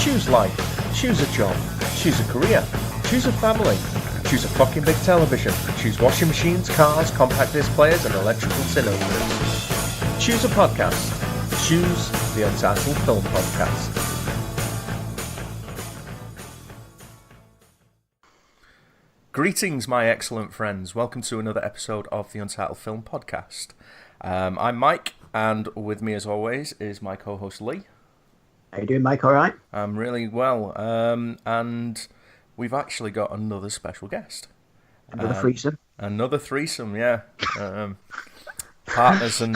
Choose life. Choose a job. Choose a career. Choose a family. Choose a fucking big television. Choose washing machines, cars, compact disc players, and electrical cinemas. Choose a podcast. Choose the Untitled Film Podcast. Greetings, my excellent friends. Welcome to another episode of the Untitled Film Podcast. I'm Mike, and with me, as always, is my co-host Lee. How you doing, Mike? All right? I'm really well, and we've actually got another special guest. Another threesome? Another threesome, yeah. Partners and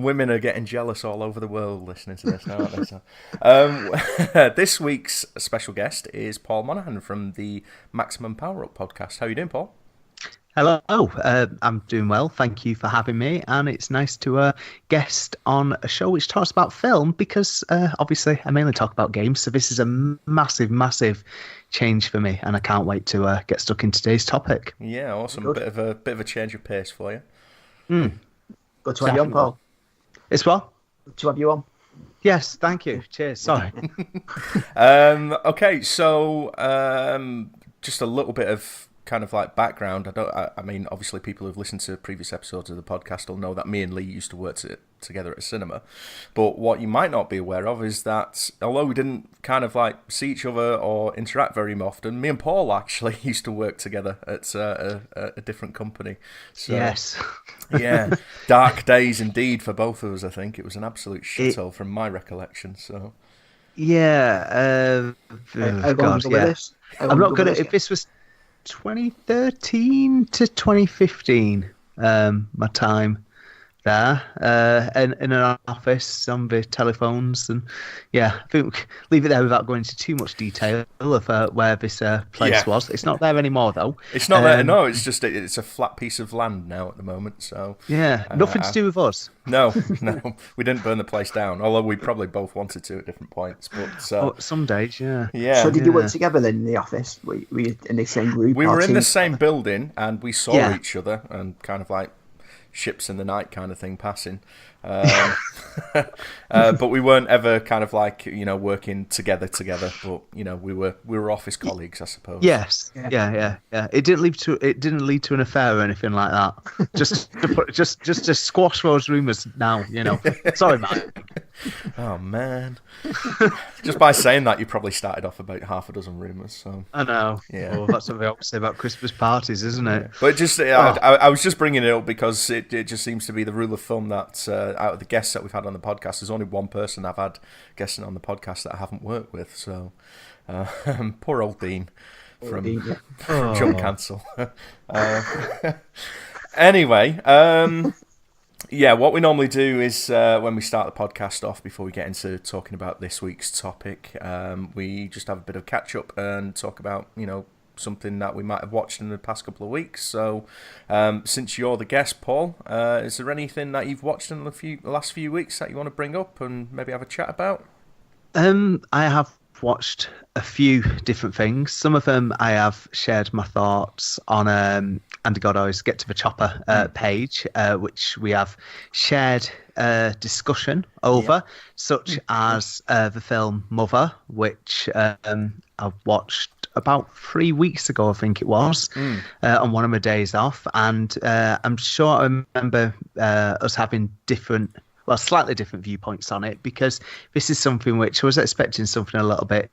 women are getting jealous all over the world listening to this now, aren't they? So, this week's special guest is Paul Monaghan from the Maximum Power Up podcast. How are you doing, Paul? Hello, I'm doing well. Thank you for having me, and it's nice to guest on a show which talks about film because obviously I mainly talk about games, so this is a massive change for me, and I can't wait to get stuck in today's topic. Yeah, awesome. Good. Bit of a change of pace for you. Good to have you on, Paul. It's what? Good to have you on. Yes, thank you. Cheers. Sorry. Okay, so just a little bit of kind of like background. I mean, obviously people who've listened to previous episodes of the podcast will know that me and Lee used to work together at a cinema. But what you might not be aware of is that although we didn't kind of like see each other or interact very often, me and Paul actually used to work together at a different company. So, yes. Yeah, dark days indeed for both of us. I think it was an absolute shithole from my recollection. So yeah, God, yeah. I'm not good at if this was 2013 to 2015, my time there, in an office on the telephones, and yeah, I think leave it there without going into too much detail of where this place was. It's not there anymore, though. It's not there. No, it's just it's a flat piece of land now at the moment. So yeah, nothing to do with us. No, we didn't burn the place down. Although we probably both wanted to at different points. But some days, yeah. So did you work together then in the office? Were you in the same group? We were in the same building, and we saw each other, and kind of like ships in the night kind of thing passing. But we weren't ever kind of like, working together. But we were office colleagues, I suppose. Yes, yeah. It didn't lead to an affair or anything like that. Just to squash those rumours now. Sorry, Mike. Oh man! Just by saying that, you probably started off about half a dozen rumours. So I know. Yeah, well, that's what we always say about Christmas parties, isn't it? But just, I was just bringing it up because it just seems to be the rule of thumb that out of the guests that we've had on the podcast, there's only one person I've had guessing on the podcast that I haven't worked with. So poor old Dean from Jump Cancel. Anyway. Yeah, what we normally do is when we start the podcast off, before we get into talking about this week's topic, we just have a bit of catch up and talk about, something that we might have watched in the past couple of weeks. So, since you're the guest, Paul, is there anything that you've watched in the last few weeks that you want to bring up and maybe have a chat about? I have watched a few different things. Some of them I have shared my thoughts on Andy Goddoy's Get to the Chopper page, which we have shared discussion over, such as the film Mother, which I watched about 3 weeks ago, I think it was, on one of my days off. And I'm sure I remember us having slightly different viewpoints on it, because this is something which I was expecting something a little bit,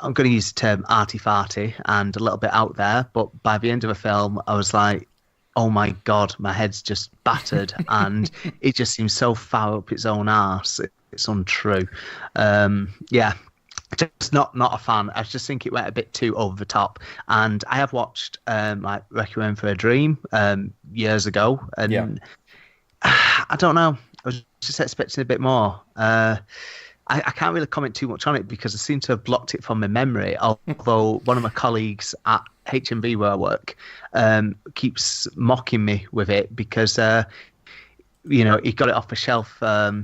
I'm going to use the term arty-farty and a little bit out there, but by the end of the film, I was like, oh my God, my head's just battered, and it just seems so far up its own arse. It's untrue. Just not a fan. I just think it went a bit too over the top. And I have watched like Requiem for a Dream years ago, and I don't know. I was just expecting a bit more. I can't really comment too much on it because I seem to have blocked it from my memory, although one of my colleagues at HMV where I work keeps mocking me with it because he got it off the shelf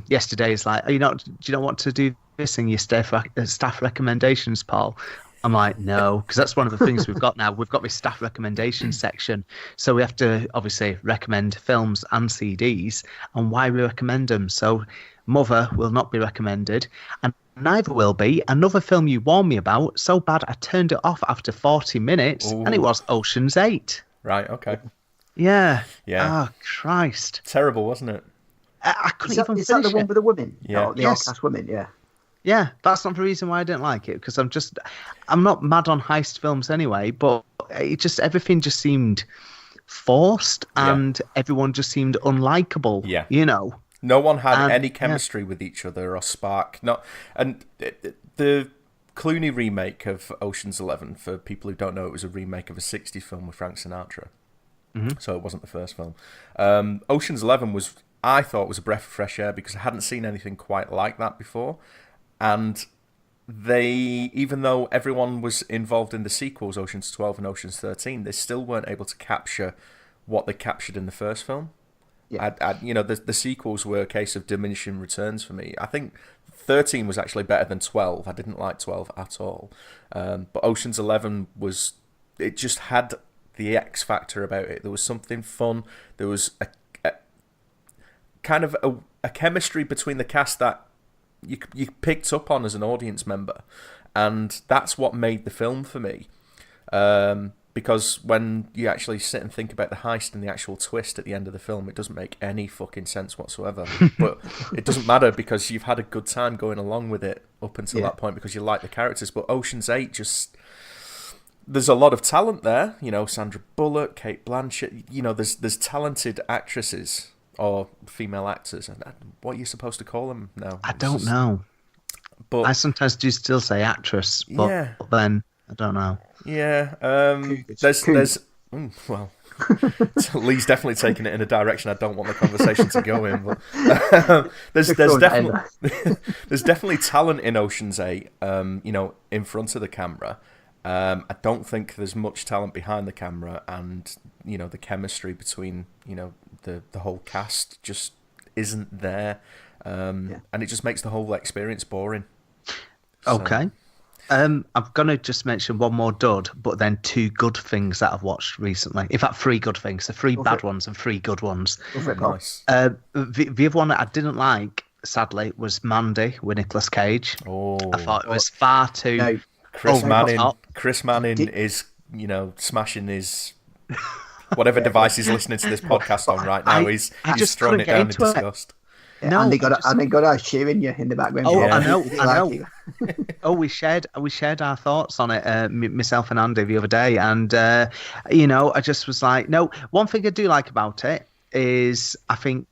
yesterday. He's like, do you not want to do this in your staff recommendations, Paul? I'm like, no, because that's one of the things we've got now. We've got this staff recommendation section. So we have to obviously recommend films and CDs and why we recommend them. So Mother will not be recommended, and neither will be another film you warned me about, so bad I turned it off after 40 minutes, and it was Ocean's 8. Right, okay. Yeah. Yeah. Oh, Christ. Terrible, wasn't it? I couldn't even Is that the finish one it. with the women? Yeah. Oh, the Yes. all-cast women, yeah. Yeah, that's not the reason why I didn't like it, because I'm not mad on heist films anyway, but everything just seemed forced, and everyone just seemed unlikable. Yeah. You know. No one had And- any chemistry with each other or spark. And the Clooney remake of Ocean's 11, for people who don't know, it was a remake of a 60s film with Frank Sinatra. So it wasn't the first film. Ocean's 11 I thought was a breath of fresh air because I hadn't seen anything quite like that before. And even though everyone was involved in the sequels, Ocean's 12 and Ocean's 13, they still weren't able to capture what they captured in the first film. Yeah. The sequels were a case of diminishing returns for me. I think 13 was actually better than 12. I didn't like 12 at all. But Ocean's 11 it just had the X factor about it. There was something fun. There was a kind of a chemistry between the cast that you picked up on as an audience member. And that's what made the film for me. Because when you actually sit and think about the heist and the actual twist at the end of the film, it doesn't make any fucking sense whatsoever. But it doesn't matter because you've had a good time going along with it up until that point because you like the characters. But Ocean's 8 there's a lot of talent there. Sandra Bullock, Cate Blanchett. There's talented actresses or female actors. What are you supposed to call them now? I don't know. But I sometimes do still say actress, but then I don't know. Yeah, There's well, Lee's definitely taking it in a direction I don't want the conversation to go in. But there's definitely talent in Ocean's 8. In front of the camera. I don't think there's much talent behind the camera, and the chemistry between the whole cast just isn't there, and it just makes the whole experience boring. Okay. I'm going to just mention one more dud, but then 2 good things that I've watched recently. In fact, 3 good things. So 3 bad ones and 3 good ones. Nice. The other one that I didn't like, sadly, was Mandy with Nicolas Cage. Oh, I thought it was far too... No. Chris Manning Did- is, smashing his... Whatever device he's listening to this podcast on right now, he's just throwing couldn't it get down in into it. disgust. No, and they got us cheering you in the background. Oh, Yeah. I know, Did you I like know. it? Oh, we shared our thoughts on it, myself and Andy the other day, and I just was like, no. One thing I do like about it is I think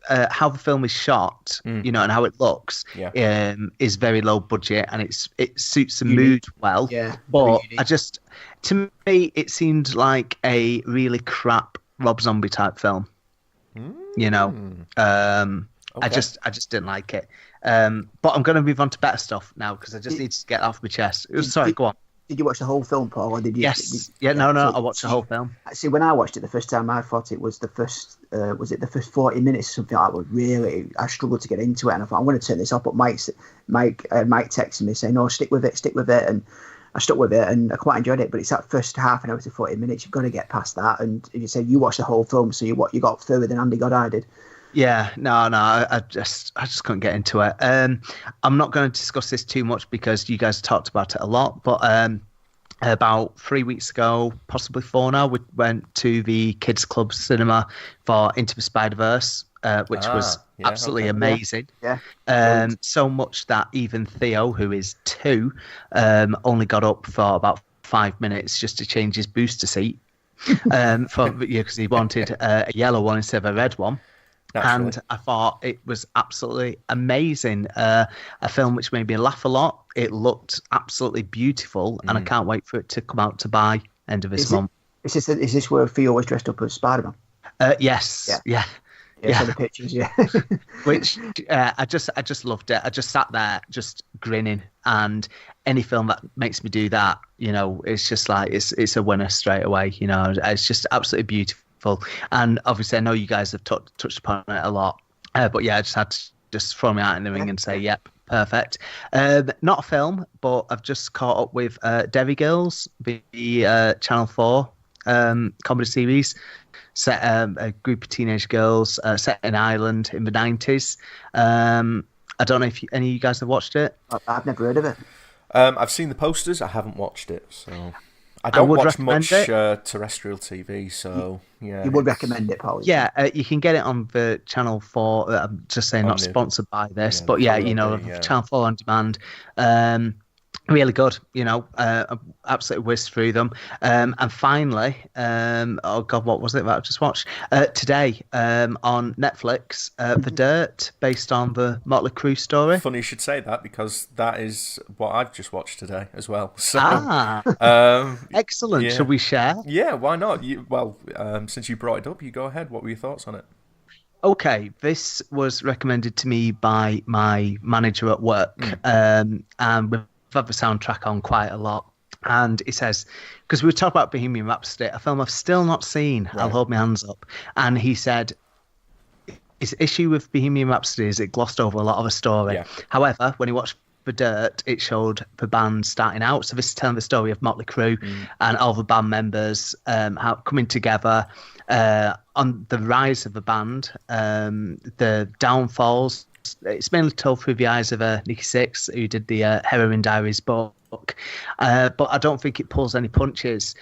how the film is shot, and how it looks, is very low budget, and it suits the mood well. Yeah, but unique. To me, it seemed like a really crap Rob Zombie type film. Okay. I just didn't like it. But I'm going to move on to better stuff now because I just need to get off my chest. Sorry, go on. Did you watch the whole film, Paul? Or did you? Yes. No. I watched the whole film. See, when I watched it the first time, I thought it was the first. Was it the first 40 minutes or something like that? I struggled to get into it, and I thought I'm going to turn this off. But Mike texted me saying, "No, stick with it," and I stuck with it, and I quite enjoyed it. But it's that first half an hour to 40 minutes. You've got to get past that. And you said you watched the whole film, so you got further than Andy Goddard did. Yeah, no, I just couldn't get into it. I'm not going to discuss this too much because you guys talked about it a lot. But about 3 weeks ago, possibly 4 now, we went to the Kids Club Cinema for Into the Spider-Verse, which was absolutely amazing. Yeah. So much that even Theo, who is 2, only got up for about 5 minutes just to change his booster seat because he wanted a yellow one instead of a red one. Naturally. And I thought it was absolutely amazing. A film which made me laugh a lot. It looked absolutely beautiful, and I can't wait for it to come out to buy end of this month. Is this where Theo was dressed up as Spider-Man? Yes. Yeah. So the pictures, Which I just loved it. I just sat there just grinning, and any film that makes me do that, it's just like it's a winner straight away. It's just absolutely beautiful. And obviously, I know you guys have touched upon it a lot, but yeah, I just had to just throw me out in the ring and say, yep, perfect. Not a film, but I've just caught up with Derry Girls, the Channel 4 comedy series set a group of teenage girls set in Ireland in the 90s. I don't know if any of you guys have watched it. I've never heard of it. I've seen the posters. I haven't watched it, so I would don't watch recommend much terrestrial TV. So yeah, You would recommend it, Paul? Yeah, you can get it on the Channel 4. I'm just saying, not sponsored by this, but yeah, Channel 4 on demand. Really good, absolutely whizzed through them. And finally, oh God, what was it that I just watched? Today on Netflix, The Dirt, based on the Motley Crue story. Funny you should say that, because that is what I've just watched today as well. So, excellent. Yeah. Shall we share? Yeah, why not? Since you brought it up, you go ahead. What were your thoughts on it? Okay, this was recommended to me by my manager at work, and we've had the soundtrack on quite a lot. And he says, because we were talking about Bohemian Rhapsody, a film I've still not seen, I'll hold my hands up. And he said, his issue with Bohemian Rhapsody is it glossed over a lot of the story. Yeah. However, when he watched The Dirt, it showed the band starting out. So this is telling the story of Motley Crue and all the band members how coming together on the rise of the band, the downfalls. It's mainly told through the eyes of Nikki Sixx, who did the Heroin Diaries book. But I don't think it pulls any punches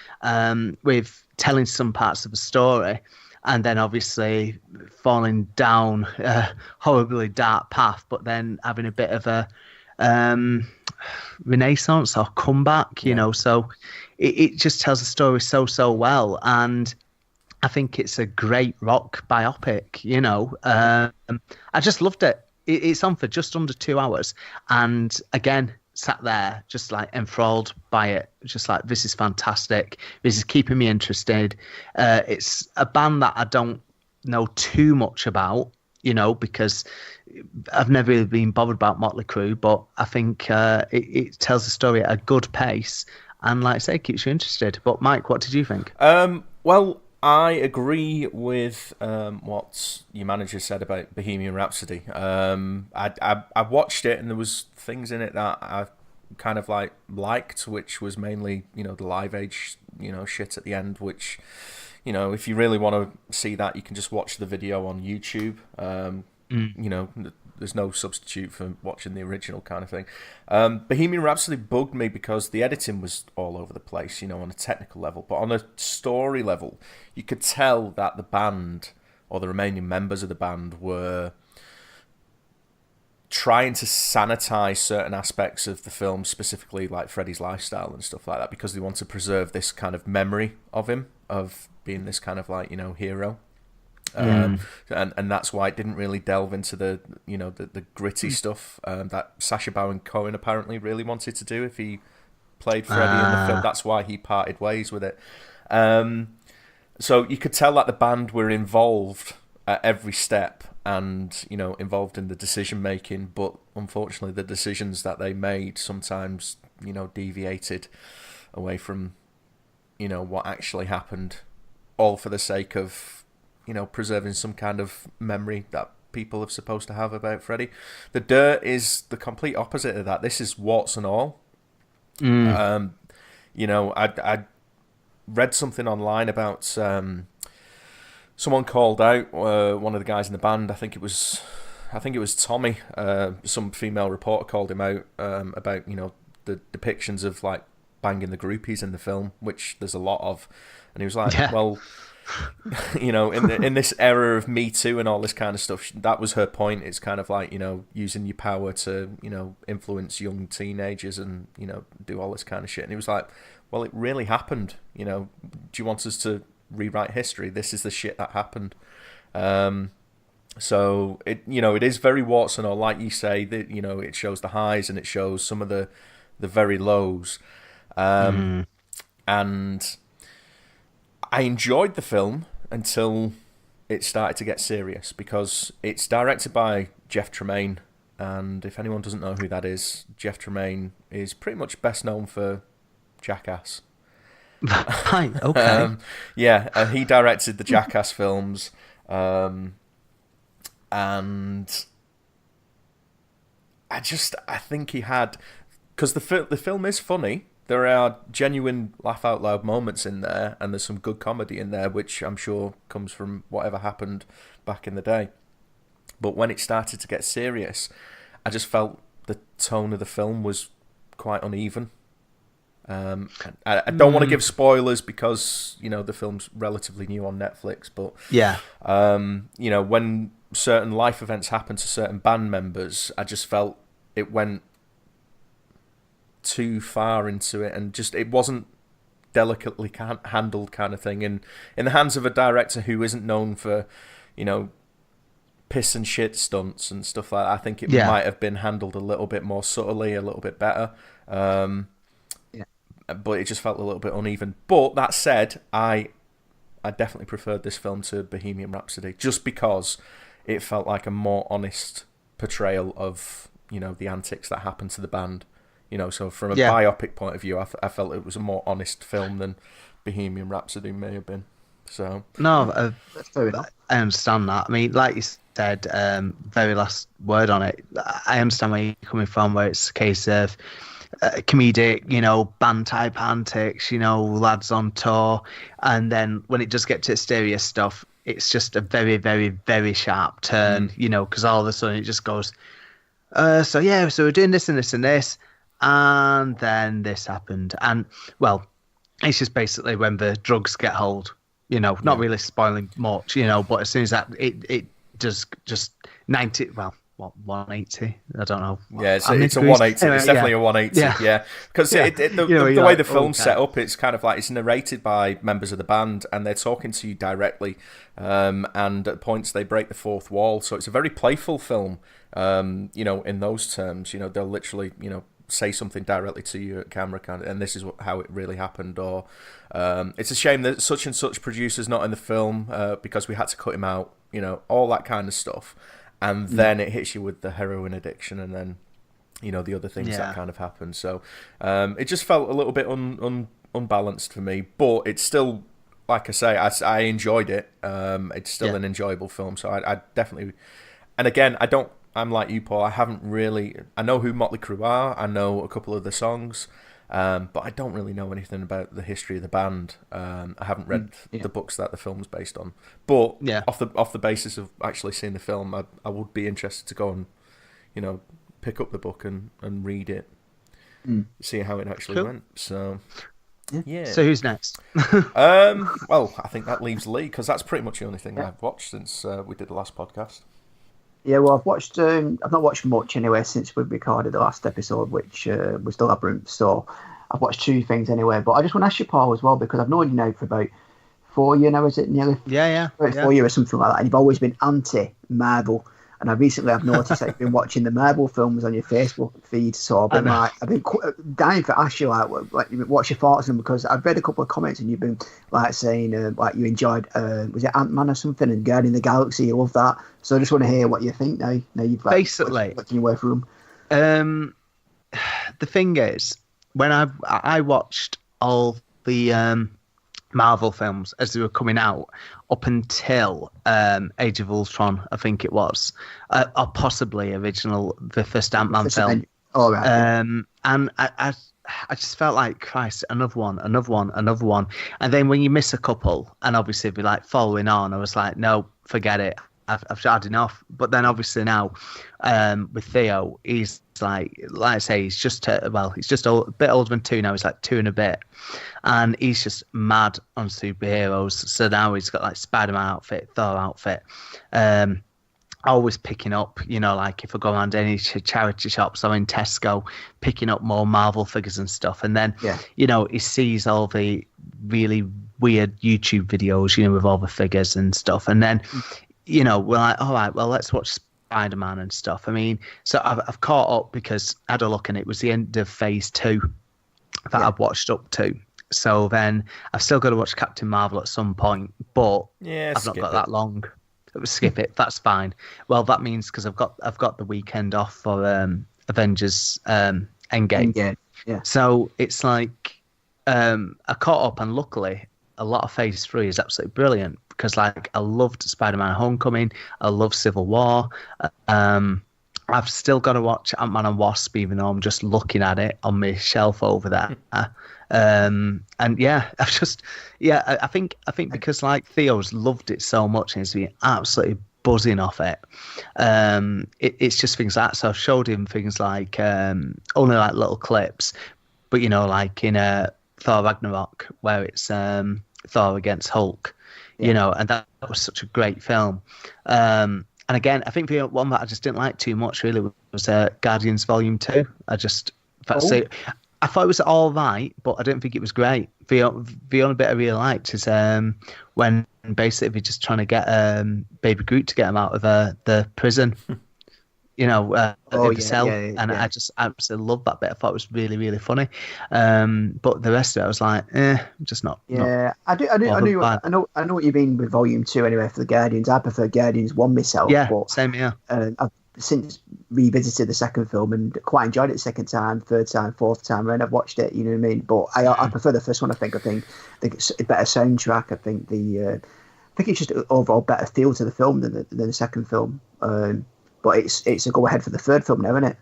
with telling some parts of the story and then obviously falling down a horribly dark path, but then having a bit of a renaissance or comeback, you know. So it just tells the story so well. And I think it's a great rock biopic, you know. I just loved it. It's on for just under 2 hours. And again, sat there just like enthralled by it. Just like, this is fantastic. This is keeping me interested. It's a band that I don't know too much about, you know, because I've never really been bothered about Motley Crue, but I think it tells the story at a good pace. And like I say, it keeps you interested. But Mike, what did you think? Well, I agree with what your manager said about Bohemian Rhapsody. I watched it, and there was things in it that I kind of liked, which was mainly, you know, the Live Aid shit at the end, which, you know, if you really want to see that, you can just watch the video on YouTube. You know, there's no substitute for watching the original kind of thing. Bohemian Rhapsody bugged me because the editing was all over the place, you know, on a technical level. But on a story level, you could tell that the band, or the remaining members of the band, were trying to sanitize certain aspects of the film, specifically like Freddie's lifestyle and stuff like that, because they want to preserve this kind of memory of him, of being this kind of like, you know, hero. And that's why it didn't really delve into the gritty stuff that Sacha Baron Cohen apparently really wanted to do if he played Freddie in the film. That's why he parted ways with it. So you could tell that the band were involved at every step and, you know, involved in the decision making, but unfortunately the decisions that they made sometimes, you know, deviated away from, you know, what actually happened, all for the sake of, you know, preserving some kind of memory that people are supposed to have about Freddie. The Dirt is the complete opposite of that. This is warts and all. You know, I read something online about someone called out one of the guys in the band. I think it was Tommy. Some female reporter called him out about, you know, the depictions of like banging the groupies in the film, which there's a lot of, and he was like, well, you know, in this era of Me Too and all this kind of stuff, that was her point. It's kind of like, you know, using your power to, you know, influence young teenagers and, you know, do all this kind of shit. And he was like, well, it really happened. You know, do you want us to rewrite history? This is the shit that happened. So it, you know, it is very warts and all, like you say, that, you know, it shows the highs and it shows some of the very lows. And I enjoyed the film until it started to get serious, because it's directed by Jeff Tremaine, and if anyone doesn't know who that is, Jeff Tremaine is pretty much best known for Jackass. Right, okay. He directed the Jackass films, and I think he had, because the film is funny. there are genuine laugh out loud moments in there, and there's some good comedy in there, which I'm sure comes from whatever happened back in the day. But when it started to get serious, I just felt the tone of the film was quite uneven. I don't want to give spoilers because, you know, the film's relatively new on Netflix, but yeah, you know, when certain life events happen to certain band members, I just felt it went too far into it, and just it wasn't delicately handled kind of thing. And in the hands of a director who isn't known for, you know, piss and shit stunts and stuff like that, I think it might have been handled a little bit more subtly, a little bit better. But it just felt a little bit uneven. But that said, I definitely preferred this film to Bohemian Rhapsody, just because it felt like a more honest portrayal of, you know, the antics that happened to the band. You know, so from a biopic point of view, I felt it was a more honest film than Bohemian Rhapsody may have been. So no, I understand that. I mean, like you said, very last word on it. I understand where you're coming from, where it's a case of comedic, you know, band type antics, you know, lads on tour, and then when it does get to serious stuff, it's just a very, very, very sharp turn, you know, because all of a sudden it just goes, so we're doing this and this and this, and then this happened, and well, it's just basically when the drugs get hold, you know, not really spoiling much, you know, but as soon as that it does just 90, well, what, 180? I don't know. Yeah, it's a 180. Anyway, it's definitely a 180. Yeah, because the way the film's set up, it's kind of like it's narrated by members of the band, and they're talking to you directly. And at points they break the fourth wall, so it's a very playful film. You know, in those terms, you know, they'll literally, you know, say something directly to you at camera, kind of, and this is how it really happened. Or it's a shame that such and such producer's not in the film because we had to cut him out. You know, all that kind of stuff. And then it hits you with the heroin addiction, and then, you know, the other things that kind of happen. So it just felt a little bit unbalanced for me. But it's still, like I say, I enjoyed it. It's still an enjoyable film. So I definitely... And again, I'm like you, Paul. I know who Motley Crue are. I know a couple of the songs. But I don't really know anything about the history of the band. I haven't read the books that the film's based on. But off the basis of actually seeing the film, I would be interested to go and, you know, pick up the book and read it, see how it actually went. So, yeah. So who's next? Well, I think that leaves Lee, because that's pretty much the only thing I've watched since we did the last podcast. Yeah, well, I've watched. I've not watched much anyway since we recorded the last episode, which was the Labyrinth. So I've watched two things anyway. But I just want to ask you, Paul, as well, because I've known you now for about 4 years now. Is it nearly? Yeah. 4 years or something like that. And you've always been anti-Marvel. And I've noticed that you've been watching the Marvel films on your Facebook feed. So I've been dying to ask you what's your thoughts on them, because I've read a couple of comments and you've been like saying like you enjoyed was it Ant-Man or something and Guardian of the Galaxy. You love that. So I just want to hear what you think now. Now you've basically looking your way through them. The thing is, when I watched all the Marvel films as they were coming out up until Age of Ultron, I think it was, or possibly the first Ant-Man film. All right. And I just felt like, Christ, another one. And then when you miss a couple, and obviously be like following on, I was like, no, forget it. I've had enough. But then obviously now with Theo, he's like I say, he's just a bit older than 2 now. He's like 2 and a bit, and he's just mad on superheroes. So now he's got like Spider-Man outfit, Thor outfit. Always picking up, you know, like if I go around any charity shops or in Tesco, picking up more Marvel figures and stuff. And then, you know, he sees all the really weird YouTube videos, you know, with all the figures and stuff. And then, you know, we're like, all right, well, let's watch Spider-Man and stuff. I mean, so I've caught up because I had a look and it was the end of phase 2 that I've watched up to. So then I've still got to watch Captain Marvel at some point, but I've not got that long. Skip it. That's fine. Well, that means because I've got the weekend off for Avengers Endgame. Yeah. So it's like I caught up, and luckily a lot of phase 3 is absolutely brilliant because like I loved Spider-Man Homecoming, I love Civil War, and I've still got to watch Ant-Man and Wasp, even though I'm just looking at it on my shelf over there. And yeah, I think because like Theo's loved it so much and he's been absolutely buzzing off it. It's just things like that. So I've showed him things like only like little clips, but like in Thor Ragnarok where it's Thor against Hulk, and that was such a great film. And again, I think the one that I just didn't like too much really was Guardians Volume 2. I thought it was all right, but I didn't think it was great. The only bit I really liked is when basically they're just trying to get Baby Groot to get him out of the prison. The cell, and I just absolutely loved that bit. I thought it was really, really funny. But the rest of it, I was like, just not. Yeah, I know what you mean with Volume 2 anyway for the Guardians. I prefer Guardians 1 myself. Yeah, but, same here. I've since revisited the second film and quite enjoyed it the second time, third time, fourth time around. I've watched it, you know what I mean? But I prefer the first one. I think it's a better soundtrack. I think it's just an overall better feel to the film than the second film. But it's a go ahead for the third film now, isn't it?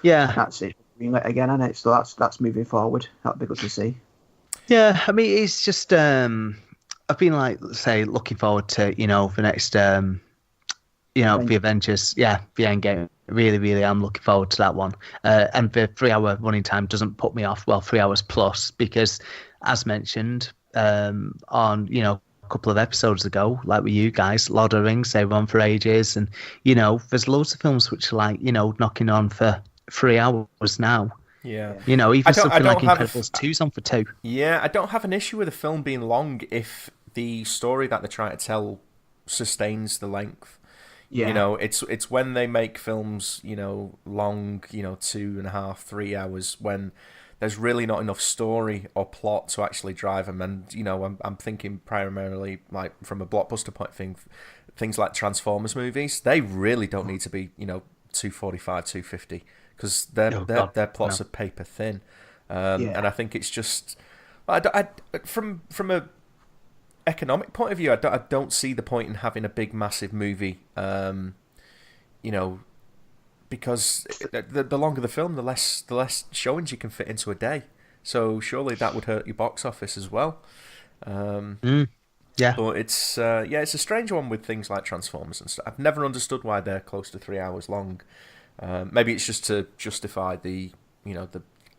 Yeah, that's it. Greenlit again, isn't it? So that's moving forward. That'd be good to see. Yeah, I mean, it's just I've been like, say, looking forward to the next the Avengers. Yeah, the Endgame. Really, really, I'm looking forward to that one. And the 3-hour running time doesn't put me off. Well, 3 hours plus, because as mentioned on a couple of episodes ago, like with you guys, Lord of the Rings, they run for ages, and there's loads of films which are like knocking on for 3 hours now. Yeah, even something like Incredibles 2's on for 2. Yeah, I don't have an issue with a film being long if the story that they're trying to tell sustains the length. Yeah, it's when they make films long, 2.5, 3 hours, when there's really not enough story or plot to actually drive them. And, I'm thinking primarily like from a blockbuster point of view, things like Transformers movies, they really don't need to be, 245, 250, because their plots are paper thin. And I think it's just, from a economic point of view, I don't see the point in having a big, massive movie, because the longer the film, the less showings you can fit into a day. So surely that would hurt your box office as well. Yeah. But it's it's a strange one with things like Transformers and stuff. I've never understood why they're close to 3 hours long. Maybe it's just to justify the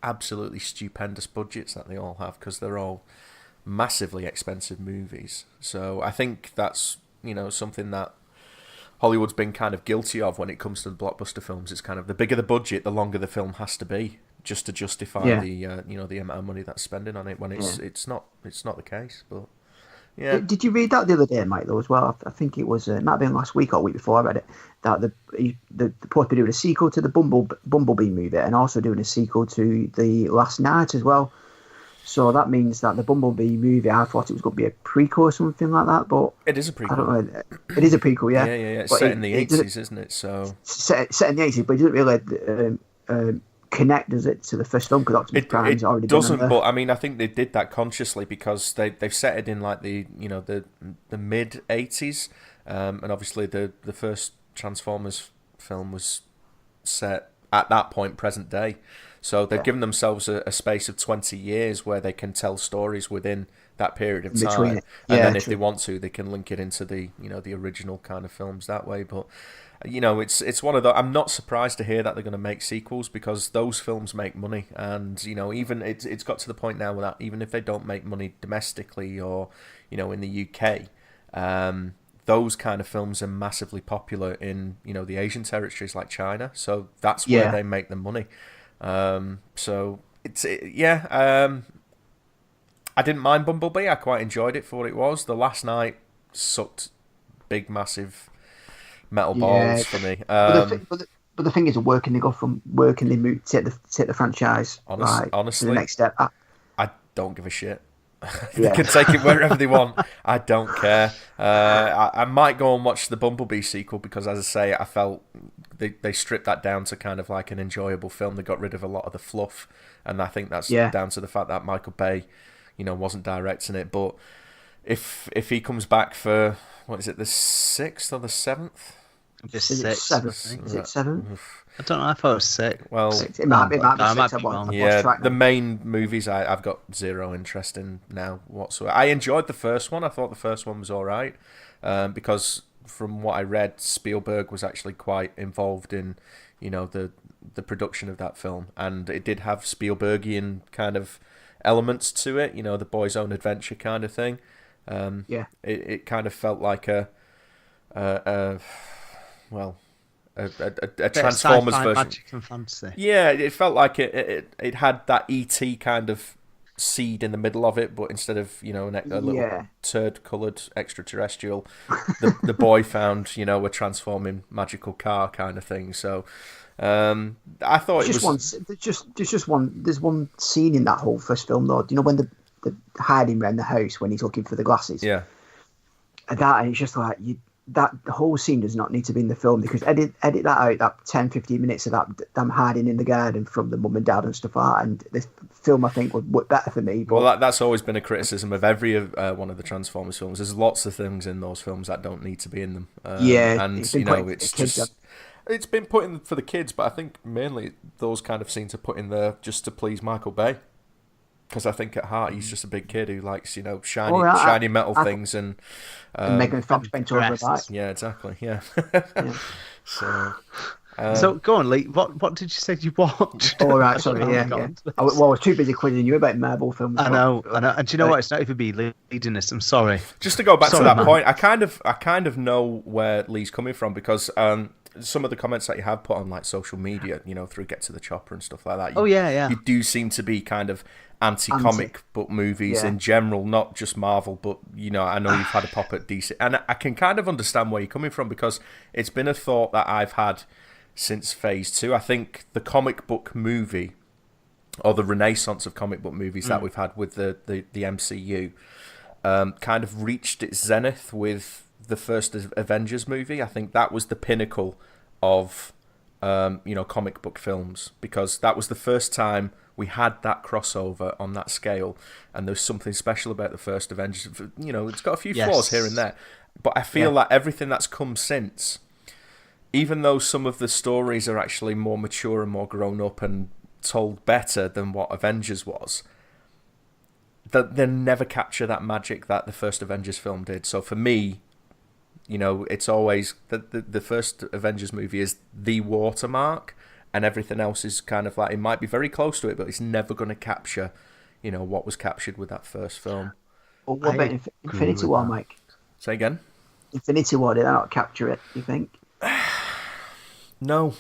absolutely stupendous budgets that they all have, because they're all massively expensive movies. So I think that's something that Hollywood's been kind of guilty of when it comes to the blockbuster films. It's kind of the bigger the budget, the longer the film has to be, just to justify the amount of money that's spending on it. When it's not the case. But yeah, did you read that the other day, Mike? Though as well, I think it was it might have been last week or week before I read it, that they're supposed to be doing a sequel to the Bumblebee movie and also doing a sequel to The Last Night as well. So that means that the Bumblebee movie, I thought it was going to be a prequel or something like that, but it is a prequel. I don't know. It is a prequel, yeah. Yeah. It's set in the 80s, isn't it? So set in the 80s, but it doesn't really connect, does it, to the first film? Because Optimus Prime's already It doesn't, been but I mean, I think they did that consciously because they've set it in like the mid 80s, and obviously the first Transformers film was set at that point, present day. So they've given themselves a space of 20 years where they can tell stories within that period of time, and then if they want to, they can link it into the the original kind of films that way. But it's one of the. I'm not surprised to hear that they're going to make sequels, because those films make money, and even it's got to the point now that even if they don't make money domestically or in the UK, those kind of films are massively popular in the Asian territories like China. So that's where they make the money. So I didn't mind Bumblebee. I quite enjoyed it for what it was. The Last Night sucked big, massive metal balls for me. But the thing is, where can they go from? Where can they move? Take the franchise honestly, to the next step. I don't give a shit. They can take it wherever they want. I don't care. I might go and watch the Bumblebee sequel because, as I say, I felt they stripped that down to kind of like an enjoyable film. They got rid of a lot of the fluff, and I think that's down to the fact that Michael Bay, wasn't directing it. But if he comes back for, what is it, the 6th or the 7th? The 6th. Is it 7th? I don't know. I thought it was 6. Well, It might be I 6. might be wrong. yeah, the main movies I've got zero interest in now whatsoever. I enjoyed the first one. I thought the first one was all right, because from what I read, Spielberg was actually quite involved in, the production of that film, and it did have Spielbergian kind of elements to it. The boy's own adventure kind of thing. It kind of felt like a Transformers version. Magic and fantasy. Yeah, it felt like it had that E.T. kind of seed in the middle of it, but instead of a little turd-coloured extraterrestrial, the boy found a transforming magical car kind of thing. So I thought there's there's one scene in that whole first film though. Do you know when the hiding around the house when he's looking for the glasses? Yeah. And it's just like that whole scene does not need to be in the film, because edit that out, that 10-15 minutes of them hiding in the garden from the mum and dad and stuff like that, and this film I think would work better for me. But... Well, that's always been a criticism of every one of the Transformers films. There's lots of things in those films that don't need to be in them. And it's been put in for the kids, but I think mainly those kind of scenes are put in there just to please Michael Bay. Because I think at heart he's just a big kid who likes, shiny metal things and Megan Fox bent over a bike. Yeah, exactly. Yeah. So go on, Lee. What did you say you watched? Oh, right, sorry. Yeah. I was too busy quizzing you about Marvel films. I know. And do you know what? It's not even me leading this. I'm sorry. Just to go back to that point, I kind of know where Lee's coming from, because some of the comments that you have put on like social media, through Get to the Chopper and stuff like that. You do seem to be kind of anti-comic book movies in general, not just Marvel, but I know you've had a pop at DC, and I can kind of understand where you're coming from, because it's been a thought that I've had since Phase 2. I think the comic book movie, or the renaissance of comic book movies that we've had with the MCU, kind of reached its zenith with the first Avengers movie. I think that was the pinnacle of comic book films, because that was the first time we had that crossover on that scale, and there's something special about the first Avengers. It's got a few flaws here and there, but I feel like everything that's come since, even though some of the stories are actually more mature and more grown up and told better than what Avengers was, they never capture that magic that the first Avengers film did. So for me, it's always the first Avengers movie is the watermark, and everything else is kind of like, it might be very close to it, but it's never going to capture, what was captured with that first film. Well, what about Infinity War, Mike? Say again? Infinity War, did I not capture it, you think? No,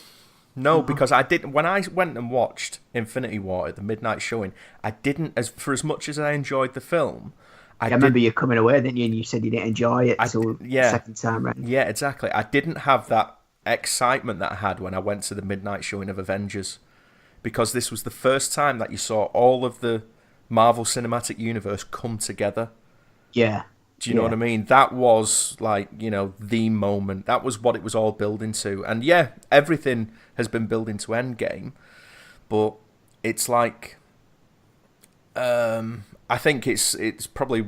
because I didn't. When I went and watched Infinity War at the midnight showing, I didn't, as much as I enjoyed the film, I remember you coming away, didn't you? And you said you didn't enjoy it the second time round. Yeah, exactly. I didn't have that excitement that I had when I went to the midnight showing of Avengers, because this was the first time that you saw all of the Marvel Cinematic Universe come together. Yeah. Do you know what I mean? That was like, the moment. That was what it was all building to. And yeah, everything has been building to Endgame, but it's like, I think it's probably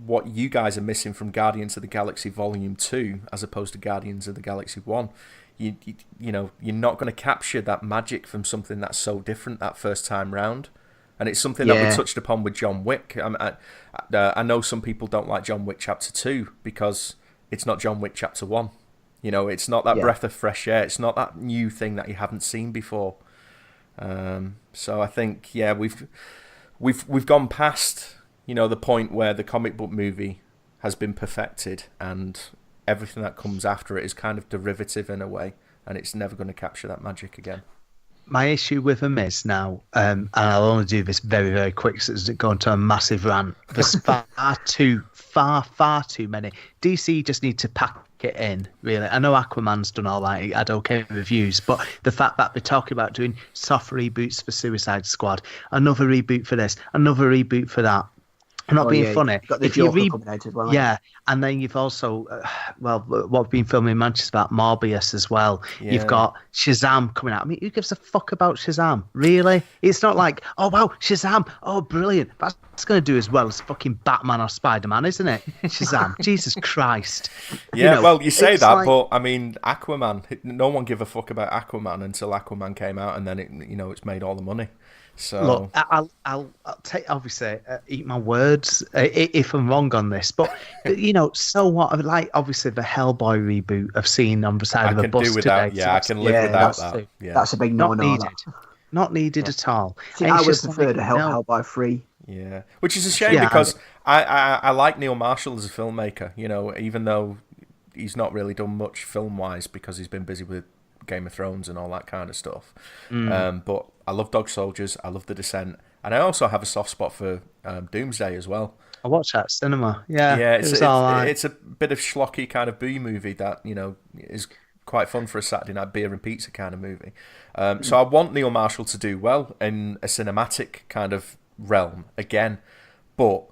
what you guys are missing from Guardians of the Galaxy Volume 2 as opposed to Guardians of the Galaxy 1. You're not going to capture that magic from something that's so different that first time round. And it's something that we touched upon with John Wick. I know some people don't like John Wick Chapter 2 because it's not John Wick Chapter 1. It's not that breath of fresh air. It's not that new thing that you haven't seen before. So I think, we've gone past, the point where the comic book movie has been perfected and everything that comes after it is kind of derivative in a way, and it's never going to capture that magic again. My issue with them is now, and I'll only do this very, very quick, so it's going to a massive rant. There's far too many. DC just need to pack it in, really. I know Aquaman's done all right, he had okay reviews, but the fact that they're talking about doing soft reboots for Suicide Squad, another reboot for this, another reboot for that, I'm not being funny. You've got the If you Joker coming out as well. yeah, and then you've also, what we've been filming in Manchester about Morbius as well. Yeah. You've got Shazam coming out. I mean, who gives a fuck about Shazam? Really? It's not like, oh wow, Shazam, oh brilliant. That's going to do as well as fucking Batman or Spider-Man, isn't it? Shazam, Jesus Christ. Yeah, well, you say that, like, but I mean, Aquaman. No one gave a fuck about Aquaman until Aquaman came out, and then it's made all the money. So look, I'll take, obviously, eat my words if I'm wrong on this, but so what? Like, obviously, the Hellboy reboot I've seen on the side of a bus today. Yeah, I can live without that. Yeah. That's a big no-no. Not needed at all. See, I would prefer to Hellboy 3. Yeah, which is a shame because I like Neil Marshall as a filmmaker. Even though he's not really done much film-wise because he's been busy with Game of Thrones and all that kind of stuff. But I love Dog Soldiers, I love The Descent, and I also have a soft spot for Doomsday as well. I watched that at cinema. Yeah, it's a bit of schlocky kind of B movie that is quite fun for a Saturday night beer and pizza kind of movie. So I want Neil Marshall to do well in a cinematic kind of realm again, but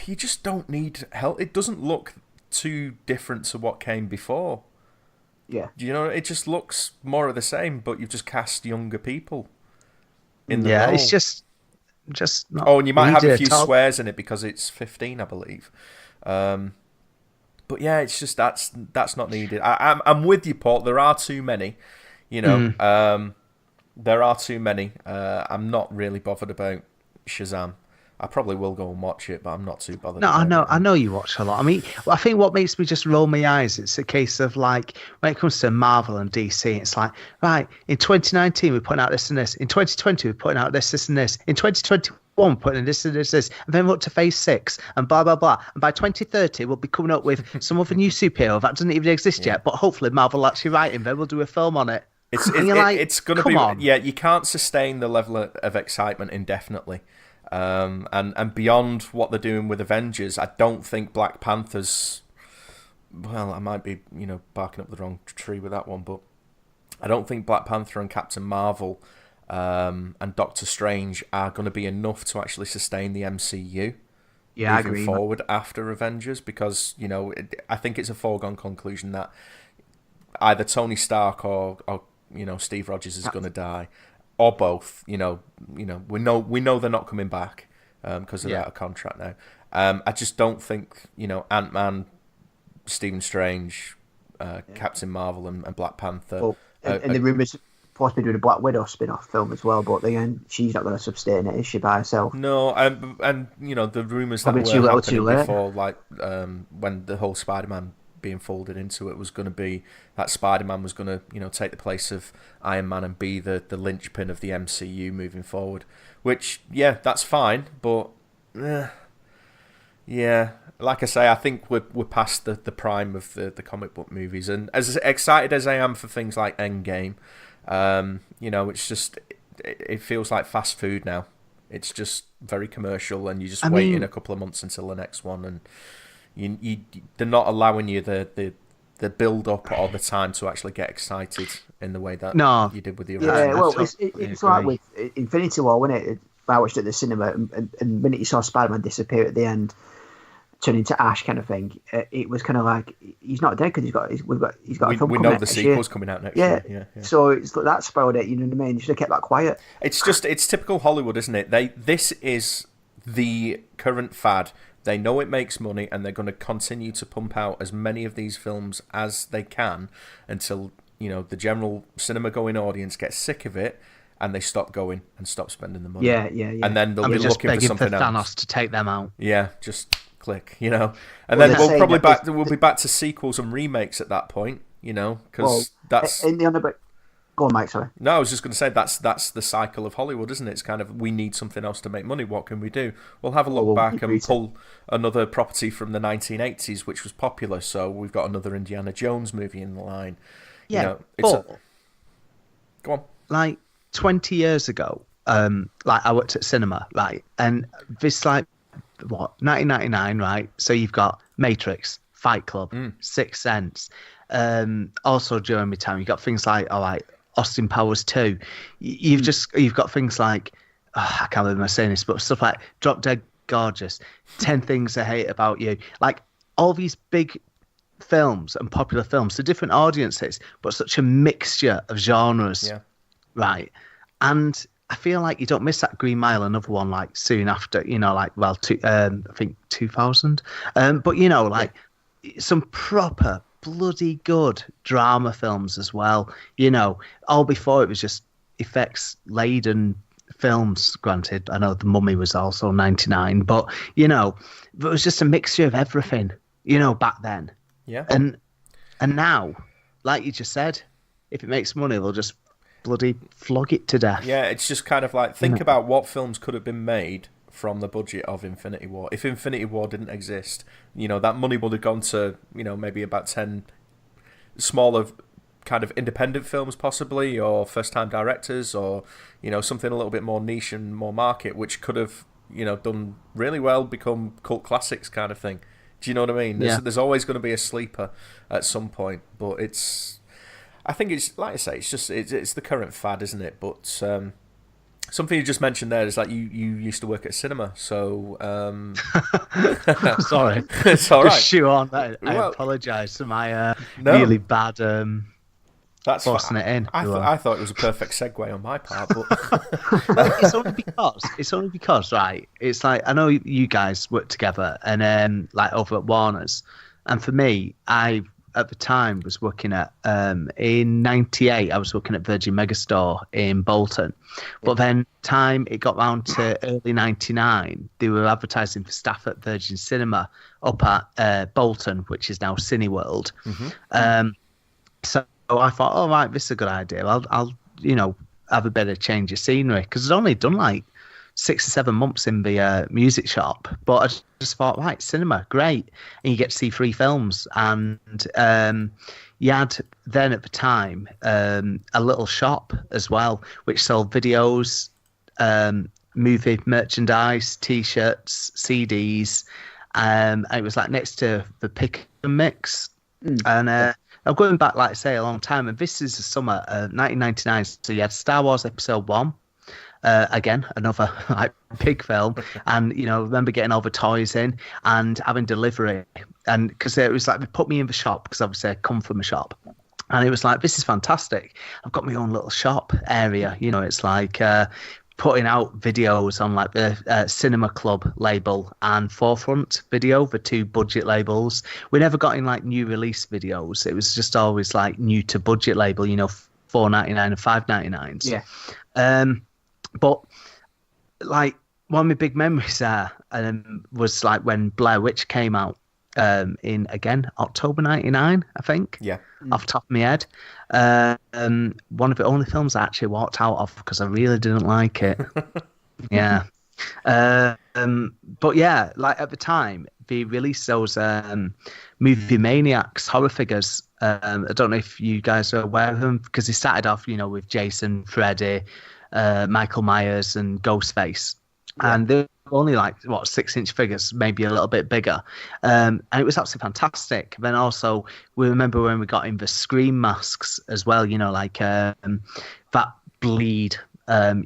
you just don't need help. It doesn't look too different to what came before. Yeah, it just looks more of the same, but you've just cast younger people in the role. It's just not. Oh, and you might have a few swears in it because it's 15, I believe. But yeah, it's just that's not needed. I'm with you, Paul. There are too many. There are too many. I'm not really bothered about Shazam. I probably will go and watch it, but I'm not too bothered. No, I know you watch a lot. I mean, I think what makes me just roll my eyes, it's a case of like, when it comes to Marvel and DC, it's like, right, in 2019 we're putting out this and this. In 2020 we're putting out this and this. In 2021 we're putting this and this. And then we're up to phase 6 and blah, blah, blah. And by 2030 we'll be coming up with some other new superhero that doesn't even exist yet, but hopefully Marvel will actually write him, then we'll do a film on it. It's going to be... On. Yeah, you can't sustain the level of excitement indefinitely. And beyond what they're doing with Avengers, I don't think Black Panther's... Well, I might be, barking up the wrong tree with that one, but I don't think Black Panther and Captain Marvel and Doctor Strange are going to be enough to actually sustain the MCU moving forward after Avengers, because, I think it's a foregone conclusion that either Tony Stark or Steve Rogers is going to die. Or both, we know they're not coming back because they're out of contract now. I just don't think Ant-Man, Stephen Strange, Captain Marvel, and Black Panther. And the rumours possibly doing a Black Widow spin-off film as well, but again, she's not going to sustain it, is she, by herself? No, and the rumours that were happening before, like when the whole Spider-Man being folded into it was going to be that Spider-Man was going to take the place of Iron Man and be the linchpin of the MCU moving forward, which that's fine, but like I say, I think we're past the prime of the comic book movies, and as excited as I am for things like Endgame, it's just it feels like fast food now. It's just very commercial, and you just wait in a couple of months until the next one, and they're not allowing you the build up or the time to actually get excited in the way that you did with the original. Yeah, well, it's like with Infinity War, wasn't it? I watched it at the cinema, and the minute you saw Spider-Man disappear at the end, turn into ash kind of thing, it was kind of like he's not dead because he's got a film coming out. We know the sequel's coming out next year. Yeah. So that spoiled it. You know what I mean? You should have kept that quiet. It's typical Hollywood, isn't it? This is the current fad. They know it makes money, and they're going to continue to pump out as many of these films as they can until the general cinema-going audience gets sick of it, and they stop going and stop spending the money. Yeah. And then they'll be looking for something else. Thanos to take them out. Yeah, just click, And then we'll be back to sequels and remakes at that point, because that's in the underbit. Go on, Mike, sorry. No, I was just going to say that's the cycle of Hollywood, isn't it? It's kind of, we need something else to make money. What can we do? We'll have a look back and pull another property from the 1980s, which was popular. So we've got another Indiana Jones movie in the line. Yeah, go on. Like 20 years ago, I worked at cinema, right? And this 1999, right? So you've got Matrix, Fight Club, Sixth Sense. Also during my time, you got things like Austin Powers 2. You've got things like I can't believe I'm saying this, but stuff like Drop Dead Gorgeous, 10 Things I Hate About You, like all these big films and popular films to different audiences, but such a mixture of genres, right? And I feel like you don't miss that. Green Mile, another one, like soon after, like, well, I think 2000. But, like some proper bloody good drama films as well, all before it was just effects-laden films. Granted, I know The Mummy was also 99, but, it was just a mixture of everything, back then. Yeah. And now, like you just said, if it makes money, they'll just bloody flog it to death. Yeah, it's just kind of like, think about what films could have been made from the budget of Infinity War. If Infinity War didn't exist, that money would have gone to, maybe about 10 smaller kind of independent films possibly, or first-time directors, or, something a little bit more niche and more market, which could have, done really well, become cult classics kind of thing. Do you know what I mean? There's always going to be a sleeper at some point, but I think it's, like I say, it's the current fad, isn't it? But something you just mentioned there is like you used to work at a cinema, so sorry, it's all right. Just shoot on. I apologise for my really bad that's forcing it in. I thought it was a perfect segue on my part, but it's only because right. It's like, I know you guys work together and like over at Warner's, and for me, at the time was working at in '98. I was working at Virgin Megastore in Bolton, but then it got round to early '99. They were advertising for staff at Virgin Cinema up at Bolton, which is now Cineworld. So I thought, oh right, this is a good idea. I'll have a bit of change of scenery, because I'd only done like 6 or 7 months in the music shop, but I just thought, right, cinema, great, and you get to see free films. And you had then at the time a little shop as well, which sold videos, movie merchandise, T-shirts, CDs, and it was like next to the Pick and Mix. And I'm going back, like I say, a long time, and this is the summer of 1999, so you had Star Wars Episode 1, again, another like big film, and I remember getting all the toys in and having delivery, and because it was like, they put me in the shop, because obviously I come from a shop, and it was like, this is fantastic, I've got my own little shop area, it's like putting out videos on like the Cinema Club label and Forefront Video, the 2 budget labels. We never got in like new release videos. It was just always like new to budget label, $4.99 and $5.99. Yeah. But like one of my big memories there was like when Blair Witch came out in, again, October 99, I think. Yeah. Off the top of my head. One of the only films I actually walked out of because I really didn't like it. Yeah. But yeah, like at the time, they released those Movie Maniacs horror figures. I don't know if you guys are aware of them, because they started off, with Jason, Freddy, Michael Myers and Ghostface. Yeah. And they're only like 6-inch figures, maybe a little bit bigger, and it was absolutely fantastic. Then also we remember when we got in the Scream masks as well, like that bleed.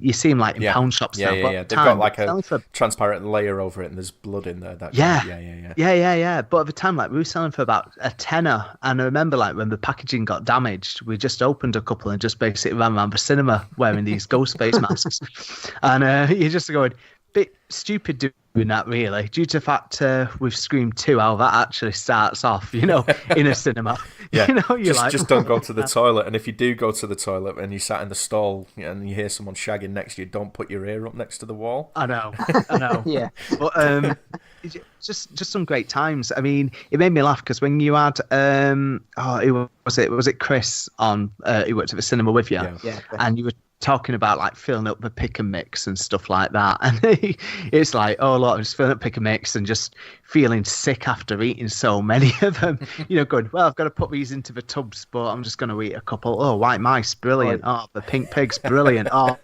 You see them like in pound shops now. Yeah. They've got like a transparent layer over it, and there's blood in there. Yeah. But at the time, like, we were selling for about a tenner, and I remember like when the packaging got damaged, we just opened a couple and just basically ran around the cinema wearing these ghost face masks, and you're just going, bit stupid doing that, really, due to the fact with Scream 2 how that actually starts off, in a cinema. Yeah, just don't go to the toilet, and if you do go to the toilet and you sat in the stall and you hear someone shagging next to you, don't put your ear up next to the wall. I know. Yeah. But just some great times. I mean, it made me laugh because when you had who was it Chris on who worked at the cinema with you, and you were talking about like filling up the Pick and Mix and stuff like that, and it's like, oh look, I'm just filling up Pick and Mix and just feeling sick after eating so many of them, going, well, I've got to put these into the tubs, but I'm just going to eat a couple. Oh, white mice, brilliant. Oh, the pink pig's brilliant. Oh,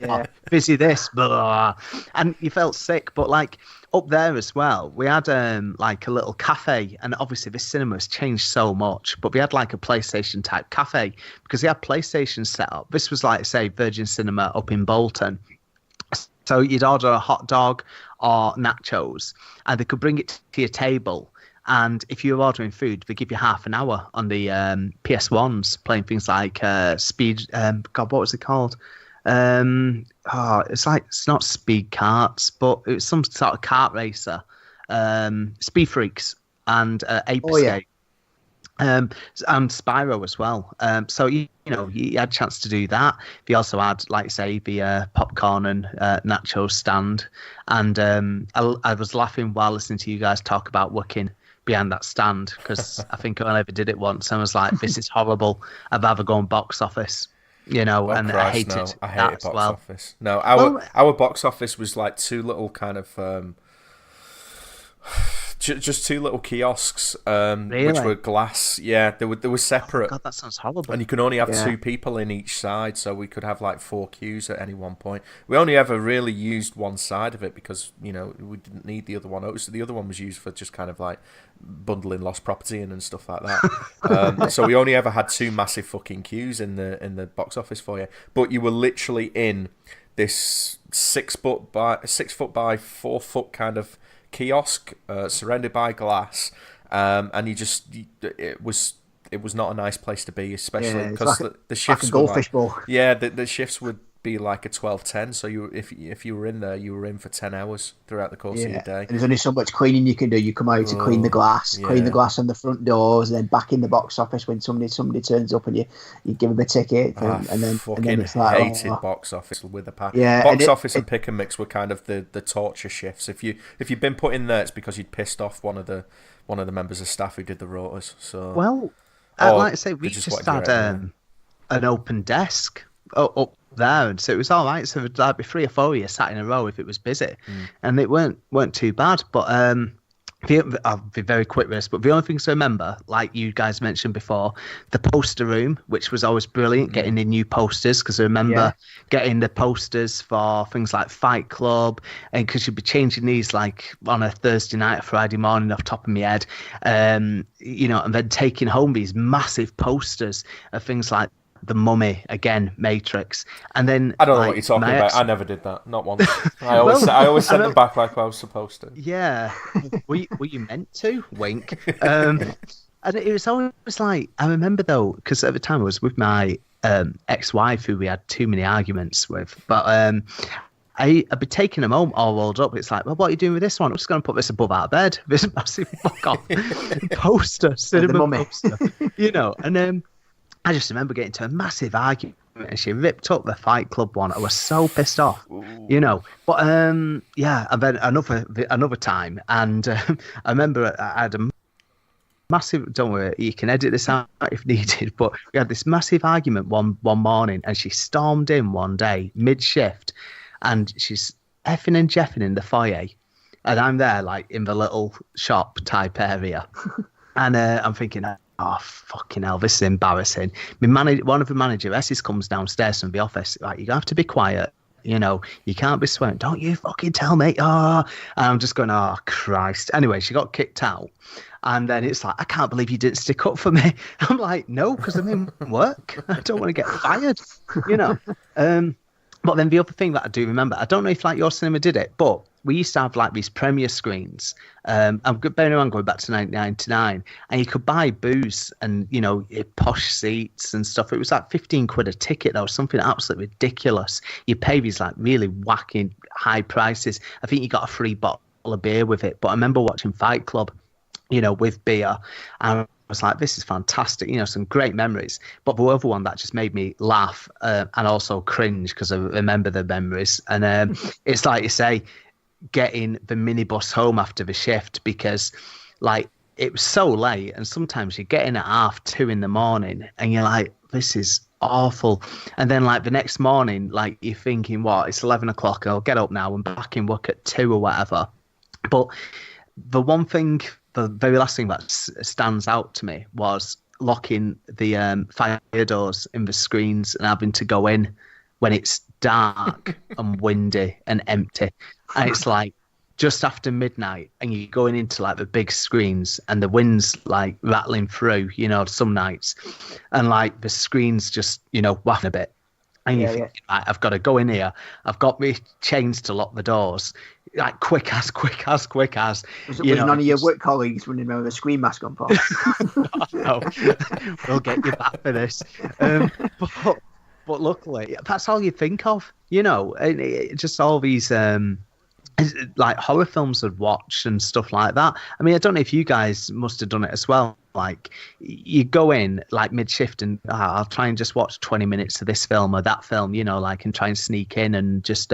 busy this, blah. And you felt sick. But like up there as well, we had like a little cafe, and obviously this cinema has changed so much, but we had like a PlayStation type cafe because they had PlayStation set up. This was like, say, Virgin Cinema up in Bolton. So you'd order a hot dog or nachos, and they could bring it to your table. And if you were ordering food, they give you half an hour on the PS1s, playing things like Speed. God, what was it called? It's not Speed Karts, but it was some sort of kart racer. Speed Freaks and Ape Escape. And Spyro as well. So you had a chance to do that. They also had, like say, the popcorn and nachos stand. And I was laughing while listening to you guys talk about working behind that stand, because I think I ever did it once. And I was like, this is horrible. I'd rather go on box office. And Christ, I hated box office. No, our box office was like two little kind of just two little kiosks, really? Which were glass. Yeah, they were separate. Oh, God, that sounds horrible. And you could only have two people in each side, so we could have like 4 queues at any one point. We only ever really used one side of it because we didn't need the other one. The other one was used for just kind of like bundling lost property in and stuff like that. So we only ever had 2 massive fucking queues in the box office for you. But you were literally in this 6 foot by 4 foot kind of kiosk, surrounded by glass, and it was not a nice place to be, especially because the shifts like a goldfish bowl. Yeah, the shifts would be like a 12-10, so if you were in there, you were in for 10 hours throughout the course of your day. And there's only so much cleaning you can do. You come out to clean the glass on the front doors, and then back in the box office when somebody turns up and you give them a ticket, and then it's like hated box office with a pack. Yeah, box office and pick and mix were kind of the torture shifts. If you've been put in there, it's because you'd pissed off one of the members of staff who did the rotors. So like I say, we just had an open desk up there, and so it was all right. So there'd be 3 or 4 of you sat in a row if it was busy, and it weren't too bad. But I'll be very quick with this, but the only things I remember, like you guys mentioned before, the poster room, which was always brilliant, getting the new posters, because I remember getting the posters for things like Fight Club, and because you'd be changing these like on a Thursday night or Friday morning off the top of my head, and then taking home these massive posters of things like The Mummy, again, Matrix, and then I don't know what you're talking about. I never did that, not once. I always sent them back like I was supposed to. Yeah, were you meant to? Wink. And it was always like, I remember though, because at the time I was with my ex-wife who we had too many arguments with, but I'd be taking them home all rolled up. It's like, well, what are you doing with this one? I'm just going to put this above our bed. This massive fuck off poster, cinema poster, and I just remember getting to a massive argument, and she ripped up the Fight Club one. I was so pissed off, But and then another time, and I remember I had a massive. Don't worry, you can edit this out if needed. But we had this massive argument one morning, and she stormed in one day mid shift, and she's effing and jeffing in the foyer, and I'm there like in the little shop type area, and I'm thinking, oh, fucking hell, this is embarrassing. One of the manageresses comes downstairs from the office, like, you have to be quiet, you can't be swearing. Don't you fucking tell me. And I'm just going, oh, Christ. Anyway, she got kicked out. And then it's like, I can't believe you didn't stick up for me. I'm like, no, because I'm in work. I don't want to get fired, But then the other thing that I do remember, I don't know if like your cinema did it, but we used to have like these premiere screens. I'm bearing in mind going back to 1999, and you could buy booze and posh seats and stuff. It was like 15 quid a ticket. That was something absolutely ridiculous. You pay these like really whacking high prices. I think you got a free bottle of beer with it. But I remember watching Fight Club, with beer, and I was like, this is fantastic, some great memories. But the other one that just made me laugh and also cringe, because I remember the memories. And it's like you say, getting the minibus home after the shift, because like it was so late, and sometimes you get in at 2:30 in the morning and you're like, this is awful. And then like the next morning, like you're thinking, what, it's 11 o'clock, I'll get up now and back in work at 2 or whatever. But the very last thing that stands out to me was locking the fire doors in the screens and having to go in when it's dark and windy and empty. And it's like just after midnight, and you're going into like the big screens, and the wind's like rattling through, some nights, and like the screens just, whack a bit. And you're thinking, right, I've got to go in here. I've got me chains to lock the doors. Like, quick as. Was none of your work colleagues running around with a screen mask on, Paul? No. We'll get you back for this. But luckily, that's all you think of, and just all these like horror films I'd watch and stuff like that. I mean, I don't know if you guys must have done it as well. Like, you go in like mid-shift and I'll try and just watch 20 minutes of this film or that film, and try and sneak in and just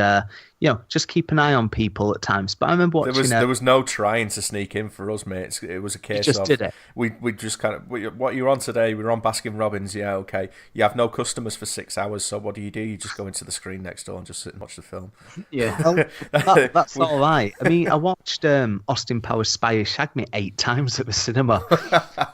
just keep an eye on people at times. But I remember watching there was no trying to sneak in for us, mate. It was a case of did it. We just kind of, what you're on today, we're on Baskin Robbins, yeah, okay. You have no customers for 6 hours, so what do? You just go into the screen next door and just sit and watch the film. Yeah. Well, that's all right. I mean, I watched Austin Powers Spy Shag Me 8 times at the cinema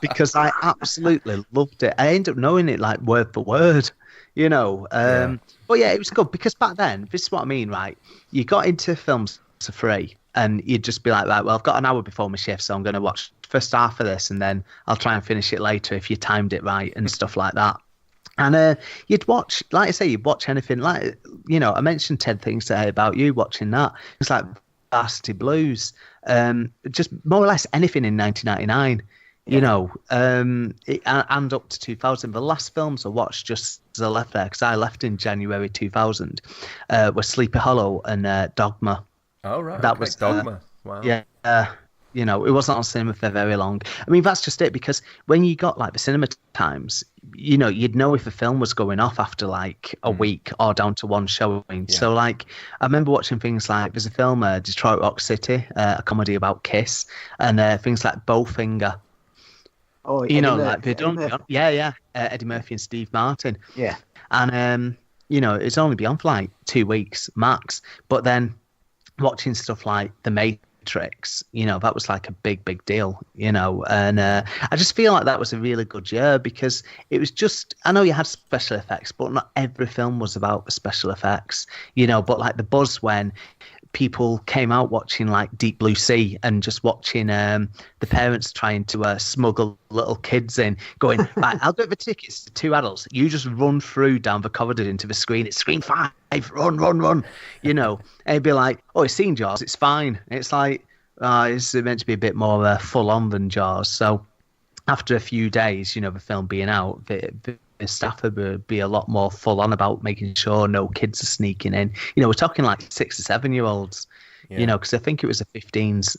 because I absolutely loved it. I ended up knowing it like word for word. But yeah, it was good because back then, this is what I mean, right? You got into films for free and you'd just be like, right, well, I've got an hour before my shift, so I'm going to watch the first half of this and then I'll try and finish it later if you timed it right and stuff like that. And you'd watch, like I say, you'd watch anything like, I mentioned 10 Things to Say About You, watching that. It's like Varsity Blues, just more or less anything in 1999. And up to 2000. The last films I watched just as I left there, because I left in January 2000, were Sleepy Hollow and Dogma. Oh, right. That was Dogma. Wow. Yeah. It wasn't on cinema for very long. I mean, that's just it, because when you got like the cinema times, you'd know if a film was going off after like a week or down to one showing. Yeah. So like, I remember watching things like, there's a film, Detroit Rock City, a comedy about Kiss, and things like Bowfinger. Oh, like they don't. Eddie Murphy and Steve Martin. Yeah, and it's only been on for like 2 weeks max. But then watching stuff like The Matrix, that was like a big deal. And I just feel like that was a really good year because it was just. I know you had special effects, but not every film was about the special effects. But like the buzz when people came out watching like Deep Blue Sea and just watching the parents trying to smuggle little kids in, going, right, I'll get the tickets to 2 adults. You just run through down the corridor into the screen. It's screen 5. Run. And it'd be like, oh, it's seen Jaws. It's fine. It's like, it's meant to be a bit more full on than Jaws. So after a few days, the film being out, the staff would be a lot more full on about making sure no kids are sneaking in. We're talking like 6 or 7 year olds, because I think it was the 15s.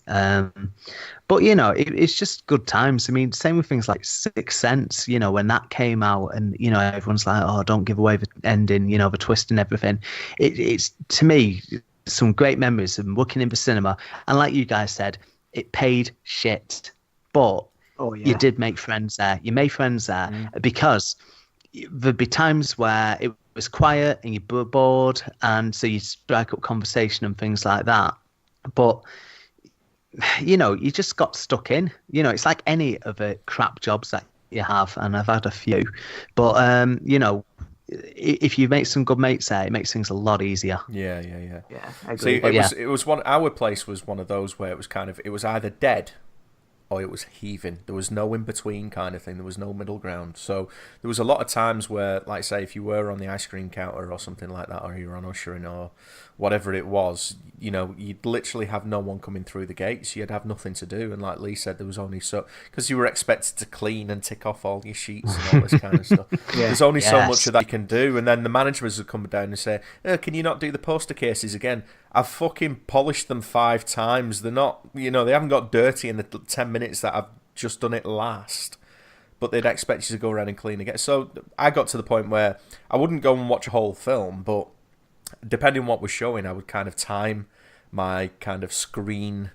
But, it's just good times. I mean, same with things like Sixth Sense, when that came out and, everyone's like, oh, don't give away the ending, the twist and everything. It's, to me, some great memories of working in the cinema. And like you guys said, it paid shit. But you did make friends there. You made friends there because there'd be times where it was quiet and you were bored, and so you strike up conversation and things like that. But you just got stuck in. It's like any of the crap jobs that you have, and I've had a few. But if you make some good mates there, it makes things a lot easier. Yeah. I agree. See, it was one. Our place was one of those where it was either dead or it was heaving. There was no in between kind of thing. There was no middle ground. So there was a lot of times where, like, say, if you were on the ice cream counter or something like that, or you were on ushering or whatever it was, you'd literally have no one coming through the gates. You'd have nothing to do. And like Lee said, there was only because you were expected to clean and tick off all your sheets and all this kind of stuff. There's only so much of that you can do. And then the managers would come down and say, can you not do the poster cases again? I've fucking polished them 5 times. They're not, they haven't got dirty in the 10 minutes that I've just done it last. But they'd expect you to go around and clean again. So I got to the point where I wouldn't go and watch a whole film, but depending on what was showing, I would kind of time my kind of screen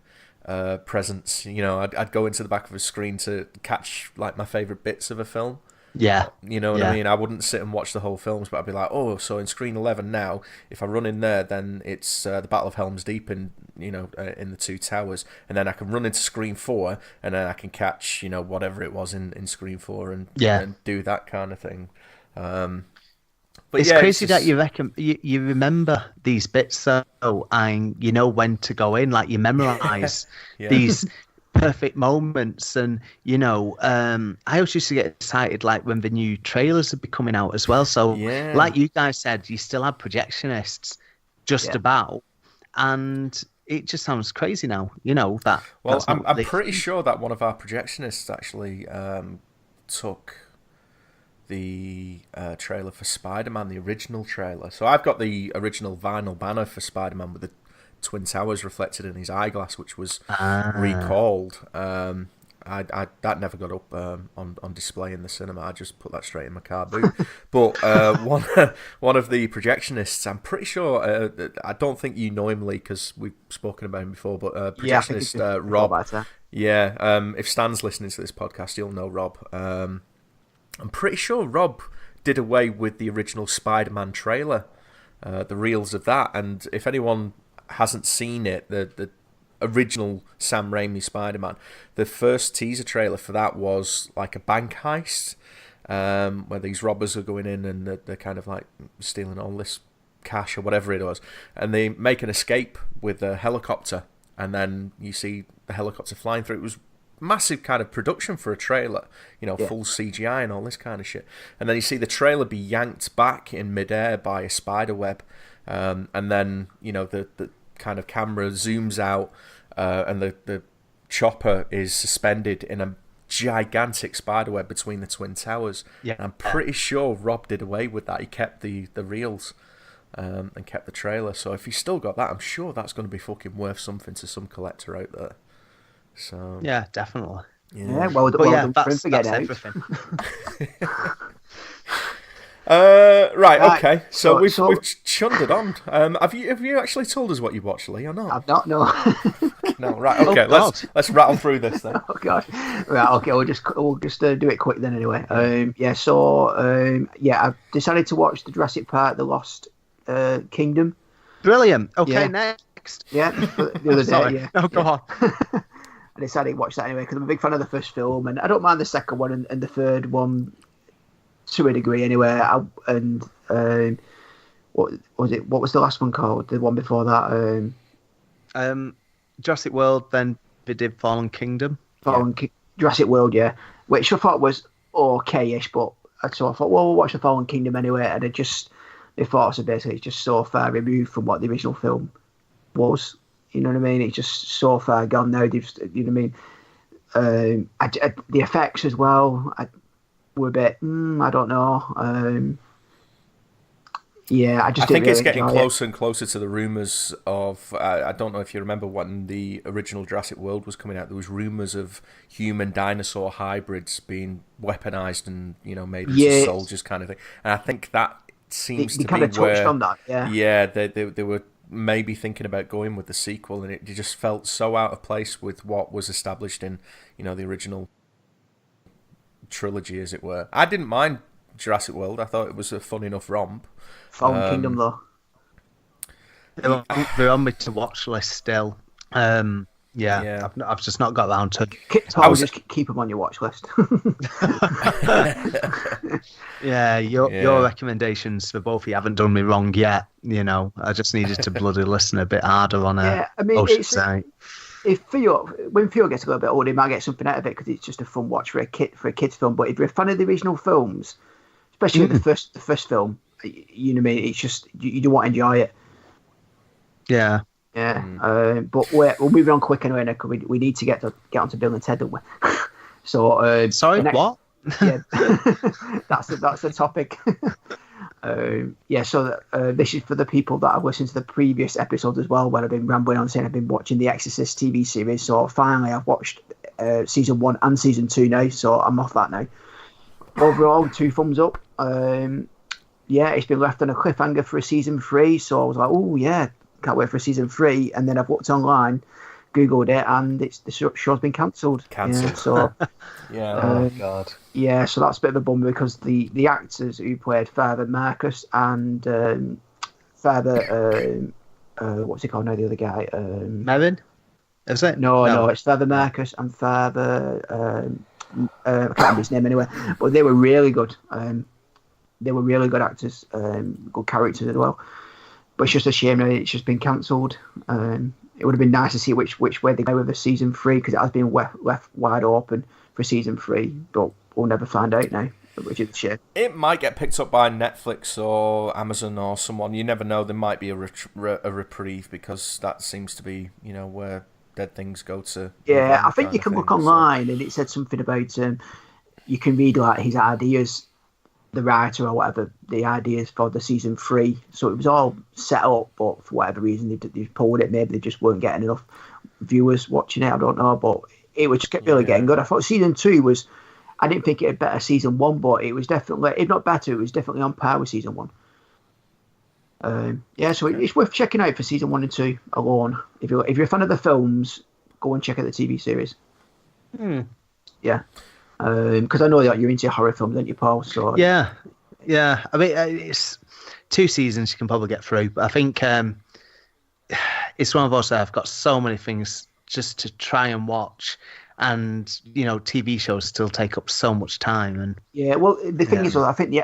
presence. I'd go into the back of a screen to catch like my favourite bits of a film. Yeah. You know what I mean? I wouldn't sit and watch the whole films, but I'd be like, oh, so in screen 11 now, if I run in there, then it's the Battle of Helm's Deep in the Two Towers, and then I can run into screen 4, and then I can catch, whatever it was in screen 4 and do that kind of thing. But it's crazy that you remember these bits, and you know when to go in, like you memorise these perfect moments. And I always used to get excited like when the new trailers would be coming out as well. So like you guys said, you still have projectionists just about, and it just sounds crazy now, that. Well, I'm pretty sure that one of our projectionists actually took the trailer for Spider-Man, the original trailer. So I've got the original vinyl banner for Spider-Man with the Twin Towers reflected in his eyeglass, which was recalled. That never got up on display in the cinema. I just put that straight in my car boot. But one of the projectionists, I'm pretty sure, I don't think you know him, Lee, because we've spoken about him before, but projectionist Rob. If Stan's listening to this podcast, he'll know Rob. I'm pretty sure Rob did away with the original Spider-Man trailer, the reels of that, and if anyone hasn't seen it, the original Sam Raimi Spider-Man, the first teaser trailer for that was like a bank heist, where these robbers are going in and they're kind of like stealing all this cash or whatever it was, and they make an escape with a helicopter, and then you see the helicopter flying through. It was massive kind of production for a trailer, full CGI and all this kind of shit. And then you see the trailer be yanked back in midair by a spider web, and then the kind of camera zooms out, and the chopper is suspended in a gigantic spider web between the Twin Towers. And I'm pretty sure Rob did away with that. He kept the reels and kept the trailer. So if he's still got that, I'm sure that's going to be fucking worth something to some collector out there. So yeah, definitely. That's everything. Right, okay. So we've chunned it on. Have you actually told us what you watched, Lee, or not? I've not. No. No. Right. Okay. Let's rattle through this then. Oh gosh. Right. Okay. We'll just do it quick then. Anyway. I've decided to watch the Jurassic Park: The Lost Kingdom. Brilliant. Okay. Next. Yeah. The other day. Yeah. No, go on. I decided to watch that anyway because I'm a big fan of the first film, and I don't mind the second one and the third one to a degree anyway. What was it? What was the last one called? The one before that? Jurassic World. Then they did Fallen Kingdom. Jurassic World, yeah, which I thought was okay-ish, but so I thought, well, we'll watch the Fallen Kingdom anyway, and they thought so basically it's just so far removed from what the original film was. You know what I mean? It's just so far gone now. You know what I mean? The effects as well were a bit. I don't know. I think really it's getting closer and closer to the rumours of. I don't know if you remember when the original Jurassic World was coming out. There was rumours of human dinosaur hybrids being weaponized and made into soldiers, kind of thing. And I think that seems to kind be of touched on that. Yeah, they were maybe thinking about going with the sequel, and it just felt so out of place with what was established in the original trilogy, as it were. I didn't mind Jurassic World. I thought it was a fun enough romp. Fallen Kingdom though, they're on my to watch list still. I've just not got around to. Just keep them on your watch list. Your recommendations for both of you haven't done me wrong yet. I just needed to bloody listen a bit harder on a. If when Theo gets a little bit older, he might get something out of it because it's just a fun watch for a kids film. But if you're a fan of the original films, especially the first film, you know what I mean. It's just you do want to enjoy it. Yeah. Yeah. But we're moving on quick anyway, because we need to get onto Bill and Ted, don't we? So sorry, what? Yeah, that's the topic. This is for the people that have listened to the previous episode as well, where I've been rambling on saying I've been watching the Exorcist TV series. So finally, I've watched season 1 and season 2 now, so I'm off that now. Overall, 2 thumbs up. It's been left on a cliffhanger for a season 3, so I was like, oh yeah, can't wait for season 3. And then I've looked online, googled it, and the show's been cancelled. Yeah, so oh god. Yeah, so that's a bit of a bummer because the actors who played Father Marcus and Father what's he called now? The other guy, Merrin? Is it? No, it's Father Marcus and Father. I can't remember his name anyway, but they were really good. They were really good actors, good characters as well. But it's just a shame that it's just been cancelled. it would have been nice to see which way they go with the season 3, because it has been left wide open for season 3, but we'll never find out now, which is a shame. It might get picked up by Netflix or Amazon or someone. You never know. There might be a reprieve, because that seems to be, where dead things go to. Yeah, I think you can look online, and it said something about you can read like his ideas, the writer or whatever, the ideas for the season 3. So it was all set up, but for whatever reason they pulled it. Maybe they just weren't getting enough viewers watching it. I don't know, but it was really getting good. I thought season 2 was. I didn't think it had better season 1, but it was definitely, if not better, it was definitely on par with season 1. So it's worth checking out for season 1 and 2 alone. If you're a fan of the films, go and check out the TV series. Yeah. Because I know that you're into horror films, aren't you, Paul? So yeah. I mean, it's 2 seasons you can probably get through, but I think it's one of those that I've got so many things just to try and watch, and TV shows still take up so much time. And well, the thing is, I think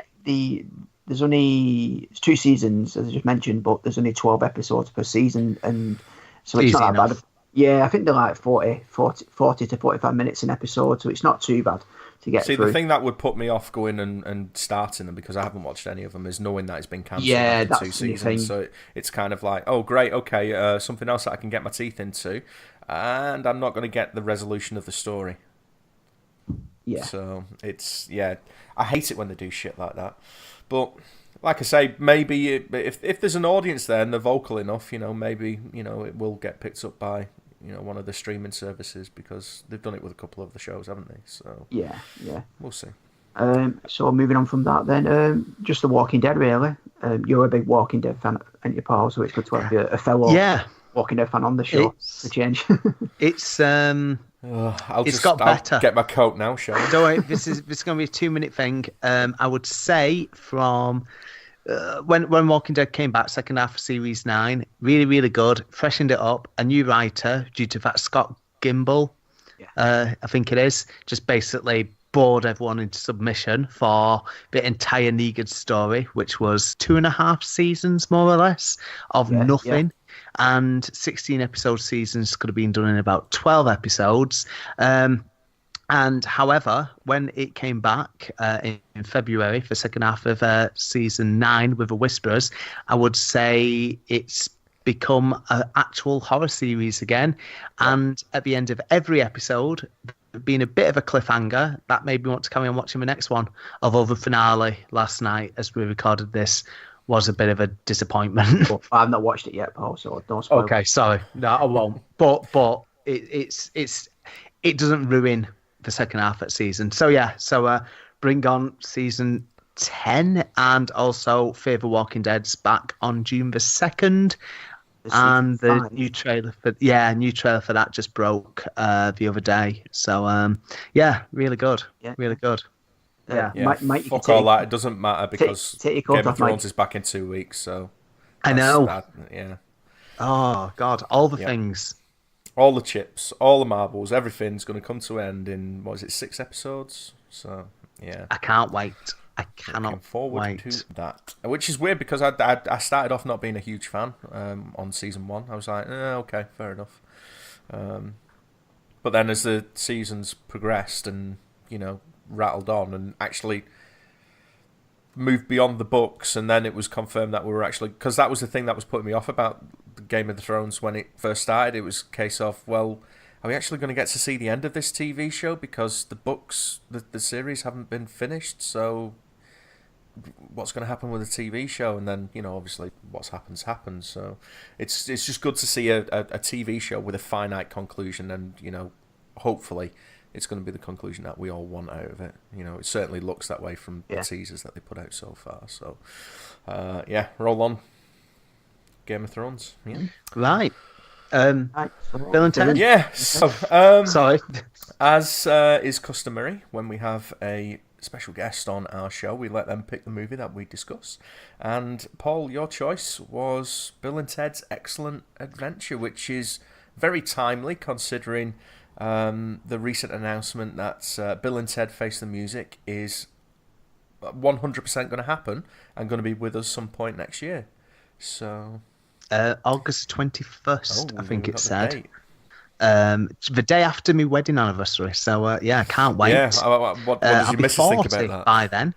there's only 2 seasons, as I just mentioned, but there's only 12 episodes per season, and so it's not that bad. Yeah, I think they're like 40 to 45 minutes an episode, so it's not too bad to get through. The thing that would put me off going and starting them, because I haven't watched any of them, is knowing that it's been cancelled after 2 seasons. So it's kind of like, oh, great, okay, something else that I can get my teeth into, and I'm not going to get the resolution of the story. Yeah. So it's, I hate it when they do shit like that. But like I say, maybe if there's an audience there and they're vocal enough, maybe, it will get picked up by, one of the streaming services, because they've done it with a couple of the shows, haven't they? So yeah. We'll see. So moving on from that then, just The Walking Dead, really. You're a big Walking Dead fan, aren't you, Paul? So it's good to have a fellow Walking Dead fan on the show to change. It's It's got better. I'll get my coat now, shall I? Don't worry, this is going to be a 2-minute thing. I would say from when Walking Dead came back, second half of series 9, really, really good. Freshened it up. A new writer, due to that Scott Gimble, I think it is, just basically bored everyone into submission for the entire Negan story, which was 2.5 seasons, more or less, of nothing. Yeah. And 16 episode seasons could have been done in about 12 episodes. And however, when it came back in February for second half of season 9 with the Whisperers, I would say it's become an actual horror series again. And at the end of every episode, being a bit of a cliffhanger, that made me want to carry on watching the next one. Although the finale last night, as we recorded this, was a bit of a disappointment. I've not watched it yet, Paul, so don't spoil. Okay, sorry. No, I won't. But it doesn't ruin the second half of the season. So bring on season 10, and also Fear the Walking Dead's back on June the 2nd. And the new trailer for that just broke the other day. So really good. Yeah. Really good. Yeah. Mike, fuck all that. It doesn't matter, because Game of Thrones is back in 2 weeks. So I know. Yeah. Oh God, all the things, all the chips, all the marbles, everything's going to come to an end in 6 episodes. So yeah, I can't wait. I cannot Looking forward wait to that. Which is weird, because I started off not being a huge fan on season 1. I was like, okay, fair enough. But then as the seasons progressed and rattled on and actually moved beyond the books, and then it was confirmed that we were actually, because that was the thing that was putting me off about Game of Thrones when it first started. It was a case of, well, are we actually going to get to see the end of this TV show, because the books, the series haven't been finished, so what's going to happen with the TV show? And then, obviously what's happens. So it's just good to see a TV show with a finite conclusion, and hopefully it's going to be the conclusion that we all want out of it. It certainly looks that way from the teasers that they put out so far. So, roll on. Game of Thrones. Yeah. Right. Bill and Ted. Yeah. So, sorry. As is customary, when we have a special guest on our show, we let them pick the movie that we discuss. And Paul, your choice was Bill and Ted's Excellent Adventure, which is very timely considering the recent announcement that Bill and Ted Face the Music is 100% going to happen and going to be with us some point next year. So August 21st, I think we've it got the said. date. The day after my wedding anniversary. So, yeah, I can't wait. Yeah, what does I'll your be missus think 40 about that? by then.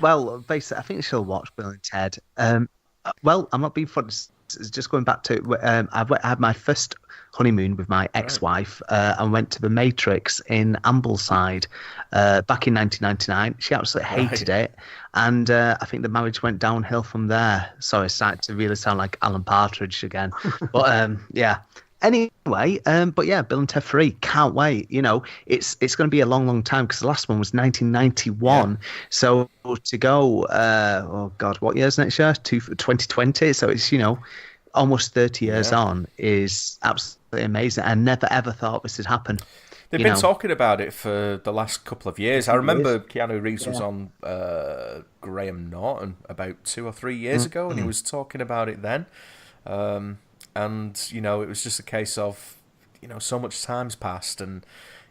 Well, basically, I think she'll watch Bill and Ted. Well, I'm not being funny. Just going back to I had my first honeymoon with my ex-wife and went to the Matrix in Ambleside back in 1999. She absolutely hated it, and I think the marriage went downhill from there. Sorry, it's starting to really sound like Alan Partridge again, but yeah. Anyway, but yeah, Bill and Ted 3, can't wait. You know, it's going to be a long, long time because the last one was 1991. Yeah. So to go, oh God, what year's next year? 2020. So it's, you know, almost 30 years on is absolutely amazing. I never ever thought this would happen. They've been talking about it for the last couple of years. I remember Keanu Reeves was on Graham Norton about 2 or 3 years ago, and he was talking about it then. And, you know, it was just a case of, you know, so much time's passed. And,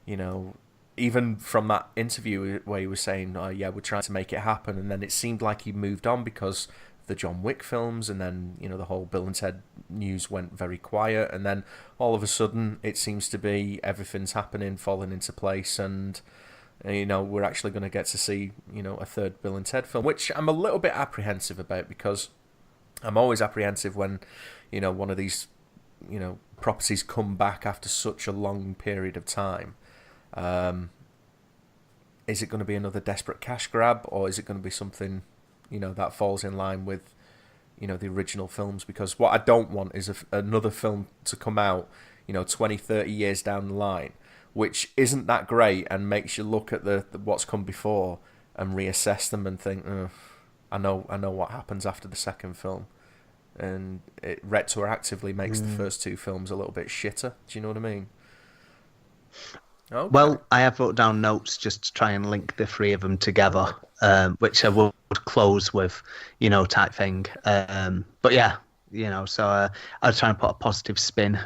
you know, even from that interview where he was saying, oh, yeah, we're trying to make it happen. And then it seemed like he moved on because of the John Wick films. And then, you know, the whole Bill and Ted news went very quiet. And then all of a sudden it seems to be everything's happening, falling into place. And, you know, we're actually going to get to see, you know, a third Bill and Ted film, which I'm a little bit apprehensive about because I'm always apprehensive when, you know, one of these, you know, properties come back after such a long period of time. Is it going to be another desperate cash grab, or is it going to be something, you know, that falls in line with, you know, the original films? Because what I don't want is another film to come out, you know, 20, 30 years down the line, which isn't that great and makes you look at the what's come before and reassess them and think, I know what happens after the second film. And it retroactively makes the first two films a little bit shitter. Do you know what I mean? Okay. Well, I have wrote down notes just to try and link the three of them together, which I would close with, you know, type thing. But yeah, you know, so I'll try and put a positive spin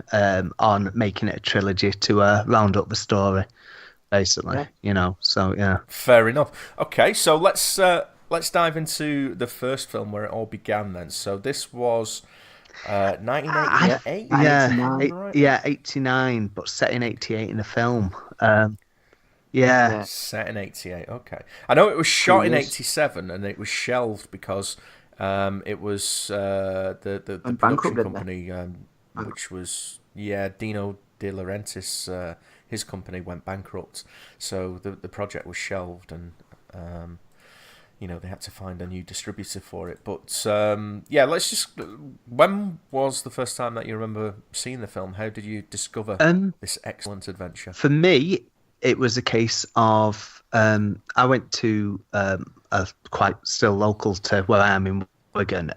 on making it a trilogy to round up the story, basically. Yeah. You know, so yeah. Fair enough. Okay, so let's dive into the first film where it all began then. So this was 1988? Yeah, 89, but set in 88 in the film. Set in 88, okay. I know it was shot in 87 and it was shelved because it was the production company, which was, Dino De Laurentiis, his company went bankrupt. So the project was shelved and... you know, they had to find a new distributor for it. But, let's just... When was the first time that you remember seeing the film? How did you discover this excellent adventure? For me, it was a case of... I went to a quite still local to where I am in Wigan,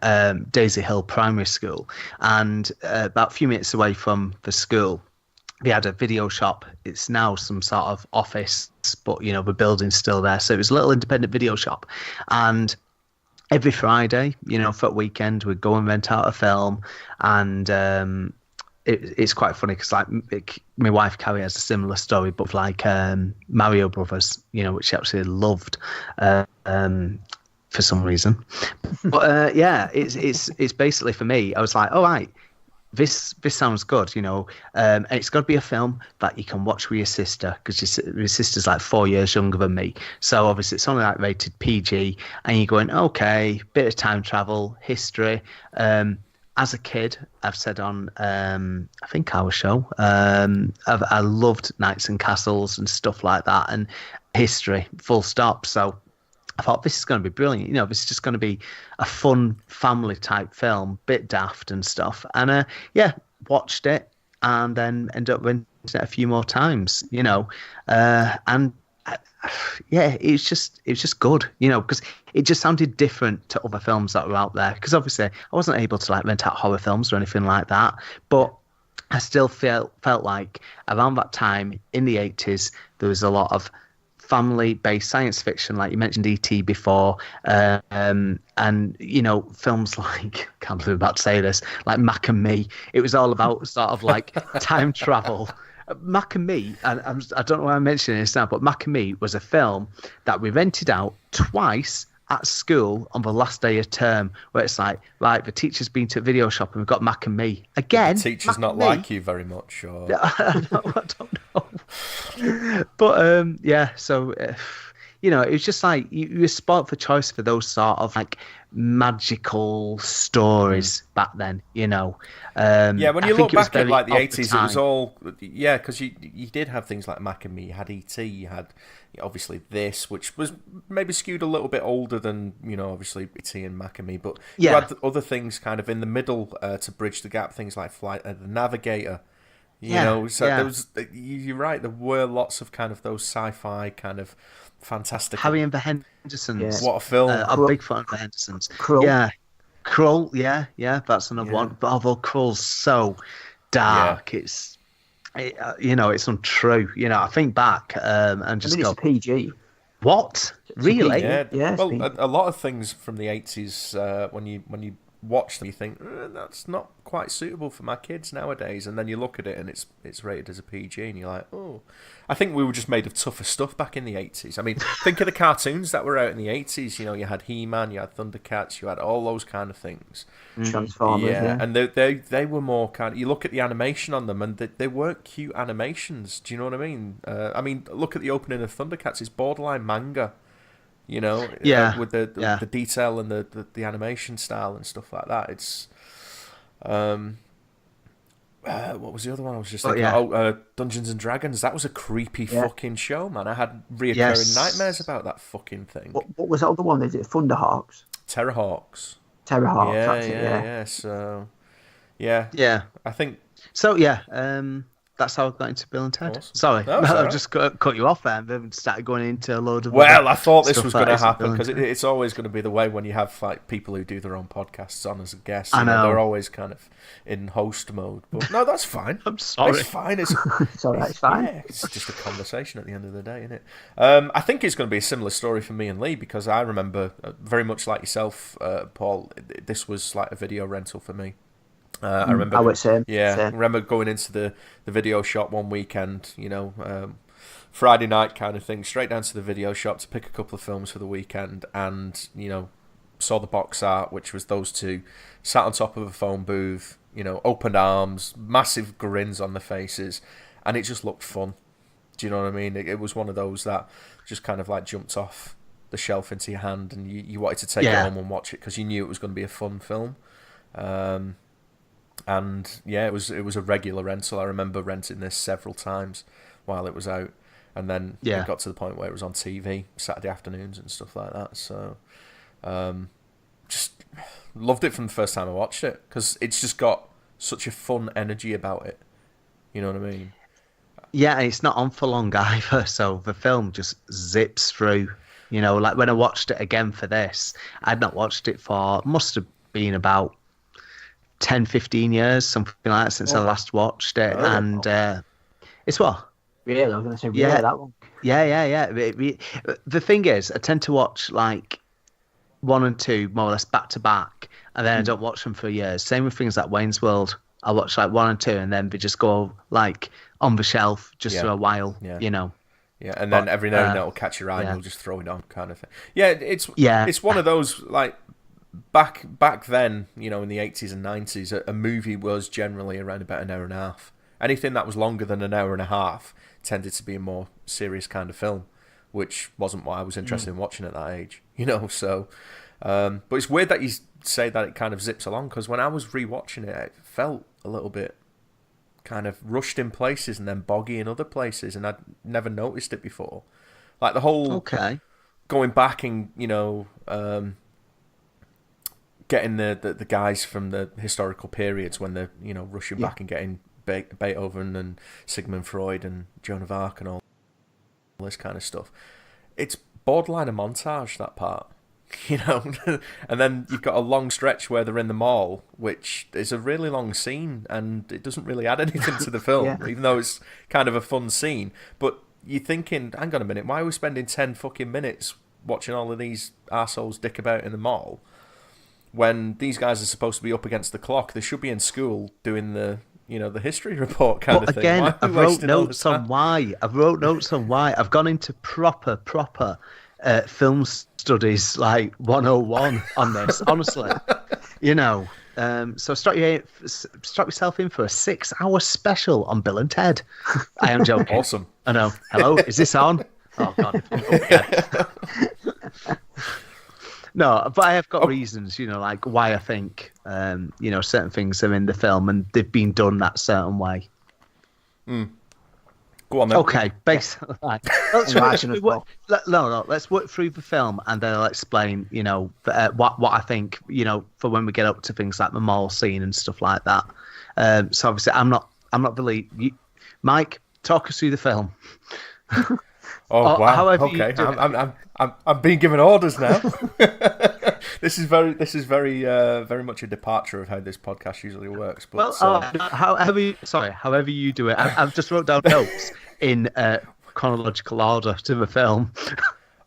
Daisy Hill Primary School. And about a few minutes away from the school, they had a video shop. It's now some sort of office, but, you know, the building's still there. So it was a little independent video shop. And every Friday, you know, for a weekend, we'd go and rent out a film. And it's quite funny because, like, my wife, Carrie, has a similar story, but like Mario Brothers, you know, which she absolutely loved for some reason. But, it's basically, for me, I was like, all right, this sounds good, you know, and it's got to be a film that you can watch with your sister because your sister's like 4 years younger than me. So obviously it's only like rated PG, and you're going, okay, bit of time travel, history. As a kid, I've said on, I think our show, I loved Knights and Castles and stuff like that, and history, full stop. So I thought this is going to be brilliant. You know, this is just going to be a fun family type film, bit daft and stuff. And watched it and then ended up renting it a few more times. You know, it was just good. You know, because it just sounded different to other films that were out there. Because obviously I wasn't able to like rent out horror films or anything like that, but I still felt like around that time in the 80s there was a lot of family-based science fiction, like you mentioned E.T. before, and, you know, films like, I can't believe I'm about to say this, like Mac and Me. It was all about sort of like time travel. Mac and Me, and I don't know why I'm mentioning this now, but Mac and Me was a film that we rented out twice at school on the last day of term where it's like, right, the teacher's been to a video shop and we've got Mac and Me. Again, the teacher's Mac not and Me. like you very much. Or... I don't know. But, yeah, so... it was just like you were spoiled for choice for those sort of like magical stories back then, Yeah, when you look back at like the 80s, it was all because you did have things like Mac and Me, you had E.T., you had obviously this, which was maybe skewed a little bit older than obviously E.T. and Mac and Me, but you had other things kind of in the middle to bridge the gap, things like Flight of the Navigator. There was, you're right, there were lots of kind of those sci-fi kind of fantastic. Harry and the Hendersons. What a film! I'm a big fan of the Hendersons. Crue. Yeah, Crue. Yeah, that's another one. But although Cruel's so dark, it's untrue. I think back and just it's PG. What? Really? Yeah. Well, a lot of things from the 80s when you watch them, you think that's not quite suitable for my kids nowadays, and then you look at it and it's rated as a PG, and you're like, oh, I think we were just made of tougher stuff back in the 80s. I mean, think of the cartoons that were out in the 80s. You had He-Man, you had Thundercats, you had all those kind of things. Transformers, and they were more kind of, you look at the animation on them, and they weren't cute animations. Do you know what I mean? Look at the opening of Thundercats; it's borderline manga. With the detail and the animation style and stuff like that. It's what was the other one I was just thinking? Dungeons and Dragons. That was a creepy fucking show, man. I had reoccurring nightmares about that fucking thing. What was that other one? Is it Thunderhawks? Terrorhawks. Yeah. So I think so. That's how I got into Bill and Ted. Awesome. Sorry, I just cut you off there and started going into a load of. Well, I thought this was going to happen because it's always going to be the way when you have like people who do their own podcasts on as a guest. I know. They're always kind of in host mode. But no, that's fine. I'm sorry. It's fine. It's all right. It's fine. Yeah, it's just a conversation at the end of the day, isn't it? I think it's going to be a similar story for me and Lee because I remember very much like yourself, Paul. This was like a video rental for me. I remember. I would say. I remember going into the video shop one weekend, Friday night kind of thing, straight down to the video shop to pick a couple of films for the weekend, and saw the box art, which was those two sat on top of a phone booth, opened arms, massive grins on their faces, and it just looked fun. Do you know what I mean? It was one of those that just kind of like jumped off the shelf into your hand, and you wanted to take it home and watch it because you knew it was going to be a fun film. And it was a regular rental. I remember renting this several times while it was out, and then it got to the point where it was on TV Saturday afternoons and stuff like that. So, just loved it from the first time I watched it because it's just got such a fun energy about it. You know what I mean? Yeah, it's not on for long either, so the film just zips through. Like when I watched it again for this, I'd not watched it for must have been about 10, 15 years, something like that, since I last watched it. And it's what? Really? I was going to say, really, that long? Yeah. The thing is, I tend to watch like 1 and 2 more or less back to back, and then I don't watch them for years. Same with things like Wayne's World. I watch like 1 and 2, and then they just go like on the shelf just for a while, Yeah, and then every now and then it'll catch your eye and you'll just throw it on, kind of thing. Yeah, it's one of those like. Back then, in the 80s and 90s, a movie was generally around about an hour and a half. Anything that was longer than an hour and a half tended to be a more serious kind of film, which wasn't what I was interested in watching at that age. So... but it's weird that you say that it kind of zips along, because when I was rewatching it, it felt a little bit kind of rushed in places and then boggy in other places, and I'd never noticed it before. Like the whole going back and, getting the guys from the historical periods when they're, rushing back and getting Beethoven and Sigmund Freud and Joan of Arc and all this kind of stuff. It's borderline a montage, that part. And then you've got a long stretch where they're in the mall, which is a really long scene, and it doesn't really add anything to the film, even though it's kind of a fun scene. But you're thinking, hang on a minute, why are we spending 10 fucking minutes watching all of these arseholes dick about in the mall when these guys are supposed to be up against the clock? They should be in school doing the history report kind of thing. Again, I've wrote notes on why. I've gone into proper film studies like 101 on this, honestly. So strap yourself in for a 6-hour special on Bill and Ted. I am joking. Awesome. I know. Hello, is this on? Oh God. No, but I have got reasons, like why I think, certain things are in the film and they've been done that certain way. Go on then. Okay, basically. Let's work through the film and then I'll explain, what I think, for when we get up to things like the mall scene and stuff like that. So obviously, I'm not really. Mike, talk us through the film. Oh wow! Okay, I'm being given orders now. This is very much a departure of how this podcast usually works. But however you do it, I've just wrote down notes in chronological order to the film.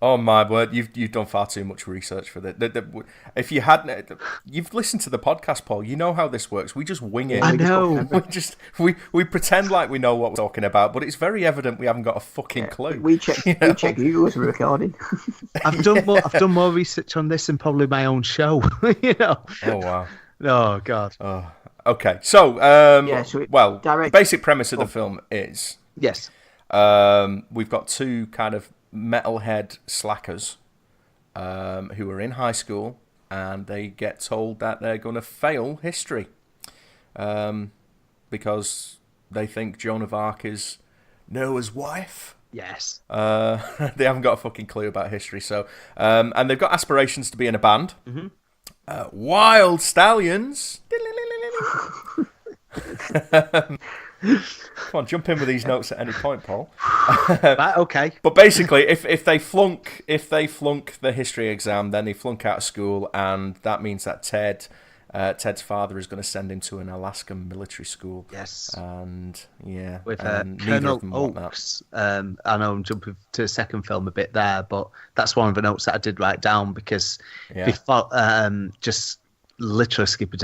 Oh my word! You've done far too much research for that. If you hadn't, you've listened to the podcast, Paul. You know how this works. We just wing it. I know. We pretend like we know what we're talking about, but it's very evident we haven't got a fucking clue. We check Google as we're recording. I've done more research on this than probably my own show. Oh wow. Oh God. Oh. Okay. So the basic premise of the film is yes. We've got two kind of metalhead slackers who are in high school and they get told that they're going to fail history because they think Joan of Arc is Noah's wife. Yes. They haven't got a fucking clue about history. So and they've got aspirations to be in a band. Mm-hmm. Wild Stallions. Come on, jump in with these notes at any point, Paul. Right, okay. But basically, if they flunk the history exam, then they flunk out of school, and that means that Ted's father is going to send him to an Alaskan military school. Yes. And yeah, with Colonel Oakes. I know I'm jumping to the second film a bit there, but that's one of the notes that I did write down because before just skipping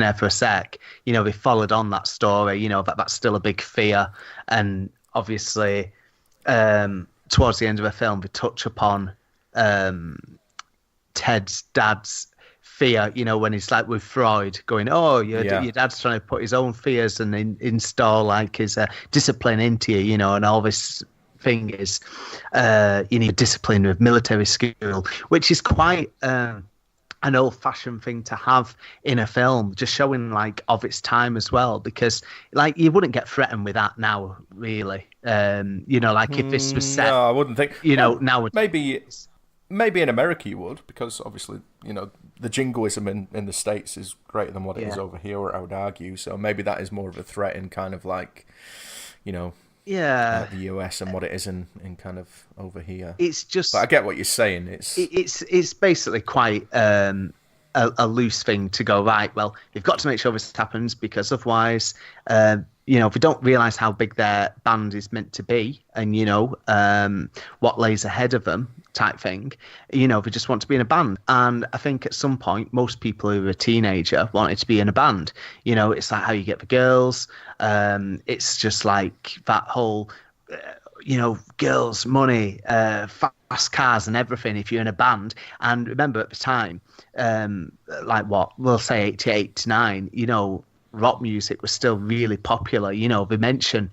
there for a sec, they followed on that story, that's still a big fear. And obviously, towards the end of the film, they touch upon Ted's dad's fear, when he's like with Freud going, your dad's trying to put his own fears and install like his discipline into you, and all this thing is, you need discipline with military school, which is quite... an old-fashioned thing to have in a film, just showing like of its time as well, because like you wouldn't get threatened with that now, really. If this was set, no, I wouldn't think. Now maybe in America you would, because obviously the jingoism in the States is greater than what it is over here. I would argue, so maybe that is more of a threat in kind of like, the US and what it is in kind of over here. It's just. But I get what you're saying. It's basically quite a loose thing to go, right. Well, you've got to make sure this happens because otherwise, if we don't realise how big their band is meant to be, and what lays ahead of them, type thing, they just want to be in a band. And I think at some point, most people who are a teenager wanted to be in a band. It's like how you get the girls. It's just like that whole, girls, money, fast cars and everything if you're in a band. And remember at the time, we'll say 88, 89, rock music was still really popular. They mention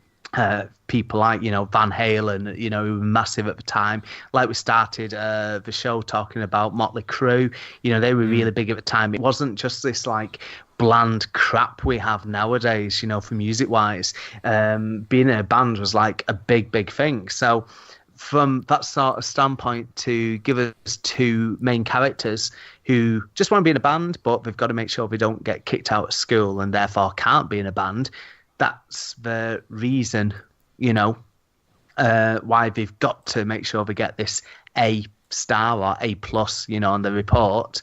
people like, Van Halen, who were massive at the time. Like we started the show talking about Motley Crue, they were really big at the time. It wasn't just this like bland crap we have nowadays, for music wise. Being in a band was like a big thing. So from that sort of standpoint, to give us two main characters who just want to be in a band, but they've got to make sure they don't get kicked out of school and therefore can't be in a band. That's the reason, why they've got to make sure they get this A star or A plus, on the report.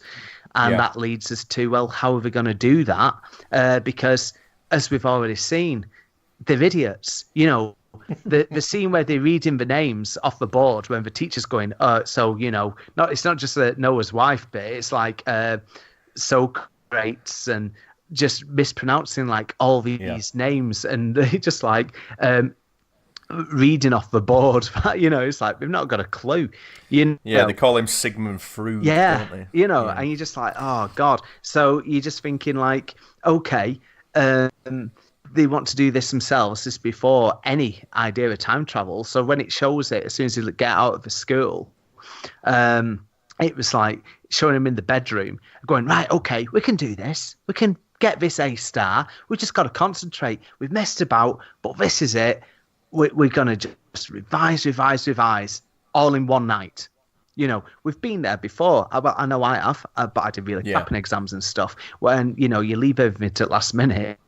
And that leads us to, well, how are we going to do that? Because as we've already seen, they're idiots. The scene where they're reading the names off the board when the teacher's going, it's not just the Noah's wife bit. It's like Socrates and just mispronouncing like all these names, and they just like reading off the board. It's like we've not got a clue. Yeah, they call him Sigmund Freud, don't they? And you're just like, oh God. So you're just thinking like, okay, they want to do this themselves. This before any idea of time travel. So when it shows it, as soon as they get out of the school, it was like showing him in the bedroom, going, right, okay, we can do this. We can get this A-star. We just got to concentrate. We've messed about, but this is it. We're going to just revise, all in one night. We've been there before. I know I have, but I did really crap in exams and stuff. When, you leave everything to the last minute.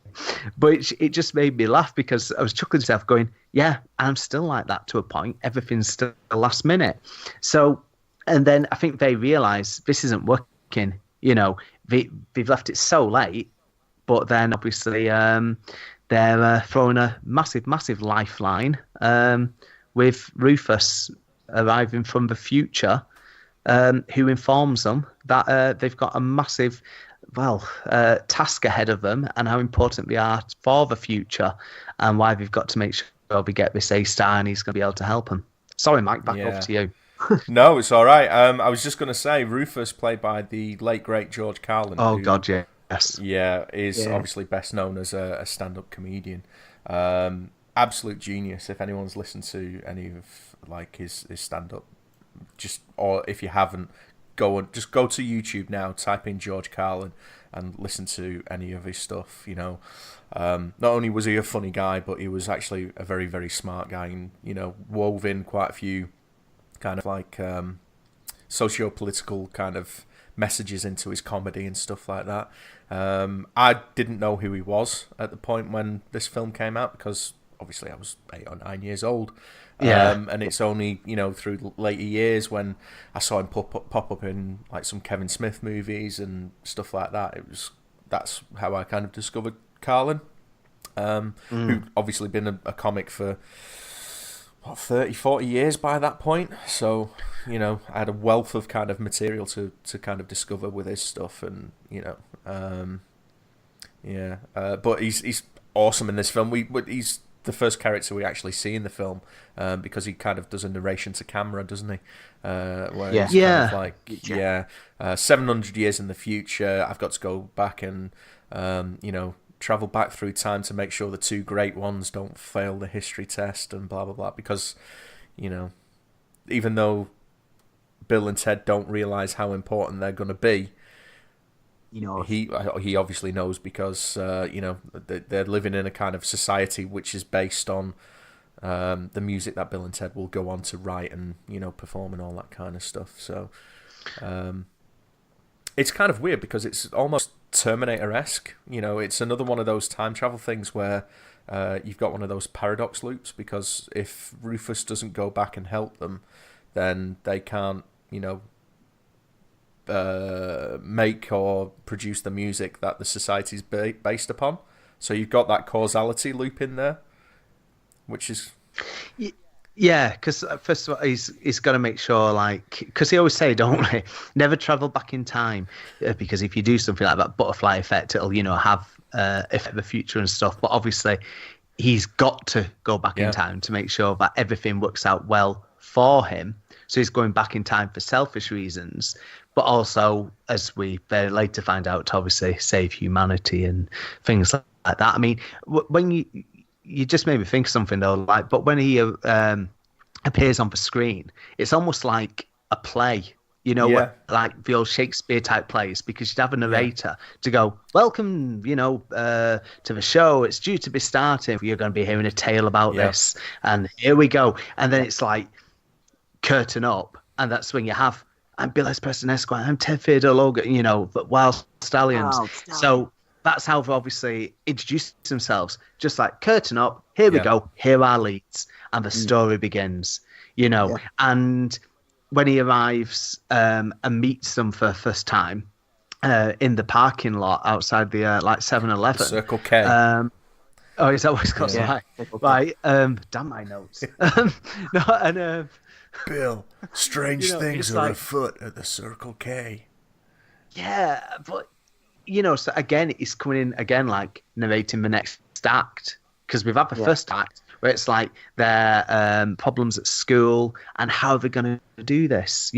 But it just made me laugh because I was chuckling to myself going, yeah, I'm still like that to a point. Everything's still last minute. So, and then I think they realise this isn't working. They've left it so late, but then obviously they're throwing a massive lifeline with Rufus arriving from the future, who informs them that they've got a massive task ahead of them and how important they are for the future and why they've got to make sure we get this A-star and he's going to be able to help them. Sorry, Mike, back over to you. No, it's all right. I was just going to say, Rufus, played by the late, great George Carlin. Oh, God, yeah. Yes. Yeah, is obviously best known as a stand-up comedian. Absolute genius. If anyone's listened to any of his stand-up, or if you haven't, go to YouTube now, type in George Carlin and listen to any of his stuff. Not only was he a funny guy, but he was actually a very, very smart guy, and wove in quite a few kind of socio-political kind of messages into his comedy and stuff like that. I didn't know who he was at the point when this film came out because obviously I was 8 or 9 years old. And it's only through later years when I saw him pop up in some Kevin Smith movies and stuff like that. That's how I kind of discovered Carlin, who obviously been a comic for 30, 40 years by that point. So I had a wealth of kind of material to kind of discover with his stuff, and but he's awesome in this film. He's the first character we actually see in the film, because he kind of does a narration to camera, doesn't he? Where he's kind of 700 years in the future, I've got to go back and travel back through time to make sure the two great ones don't fail the history test and blah blah blah, because even though Bill and Ted don't realize how important they're going to be, he obviously knows, because they're living in a kind of society which is based on the music that Bill and Ted will go on to write and perform and all that kind of stuff. So it's kind of weird because it's almost Terminator-esque. It's another one of those time travel things where you've got one of those paradox loops, because if Rufus doesn't go back and help them, then they can't make or produce the music that the society's based upon. So you've got that causality loop in there, which is... Yeah, because first of all, he's got to make sure, because he always say, don't we, never travel back in time, because if you do something like that butterfly effect, it'll, have affect the future and stuff. But obviously, he's got to go back in time to make sure that everything works out well for him. So he's going back in time for selfish reasons, but also, as we very later find out, to obviously save humanity and things like that. I mean, when you just made me think of something though, but when he appears on the screen, it's almost like a play, like the old Shakespeare type plays, because you'd have a narrator to go, welcome, to the show. It's due to be starting. You're going to be hearing a tale about this, and here we go. And then it's like curtain up, and that's when you have, I'm Bill S. Preston Esquire, I'm Ted Theodore Logan, the Wild Stallions. So that's how they obviously introduce themselves. Just like curtain up, here we go, here are leads, and the story begins. And when he arrives and meets them for the first time in the parking lot outside the 7-Eleven. Circle K. Oh, is that what it's called? Yeah. Right. Damn my notes. No, and Bill, strange things are afoot at the Circle K. Yeah, but so again, he's coming in again, narrating the next act, because we've had the first act where it's like their problems at school and how they're going to do this,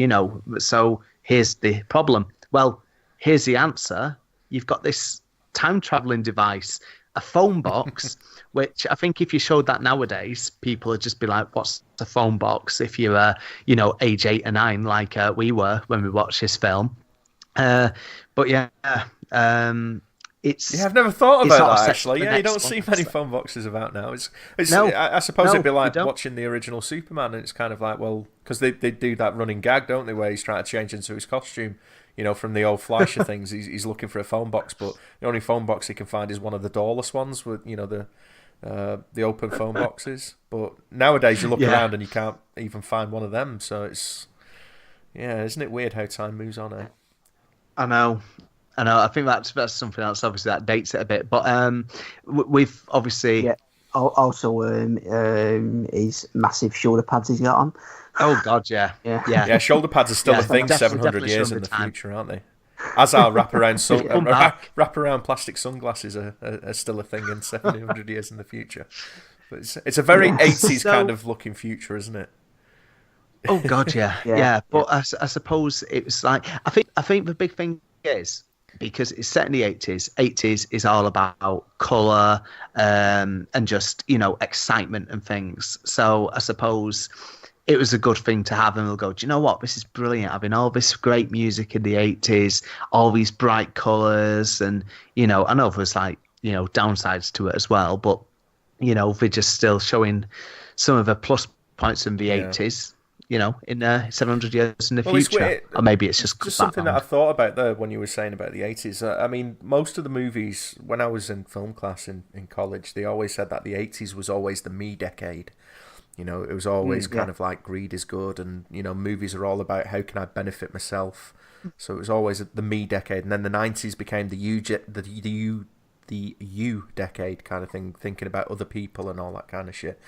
So here's the problem. Well, here's the answer. You've got this time traveling device, a phone box, which I think if you showed that nowadays, people would just be like, what's a phone box? If you're, age 8 or 9, like we were when we watched this film. But yeah, it's. Yeah, I've never thought about that actually. Yeah, you don't see many phone boxes about now. No, I suppose it'd be like watching the original Superman, and it's kind of like, well, because they do that running gag, don't they, where he's trying to change into his costume. From the old Fleischer things, he's looking for a phone box, but the only phone box he can find is one of the doorless ones with, the open phone boxes. But nowadays you look around and you can't even find one of them. So it's, isn't it weird how time moves on? I know. I think that's something else. Obviously, that dates it a bit, but we've obviously. Yeah. Also, his massive shoulder pads he's got on. Oh God, yeah. Shoulder pads are still a thing 700 years in the future, aren't they? As are wraparound plastic sunglasses are still a thing in 700 years in the future. But it's a very 80s kind of looking future, isn't it? Oh God, yeah. But I suppose it was like I think the big thing is, because it's set in the 80s. 80s is all about colour and just, excitement and things. So I suppose it was a good thing to have, and we'll go, do you know what? This is brilliant. Having all this great music in the 80s, all these bright colours, and, I know there's like, downsides to it as well, but, they're just still showing some of the plus points in the 80s. In 700 years in the future. Or maybe it's just something that I thought about there when you were saying about the 80s. I mean, most of the movies, when I was in film class in college, they always said that the 80s was always the me decade. It was always kind of like greed is good, and, movies are all about how can I benefit myself. So it was always the me decade. And then the 90s became the you decade kind of thing, thinking about other people and all that kind of shit.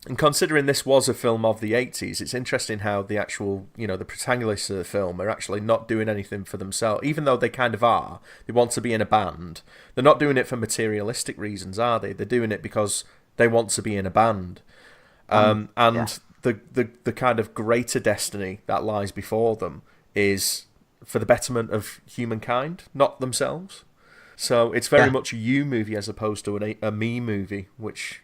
And considering this was a film of the 80s, it's interesting how the actual, the protagonists of the film are actually not doing anything for themselves, even though they kind of are. They want to be in a band. They're not doing it for materialistic reasons, are they? They're doing it because they want to be in a band. The kind of greater destiny that lies before them is for the betterment of humankind, not themselves. So it's very much a you movie as opposed to a me movie, which,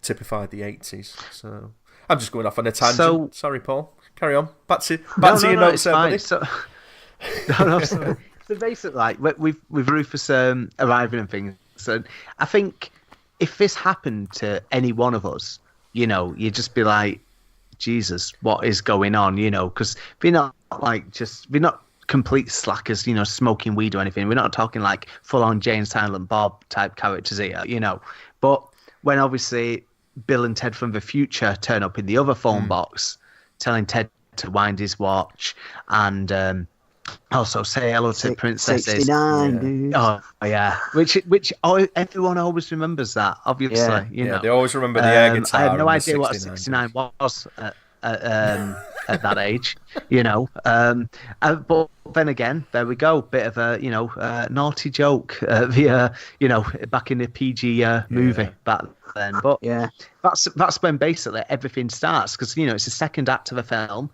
typified the 80s. So I'm just going off on a tangent. Sorry, Paul. Carry on. Back to your notes, buddy. So basically, like with Rufus arriving and things. So I think if this happened to any one of us, you'd just be like, Jesus, what is going on? Because we're not complete slackers, smoking weed or anything. We're not talking like full on Jane Silent Bob type characters here, But when obviously Bill and Ted from the future turn up in the other phone box, telling Ted to wind his watch and also say hello to princesses. 69, dude. Oh yeah, which everyone always remembers that. Obviously, they always remember the air guitar. I had no idea what a 69 was at that age, But then again, there we go. Bit of a naughty joke. Back in the PG movie back then. But that's when basically everything starts, because it's the second act of a film.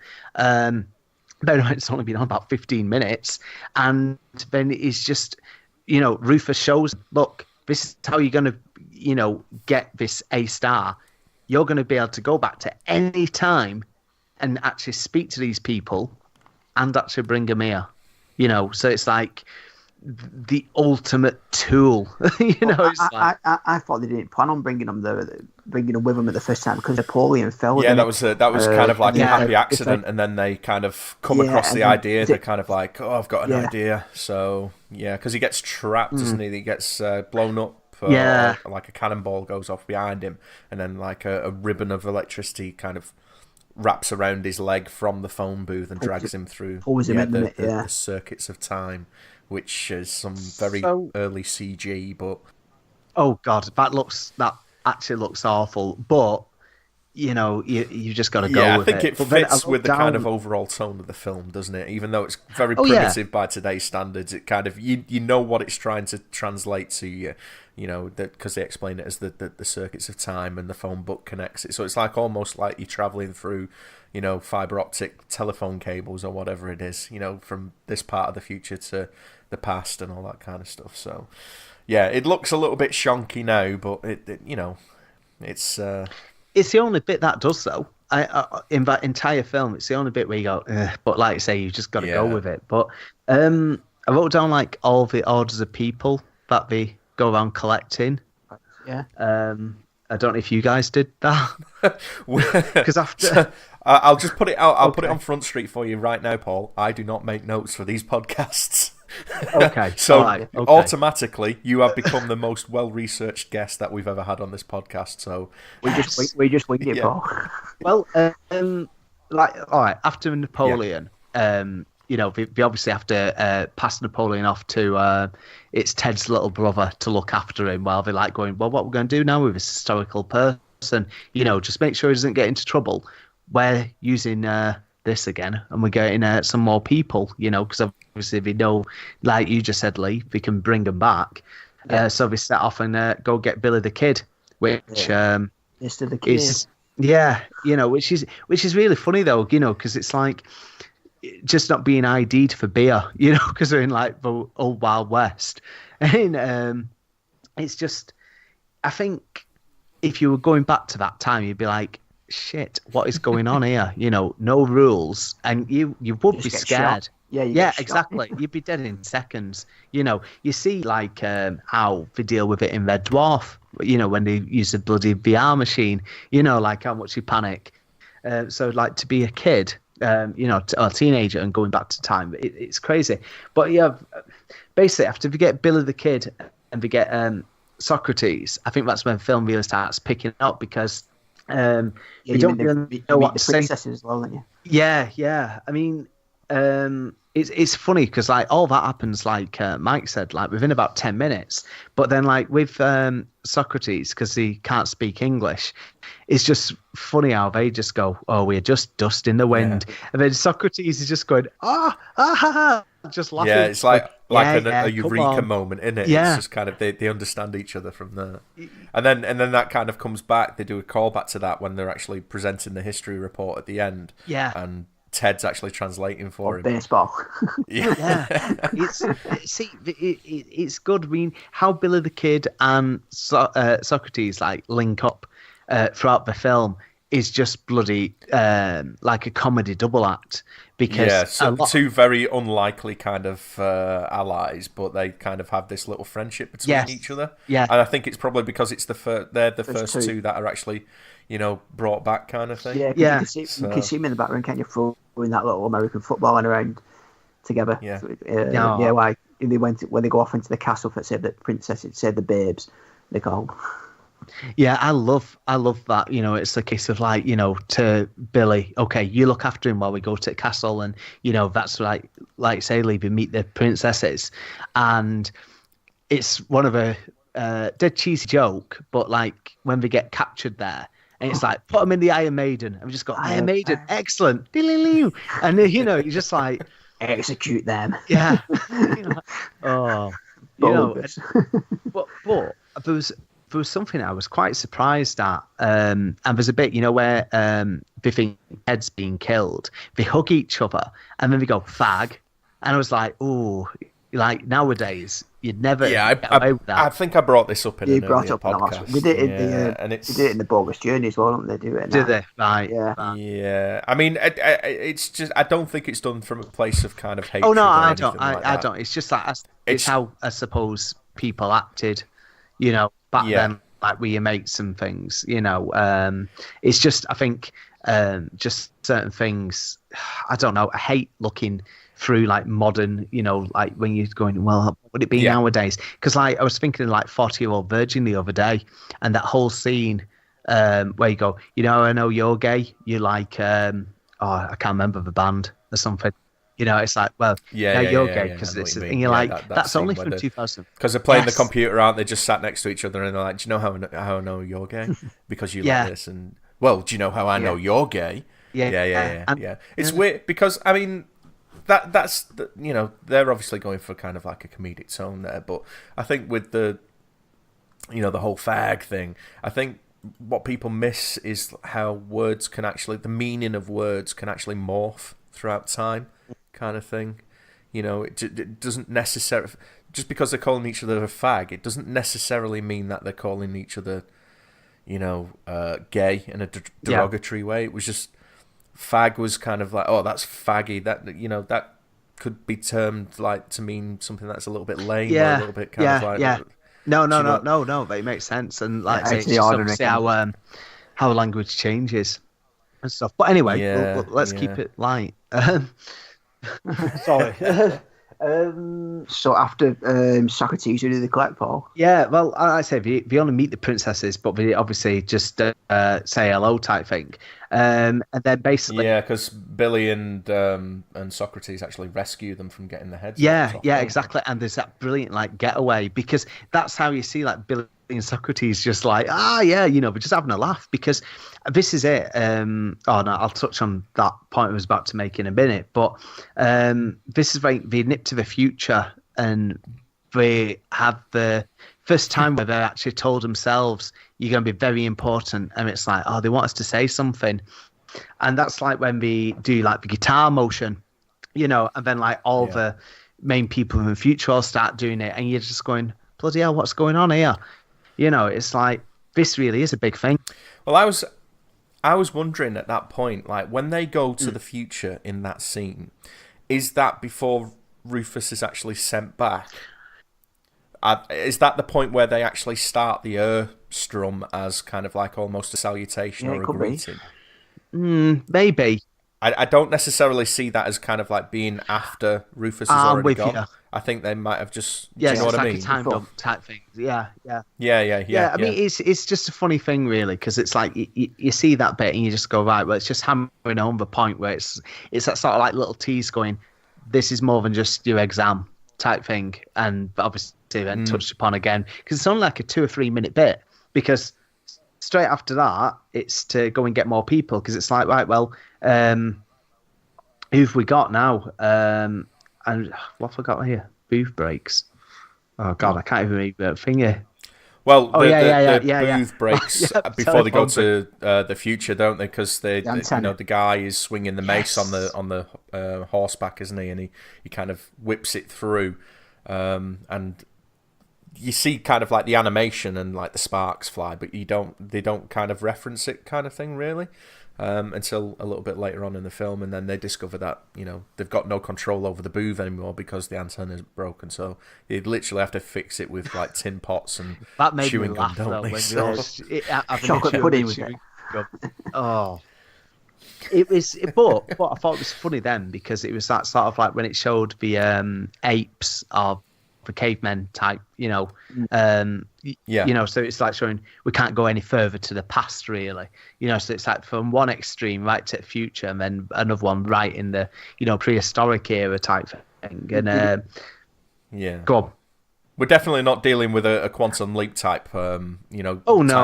It's only been on about 15 minutes, and then it's just Rufus shows, look, this is how you're going to get this A star. You're going to be able to go back to any time and actually speak to these people and actually bring them here. So it's like the ultimate tool. I thought they didn't plan on bringing them with them at the first time because Napoleon fell. Yeah, that was kind of like a happy accident, and then they kind of come across the idea. They're kind of like, oh, I've got an idea. So because he gets trapped, doesn't he? He gets blown up. Like a cannonball goes off behind him, and then like a ribbon of electricity kind of wraps around his leg from the phone booth and drags him through the circuits of time, which is some very early CG. But oh god, that actually looks awful. But you just got to go with it. I think it fits with the kind of overall tone of the film, doesn't it? Even though it's very primitive by today's standards, it kind of you know what it's trying to translate to you. you know, because they explain it as the circuits of time and the phone book connects it. So it's like almost like you're traveling through, you know, fiber optic telephone cables or whatever it is, you know, from this part of the future to the past and all that kind of stuff. So yeah, it looks a little bit shonky now, but it you know, it's the only bit that does though. In that entire film, it's the only bit where you go, ugh, but like I say, you just got to go with it. But I wrote down like all the orders of people that they go around collecting. Yeah. I don't know if you guys did that. Because after I'll just put it out. I'll put it on Front Street for you right now, Paul. I do not make notes for these podcasts. Okay. So right. Okay. automatically, you have become the most well-researched guest that we've ever had on this podcast. So we just winged it, Paul. Well, like all right, after Napoleon, you know, they obviously have to pass Napoleon off to it's Ted's little brother to look after him while they're like going, well, what we're going to do now with this historical person, you know, just make sure he doesn't get into trouble. We're using this again, and we're getting some more people, you know, because obviously they know, like you just said, Lee, we can bring them back. So they set off and go get Billy the Kid, which Mr. the Kid. is, yeah, you know, which is really funny though, you know, because it's like just not being ID'd for beer, you know, because they're in like the old Wild West, and it's just, I think if you were going back to that time, you'd be like, shit, what is going on here? You know, no rules, and you would be scared. Shot. Yeah, exactly. You'd be dead in seconds. You know, you see like how they deal with it in Red Dwarf. You know, when they use the bloody VR machine. You know, like how much you panic. So like to be a kid, you know, or a teenager and going back to time, it's crazy. But yeah, basically after we get Billy the Kid and we get Socrates, I think that's when film really starts picking up because. You don't really know what the princesses as well, don't you? Yeah. I mean, it's funny because like all that happens, like Mike said, like within about 10 minutes. But then, like with Socrates, because he can't speak English, it's just funny how they just go, "Oh, we're just dust in the wind," and then Socrates is just going, just laughing. Yeah, it's like a eureka moment, isn't it? Yeah. It's just kind of they understand each other from there, and then that kind of comes back. They do a callback to that when they're actually presenting the history report at the end. Yeah, and Ted's actually translating for him. Baseball. Yeah. It's good. I mean, how Billy the Kid and Socrates like link up throughout the film is just bloody like a comedy double act. Because two very unlikely kind of allies, but they kind of have this little friendship between each other. Yeah, and I think it's probably because it's they're the first two that are actually, you know, brought back kind of thing. Yeah. You can see them in the background, can't you? Throwing that little American football around together. Yeah. Why when they go off into the castle for say the princess, it said the babes. They go. Yeah, I love that. You know, it's a case of like, you know, to Billy, okay, you look after him while we go to the castle, and you know that's like say, Lee, we meet the princesses, and it's one of a dead cheesy joke, but like when they get captured there, and it's like put them in the Iron Maiden, and we just go Iron Maiden, excellent, and you know you just like execute them. Yeah, you know, oh, you know, but there was something I was quite surprised at, and there's a bit, you know, where they think Ed's being killed, they hug each other, and then they go fag, and I was like, oh, like nowadays you'd never get away with that. I think I brought this up in an earlier podcast. We did it in the Bogus Journey as well, don't they? Do it? Do they? Right. Yeah. I mean, it's just I don't think it's done from a place of kind of hatred. Oh no, I don't. I don't. It's just like it's how I suppose people acted, you know. Back then, like with your mates and things, you know, it's just, I think, just certain things, I don't know, I hate looking through like modern, you know, like when you're going, well, what would it be nowadays? Because like I was thinking like 40-Year-Old Virgin the other day, and that whole scene where you go, you know, I know you're gay, you're like, I can't remember the band or something. You know, it's like, well, you're gay because it's, and you're like, that's only from 2000. Because they're playing the computer, aren't they? Just sat next to each other, and they're like, do you know how I know you're gay? Because you like this, and well, do you know how I know you're gay? Yeah. It's weird because I mean, that's you know, they're obviously going for kind of like a comedic tone there, but I think with the the whole fag thing. I think what people miss is how words can actually, the meaning of words can actually morph throughout time, kind of thing. It doesn't necessarily, just because they're calling each other a fag, it doesn't necessarily mean that they're calling each other, gay in a derogatory way. It was just, fag was kind of like, oh, that's faggy. That, that could be termed like to mean something that's a little bit lame, or a little bit kind of like. Yeah. No, but it makes sense, and like I say, it's just obviously how language changes and stuff. But anyway, let's keep it light. Sorry. So after Socrates, who do they collect, Paul? Yeah, well, I say we only meet the princesses, but we obviously just say hello type thing, and then basically because Billy and Socrates actually rescue them from getting their heads. Yeah, exactly. And there's that brilliant like getaway, because that's how you see like Billy and Socrates just like, we're just having a laugh, because this is it. I'll touch on that point I was about to make in a minute, but this is like the nip to the future, and they have the first time where they actually told themselves you're going to be very important, and it's like, they want us to say something, and that's like when we do like the guitar motion, and then like all the main people in the future all start doing it, and you're just going, bloody hell, what's going on here? It's like, this really is a big thing. Well, I was wondering at that point, like when they go to the future in that scene, is that before Rufus is actually sent back? Is that the point where they actually start the strum as kind of like almost a salutation or a greeting? Maybe. I don't necessarily see that as kind of like being after Rufus has already gone. You. I think they might have just. Yeah, do you know what I mean? It's like a time dump type thing. Yeah. Yeah. I mean, it's just a funny thing, really, because it's like you see that bit and you just go, right, well, it's just hammering home the point where it's that sort of like little tease going, this is more than just your exam type thing, and obviously then touched upon again, because it's only like a 2 or 3 minute bit, because straight after that it's to go and get more people, because it's like, right, well, who've we got now? And what have I got here? Booth breaks. Oh God, I can't even read the finger. Well, the booth breaks before they go to the future, don't they? Because the guy is swinging the mace on the horseback, isn't he? And he kind of whips it through, and you see kind of like the animation and like the sparks fly, but they don't kind of reference it, kind of thing, really. Until a little bit later on in the film, and then they discover that they've got no control over the booth anymore because the antenna is broken, so they literally have to fix it with like tin pots and that made chewing me gum, laugh, don't they? Chocolate pudding with it. Oh, it was, but I thought it was funny then, because it was that sort of like when it showed the apes of the cavemen type, so it's like showing we can't go any further to the past, really, so it's like from one extreme right to the future, and then another one right in the prehistoric era type thing, and go on. We're definitely not dealing with a quantum leap type time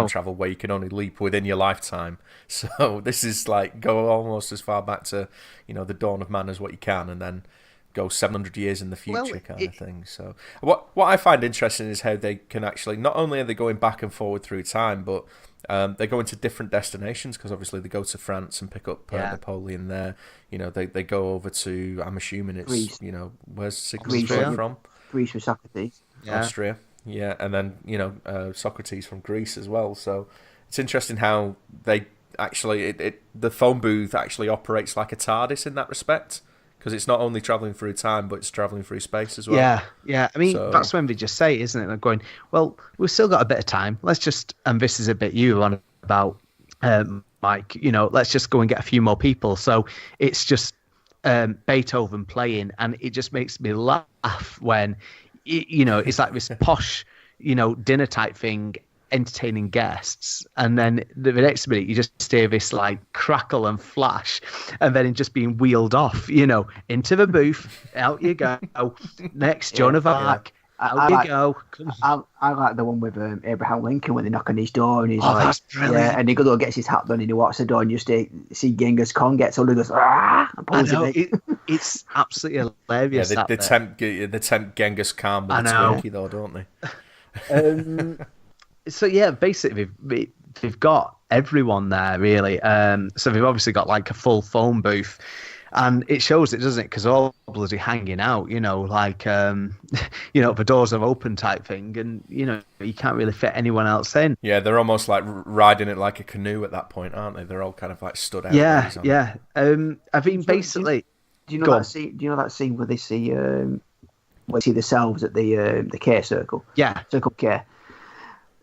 travel where you can only leap within your lifetime, so this is like go almost as far back to the dawn of man as what you can, and then go 700 years in the future, kind of thing. So what I find interesting is how they can actually, not only are they going back and forward through time, but they go into different destinations, because obviously they go to France and pick up Napoleon there. They go over to, I'm assuming it's Greece. Where's Siegfried from? Greece with Socrates. Austria, and then Socrates from Greece as well. So it's interesting how they actually the phone booth actually operates like a TARDIS in that respect, because it's not only travelling through time, but it's travelling through space as well. Yeah. I mean, that's when they just say, isn't it? They're going, well, we've still got a bit of time. Let's just, and this is a bit you were on about, Mike, let's just go and get a few more people. So it's just Beethoven playing, and it just makes me laugh when, it's like this posh, dinner type thing, entertaining guests, and then the next minute you just hear this like crackle and flash, and then it just being wheeled off, into the booth. Out you go. Next, Joan of Arc. Out you go. I like the one with Abraham Lincoln when they knock on his door and he's like, that's brilliant. And he goes, gets his hat done and he walks the door and you see Genghis Khan gets on and goes, and pulls it's absolutely hilarious. Yeah, they tempt Genghis Khan with a Twinkie though, don't they? So yeah, basically they've got everyone there really. So they've obviously got like a full phone booth, and it shows it, doesn't it? Because all bloody hanging out, like the doors are open type thing, and you can't really fit anyone else in. Yeah, they're almost like riding it like a canoe at that point, aren't they? They're all kind of like stood out. Yeah. I think basically. Do you know that scene? Do you know that scene where they see themselves at the care circle? Yeah, circle care.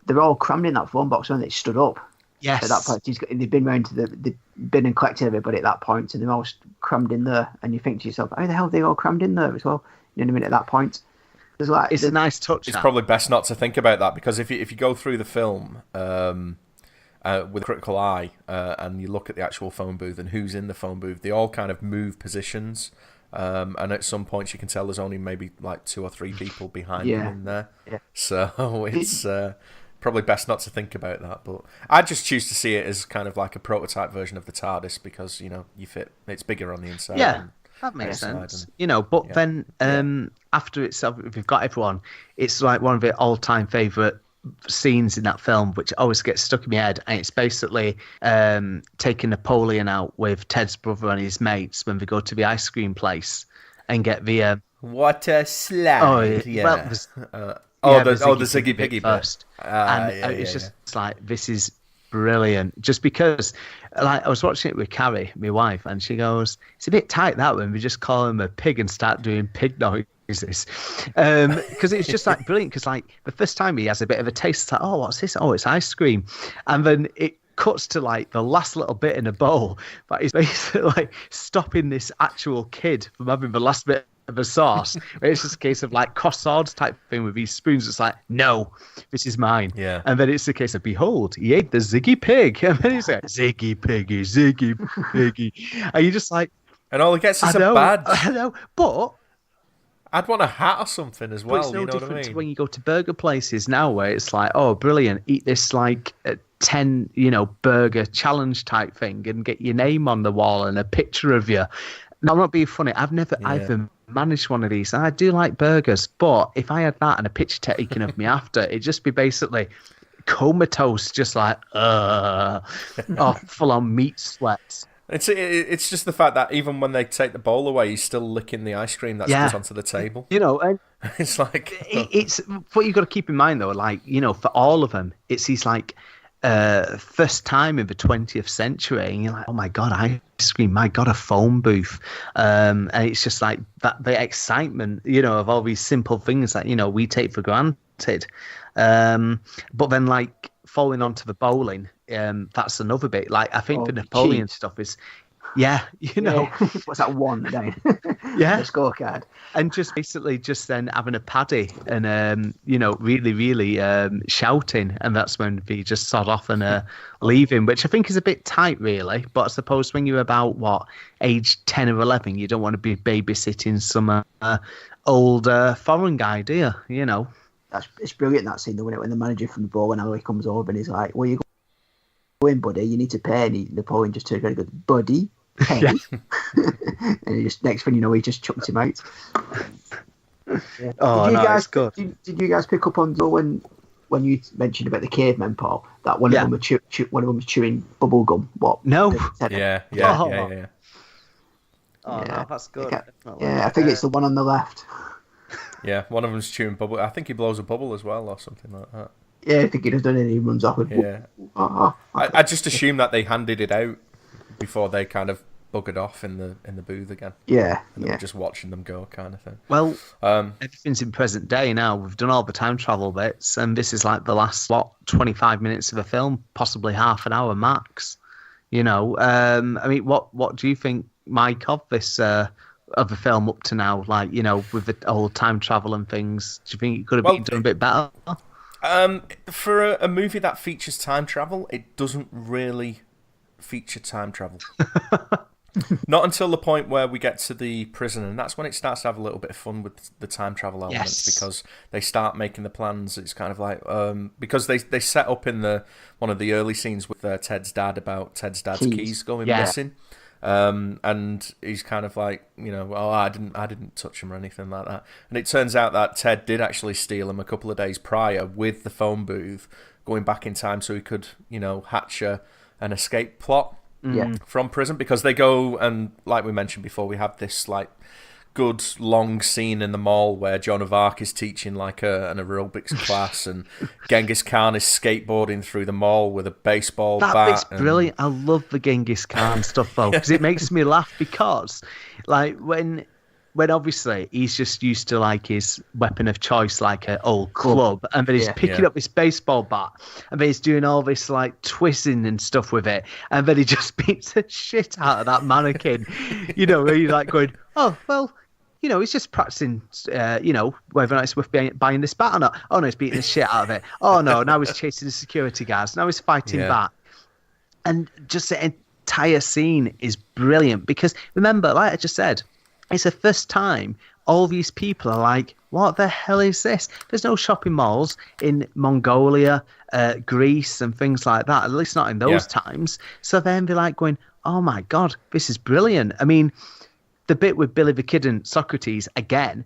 They're all crammed in that phone box when they stood up. Yes. At that point, they've been round to they've been and collected everybody at that point, and they're all crammed in there. And you think to yourself, how the hell are they all crammed in there as well? You know what I mean? At that point, it's a nice touch. It's probably best not to think about that, because if you go through the film with a critical eye and you look at the actual phone booth and who's in the phone booth, they all kind of move positions. And at some points you can tell there's only maybe like 2 or 3 people behind them in there. Yeah. So it's probably best not to think about that. But I just choose to see it as kind of like a prototype version of the TARDIS, because you fit. It's bigger on the inside. Yeah, that makes sense. But then after we've got everyone, it's like one of the all-time favourite scenes in that film, which always gets stuck in my head, and it's basically taking Napoleon out with Ted's brother and his mates when they go to the ice cream place and get the what a slag! Well, the Ziggy Piggy first, it's just like, this is brilliant. Just because, like, I was watching it with Carrie, my wife, and she goes, "It's a bit tight that when we just call him a pig and start doing pig noises." Because it's just like brilliant. Because like the first time he has a bit of a taste, it's like, oh, what's this? Oh, it's ice cream, and then it cuts to like the last little bit in a bowl, but he's basically like stopping this actual kid from having the last bit of a sauce. It's just a case of like cross swords type thing with these spoons. It's like, no, this is mine. Yeah. And then it's a case of, behold, he ate the Ziggy Pig, and then he's like, Ziggy Piggy, Ziggy Piggy, and you're just like, and all he gets is a badge. I know, but I'd want a hat or something as well. It's no different what I mean? To when you go to burger places now, where it's like, oh, brilliant, eat this like 10, burger challenge type thing, and get your name on the wall and a picture of you. Now, I'm not being funny. I've never either managed one of these. I do like burgers, but if I had that and a picture taken of me after, it'd just be basically comatose, just like, full on meat sweats. It's just the fact that even when they take the bowl away, he's still licking the ice cream that's put onto the table. And it's like it's what you've got to keep in mind though. Like, for all of them, it's his like first time in the 20th century, and you're like, oh my god, ice cream, my god, a phone booth, and it's just like that, the excitement, of all these simple things that we take for granted. But then like falling onto the bowling, that's another bit. Like, I think the Napoleon stuff is, what's that one again? Yeah, the scorecard, and just basically just then having a paddy and really, really shouting, and that's when we just sod off and leave him, which I think is a bit tight, really. But I suppose when you're about age 10 or 11, you don't want to be babysitting some old foreign guy, do you? It's brilliant, that scene though, when the manager from the ball, when Ali comes over and he's like, "Where you going, buddy? You need to pay." And Napoleon just turns around and goes, "Buddy, pay." And he just, next thing you know, he just chucks him out. Yeah. Oh, it's good. Did you guys pick up on when you mentioned about the cavemen, Paul? That one of them was chewing bubble gum. What? No. Yeah. Oh, no, that's good. I think it's the one on the left. Yeah, one of them's chewing bubble. I think he blows a bubble as well, or something like that. Yeah, I think he does, and he runs off with. Yeah. I just assume that they handed it out before they kind of buggered off in the booth again. Yeah, and they were just watching them go, kind of thing. Well, everything's in present day now. We've done all the time travel bits, and this is like the last 25 minutes of a film, possibly half an hour max. I mean, what do you think, Mike, of this? Of the film up to now, like, with the whole time travel and things, do you think it could have been done a bit better? For a movie that features time travel, it doesn't really feature time travel. Not until the point where we get to the prison, and that's when it starts to have a little bit of fun with the time travel elements, because they start making the plans. It's kind of like because they set up in one of the early scenes with Ted's dad about Ted's dad's keys going missing. And he's kind of like, oh, I didn't touch him or anything like that. And it turns out that Ted did actually steal him a couple of days prior with the phone booth, going back in time so he could, hatch an escape plot from prison, because they go, and like we mentioned before, we have this like good long scene in the mall where Joan of Arc is teaching like an aerobics class, and Genghis Khan is skateboarding through the mall with a baseball bat. That bit's brilliant. I love the Genghis Khan stuff though, because it makes me laugh, because like when obviously he's just used to like his weapon of choice, like an old club, and then he's picking up this baseball bat, and then he's doing all this like twisting and stuff with it, and then he just beats the shit out of that mannequin. He's like going, oh well, he's just practicing, whether or not it's worth buying this bat or not. Oh no, he's beating the shit out of it. Oh no, now he's chasing the security guards. Now he's fighting back, and just the entire scene is brilliant, because remember, like I just said, it's the first time all these people are like, what the hell is this? There's no shopping malls in Mongolia, Greece and things like that, at least not in those times. So then they're like going, oh my God, this is brilliant. I mean, the bit with Billy the Kid and Socrates, again,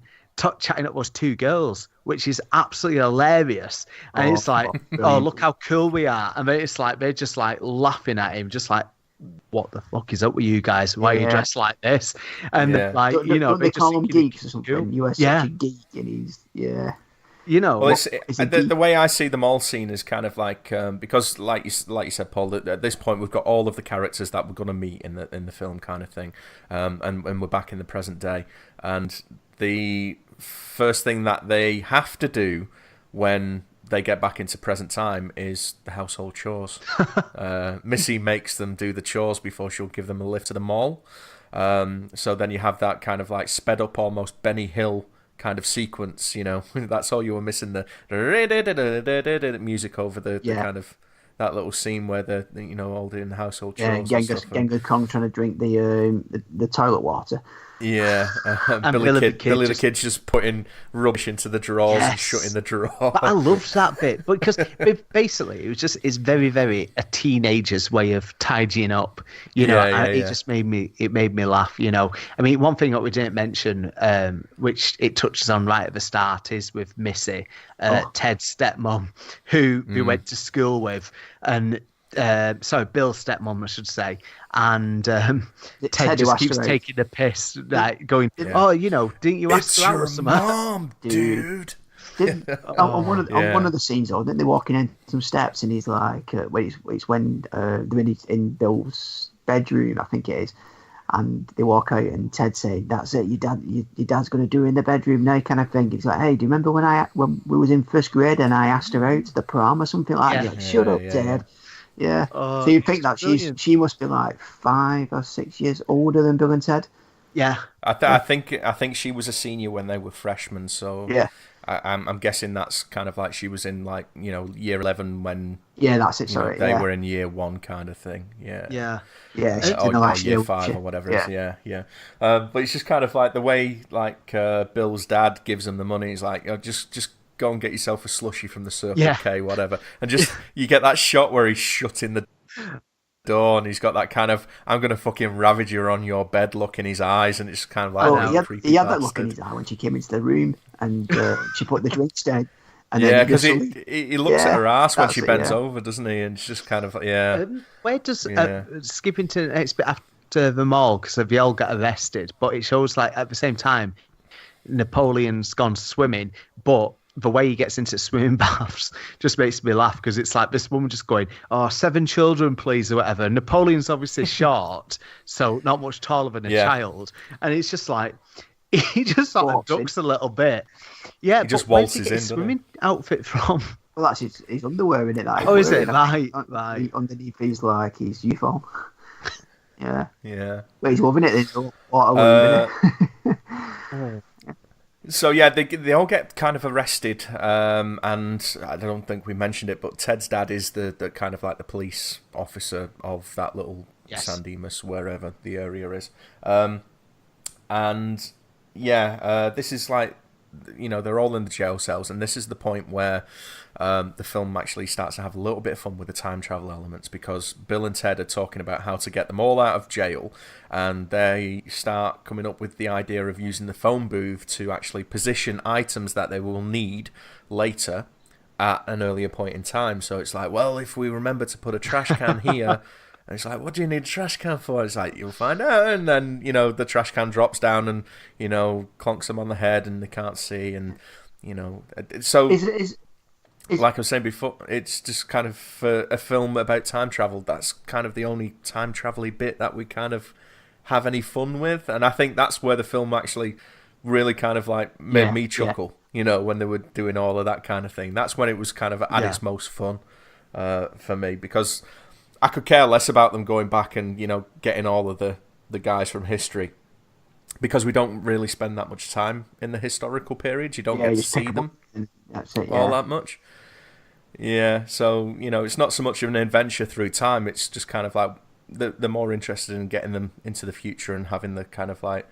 chatting up those two girls, which is absolutely hilarious. And it's like, oh, look how cool we are. And then it's like, they're just like laughing at him, just like, what the fuck is up with you guys? Why are you dressed like this? And like, don't they call him geeks or something? Cool. You are such a geek, and he's Well, the way I see the mall scene is kind of like because, like you said, Paul, at this point we've got all of the characters that we're going to meet in the film, kind of thing, and we're back in the present day, and the first thing that they have to do when they get back into present time is the household chores. Missy makes them do the chores before she'll give them a lift to the mall. So then you have that kind of like sped up, almost Benny Hill kind of sequence. That's all you were missing, the music over the kind of that little scene where they're all doing the household chores. Genghis Khan trying to drink the toilet water. Yeah, Billy the Kid's just putting rubbish into the drawers and shutting the drawer. But I loved that bit, because basically it's very, very a teenager's way of tidying up. It just made me laugh. I mean, one thing that we didn't mention, which it touches on right at the start, is with Missy, Ted's stepmom, who we went to school with, and. Bill's stepmom, I should say, and Ted just keeps taking the piss, like going, "Oh, didn't you ask her out or something?" Mom, dude. On one of the scenes, though, didn't they walking in some steps, and he's like, it's when they're in Bill's bedroom, I think it is, and they walk out, and Ted saying, "That's it, your dad's going to do it in the bedroom now," kind of thing. He's like, "Hey, do you remember when we was in first grade and I asked her out to the prom or something like that?" Shut up, Ted. Yeah. So you think that she must be like 5 or 6 years older than Bill and Ted? Yeah. I think she was a senior when they were freshmen. So yeah. I'm guessing that's kind of like she was in like year 11 when that's it. Sorry, they were in year 1 kind of thing. Yeah. Or year 5 or whatever it is. Yeah. But it's just kind of like the way like Bill's dad gives him the money. He's like, just go and get yourself a slushie from the Circle K, whatever, and just you get that shot where he's shutting the door and he's got that kind of "I'm gonna fucking ravage you on your bed" look in his eyes, and it's kind of like he had that look in his eye when she came into the room and she put the drinks down. And because he looks at her ass when she bends over, doesn't he? And it's just kind of where does skipping to the next bit after the mall, because they all got arrested, but it shows like at the same time Napoleon's gone swimming, but the way he gets into swimming baths just makes me laugh, because it's like this woman just going, 7 children, please, or whatever. Napoleon's obviously short, so not much taller than a child. And it's just like, he just sort of ducks a little bit. Yeah, he just waltzes in, swimming outfit from? Well, that's his underwear, isn't it? Is it? Right. Underneath his uniform. Yeah. Yeah. Well, he's loving it. There's water in it. So they all get kind of arrested, and I don't think we mentioned it, but Ted's dad is the kind of like the police officer of that little San Dimas, wherever the area is, and this is like they're all in the jail cells, and this is the point where the film actually starts to have a little bit of fun with the time travel elements, because Bill and Ted are talking about how to get them all out of jail, and they start coming up with the idea of using the phone booth to actually position items that they will need later at an earlier point in time. So it's like, well, if we remember to put a trash can here, and it's like, what do you need a trash can for? It's like, you'll find out. And then, the trash can drops down and, clonks them on the head and they can't see. And, so, like I was saying before, it's just kind of a film about time travel. That's kind of the only time travel-y bit that we kind of have any fun with. And I think that's where the film actually really kind of like made me chuckle, when they were doing all of that kind of thing. That's when it was kind of at its most fun for me, because I could care less about them going back and, getting all of the guys from history, because we don't really spend that much time in the historical period. You don't get to see them all that much. Yeah, so, it's not so much of an adventure through time. It's just kind of like they're more interested in getting them into the future and having the kind of like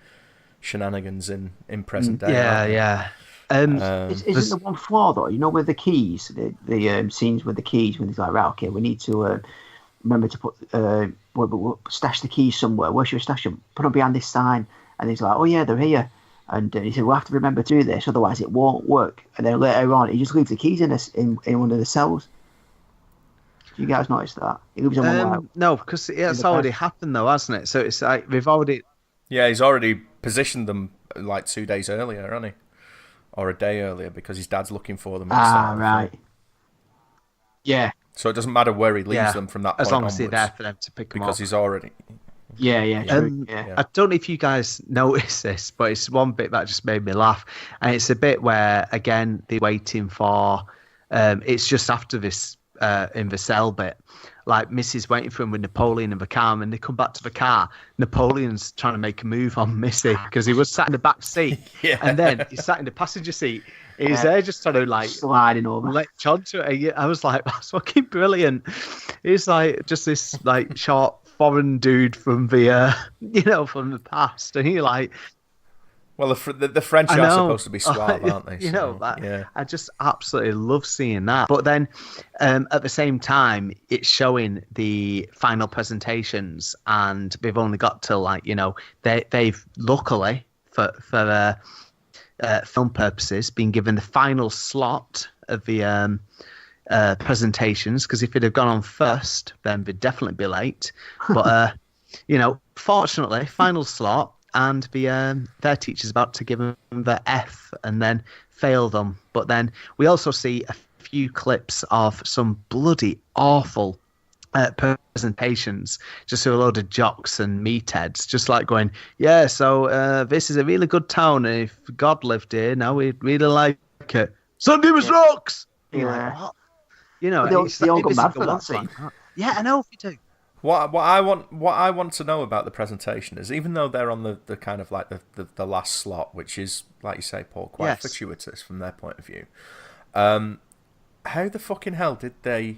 shenanigans in present day. Yeah. Isn't the one flaw though? With the keys, the scenes with the keys, when he's like, right, okay, we need to remember to put we'll stash the keys somewhere. Where should we stash them? Put them behind this sign. And he's like, oh yeah, they're here. And he said, we'll have to remember to do this, otherwise it won't work. And then later on, he just leaves the keys in one of the cells. Do you guys notice that? He leaves them on no, because it's already happened though, hasn't it? So it's like we've already. Yeah, he's already positioned them like 2 days earlier, hasn't he? Or a day earlier, because his dad's looking for them. Right. Yeah. So it doesn't matter where he leaves them from that point as long onwards, as they're there for them to pick them up. Because he's already. Yeah. I don't know if you guys notice this, but it's one bit that just made me laugh, and it's a bit where again they're waiting for. It's just after this in the cell bit, like Missy's waiting for him with Napoleon in the car, and they come back to the car. Napoleon's trying to make a move on Missy because he was sat in the back seat, and then he sat in the passenger seat. He's there just trying to like sliding over, latch onto it. I was like, that's fucking brilliant. He's like just this like short foreign dude from the from the past, and he like. Well, the French are supposed to be suave, aren't they? I just absolutely love seeing that. But then, at the same time, it's showing the final presentations, and they've only got till they've luckily for film purposes been given the final slot of the presentations, because if it had gone on first, then they'd definitely be late. But fortunately, final slot. And their teacher's about to give them the F and then fail them. But then we also see a few clips of some bloody awful presentations, just to a load of jocks and meatheads, just like going, yeah, so this is a really good town, and if God lived here, now we'd really like it. Sunday was rocks! Yeah. Like, what? They all got mad for that scene. Yeah, I know, we do. What I want to know about the presentation is, even though they're on the kind of like the last slot, which is, like you say, Paul, quite fortuitous from their point of view, how the fucking hell did they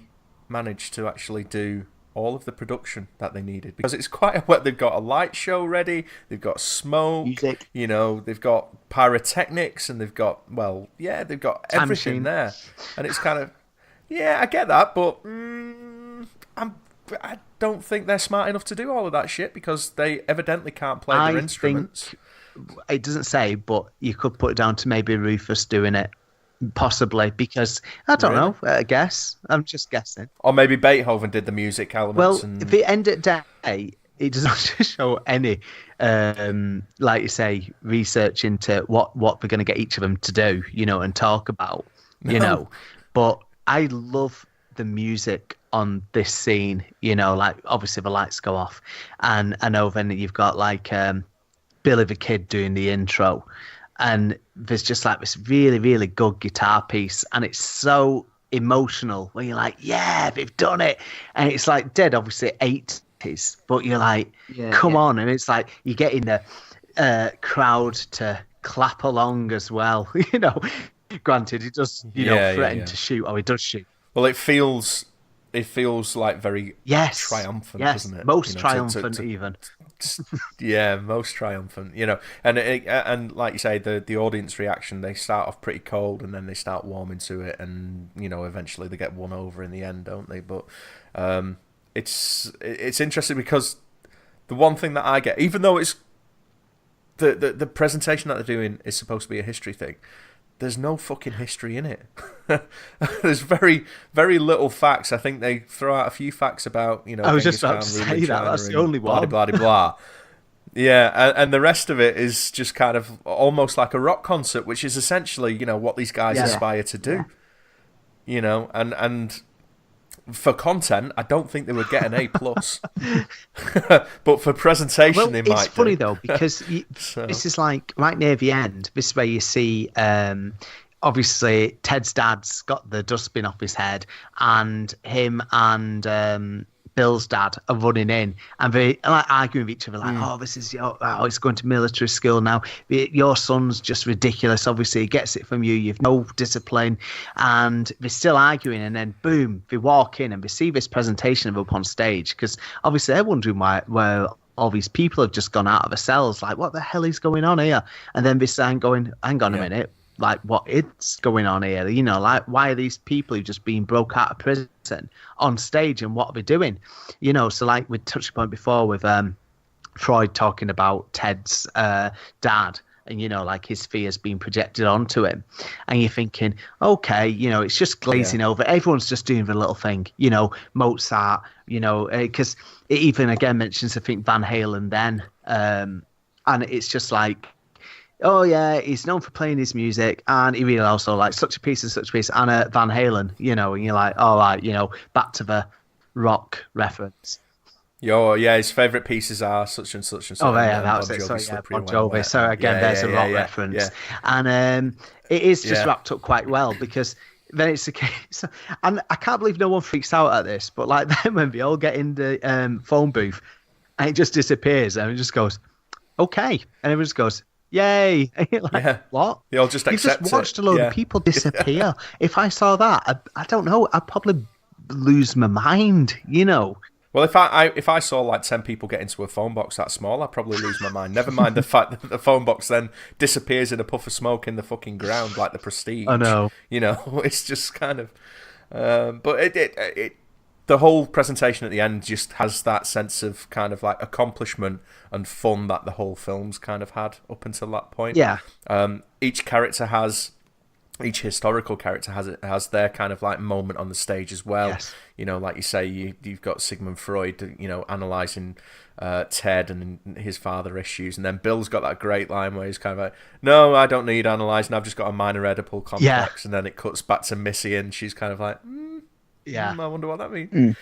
manage to actually do all of the production that they needed? Because it's quite they've got a light show ready, they've got smoke, music, they've got pyrotechnics, and they've got everything there, and it's kind of I get that, but I don't think they're smart enough to do all of that shit, because they evidently can't play their instruments. It doesn't say, but you could put it down to maybe Rufus doing it, possibly, because I don't know. I guess I'm just guessing. Or maybe Beethoven did the music elements. Well, if it end at day, it doesn't show any, like you say, research into what they're going to get each of them to do, and talk about, But I love the music on this scene, like obviously the lights go off, and I know then you've got like Billy the Kid doing the intro, and there's just like this really, really good guitar piece, and it's so emotional when you're like, yeah, they've done it, and it's like dead obviously 80s, but you're like, come on, and it's like you're getting the crowd to clap along as well, Granted, he does, threaten to shoot, or he does shoot. Well, it feels it feels like very triumphant, doesn't it? Most triumphant even. Yeah, most triumphant, and like you say, the audience reaction, they start off pretty cold and then they start warming to it, and eventually they get won over in the end, don't they? But it's interesting because the one thing that I get, even though it's the presentation that they're doing is supposed to be a history thing, there's no fucking history in it. There's very, very little facts. I think they throw out a few facts about, I was just about to say that. That's the only one. Blah, blah, blah. Yeah, and the rest of it is just kind of almost like a rock concert, which is essentially, what these guys aspire to do. And for content, I don't think they would get an A+. But for presentation, they might. It's funny though, because this is like right near the end. This is where you see, obviously, Ted's dad's got the dustbin off his head, and him and Bill's dad are running in, and they like arguing with each other, like, "Oh, this is it's going to military school now. Your son's just ridiculous. Obviously, he gets it from you. You've no discipline," and they're still arguing. And then, boom, they walk in and they see this presentation of up on stage, because obviously they're wondering where all these people have just gone out of the cells. Like, what the hell is going on here? And then they start going, "Hang on a minute. Like, what is going on here? Like, why are these people who've just been broke out of prison on stage, and what are they doing?" So like we touched upon before with Freud talking about Ted's dad, and like his fears being projected onto him, and you're thinking, okay, it's just glazing over. Everyone's just doing the little thing, Mozart, because it even again mentions, I think, Van Halen then, and it's just like, oh yeah, he's known for playing his music, and he really also like such a piece and such a piece, and Van Halen, and you're like, all right, back to the rock reference. His favourite pieces are such and such and such. Oh yeah, that was it. So Bon Jovi. So again, there's a rock reference, and it is just wrapped up quite well, because then it's the case, and I can't believe no one freaks out at this, but like then when they all get in the phone booth, and it just disappears, and it just goes, okay, and everyone just goes, yay. What? They all just accept it. You've just watched a load of people disappear. If I saw that, I don't know, I'd probably lose my mind, Well, if I saw like 10 people get into a phone box that small, I'd probably lose my mind. Never mind the fact that the phone box then disappears in a puff of smoke in the fucking ground like the Prestige. I know. It's just kind of... but the whole presentation at the end just has that sense of kind of like accomplishment and fun that the whole film's kind of had up until that point. Yeah. Each historical character has their kind of like moment on the stage as well. Yes. Like you say, you've got Sigmund Freud, analysing Ted and his father issues, and then Bill's got that great line where he's kind of like, "No, I don't need analysing. I've just got a minor Oedipal complex." Yeah. And then it cuts back to Missy, and she's kind of like, I wonder what that means.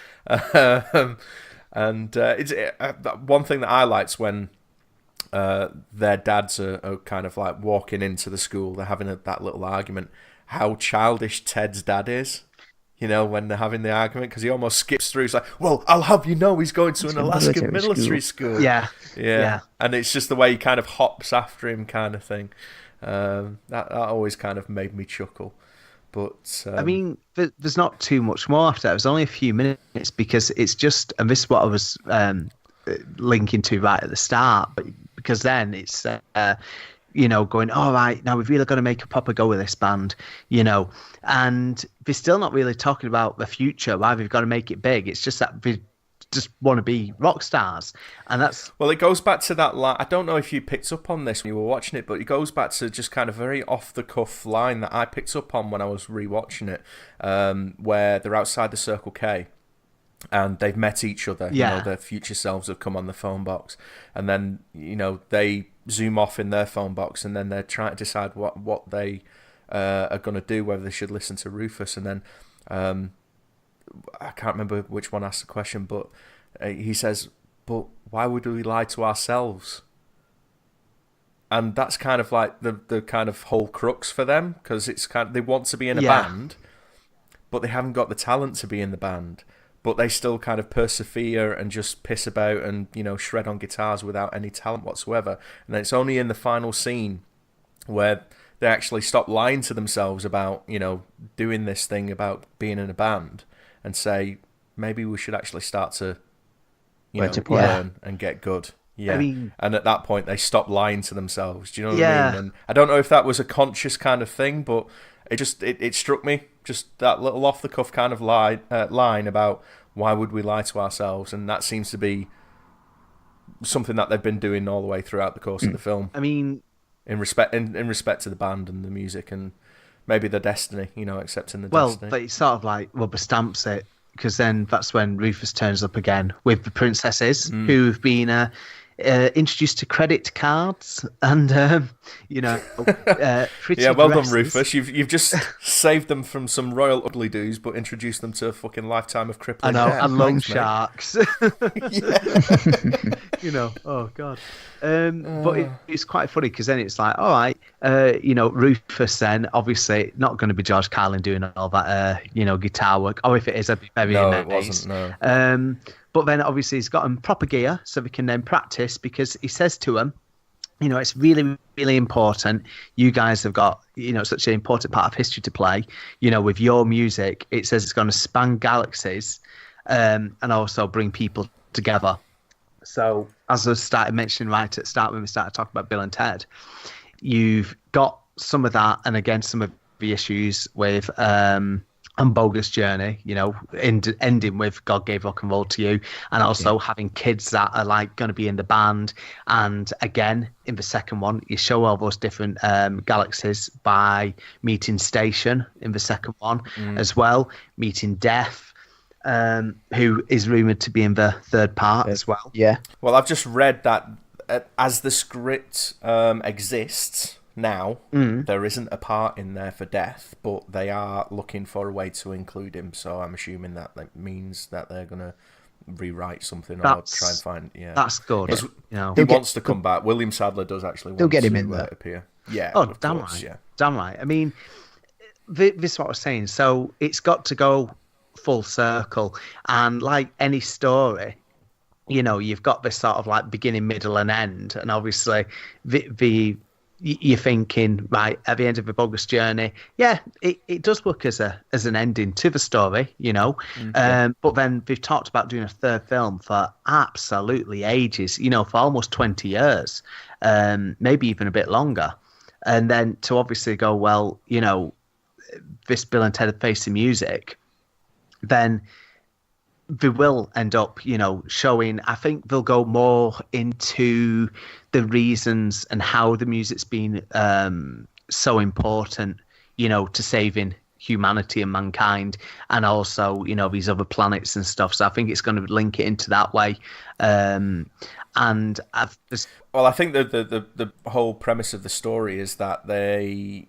It's one thing that I liked when their dads are kind of like walking into the school, they're having that little argument, how childish Ted's dad is, when they're having the argument, because he almost skips through. He's like, "Well, I'll have you know he's going to an Alaskan military school." Yeah. And it's just the way he kind of hops after him kind of thing. That always kind of made me chuckle. But I mean, there's not too much more after that. It was only a few minutes, because it's just, and this is what I was linking to right at the start, but because then it's going, all right, now we've really got to make a proper go with this band, and they're still not really talking about the future, why we've got to make it big. It's just that we just want to be rock stars, and that's... Well, it goes back to that line. I don't know if you picked up on this when you were watching it, but it goes back to just kind of very off-the-cuff line that I picked up on when I was rewatching it, where they're outside the Circle K, and they've met each other. Their future selves have come on the phone box, and then they zoom off in their phone box, and then they're trying to decide what they are going to do, whether they should listen to Rufus, and then I can't remember which one asked the question, but he says, "But why would we lie to ourselves?" And that's kind of like the kind of whole crux for them, because it's kind of, they want to be in a band, but they haven't got the talent to be in the band. But they still kind of persevere and just piss about and, shred on guitars without any talent whatsoever. And then it's only in the final scene where they actually stop lying to themselves about, doing this thing about being in a band, and say, maybe we should actually start to, To learn and get good. Yeah, I mean, and at that point they stopped lying to themselves. Do you know what Yeah. I mean? And I don't know if that was a conscious kind of thing, but it struck me, just that little off the cuff kind of line about why would we lie to ourselves, and that seems to be something that they've been doing all the way throughout the course of the film. I mean, In respect to the band and the music and maybe the destiny, accepting the well, destiny. they sort of like rubber stamps it, because then that's when Rufus turns up again with the princesses who've been introduced to credit cards and pretty Yeah, well dresses. done, Rufus. You've just saved them from some royal ugly doos, but introduced them to a fucking lifetime of I crippling know, debt. and loan Thanks, mate. sharks. Oh god. But it's quite funny, because then it's like, all right, Rufus then obviously not going to be George Carlin doing all that guitar work, or if it is, I'd be very No, amazed. it wasn't. No. But then obviously he's got them proper gear so they can then practice, because he says to them, it's really, really important. You guys have got, such an important part of history to play. With your music, it says it's going to span galaxies, and also bring people together. So, as I started mentioning right at the start when we started talking about Bill and Ted, you've got some of that, and again, some of the issues with Bogus Journey, ending with God Gave Rock and Roll to You, and also having kids that are like going to be in the band. And again, in the second one, you show all those different galaxies by meeting Station in the second one as well, meeting Death, who is rumoured to be in the third part as well. Yeah. Well, I've just read that as the script exists now, there isn't a part in there for Death, but they are looking for a way to include him. So I'm assuming that means that they're going to rewrite something or try and find. Yeah, that's good. He wants to come back. William Sadler does actually want they'll get him to in there. appear. Yeah. Oh, of damn course, right. Yeah. Damn right. I mean, this is what I was saying. So it's got to go full circle, and like any story, you've got this sort of like beginning, middle, and end, and obviously you're thinking, right, at the end of the Bogus Journey, it does work as an ending to the story, but then they've talked about doing a third film for absolutely ages, for almost 20 years, maybe even a bit longer, and then to obviously go, well, this Bill and Ted Face the Music, then they will end up, showing. I think they'll go more into the reasons and how the music's been so important, to saving humanity and mankind, and also, these other planets and stuff. So I think it's going to link it into that way. And I think the whole premise of the story is that they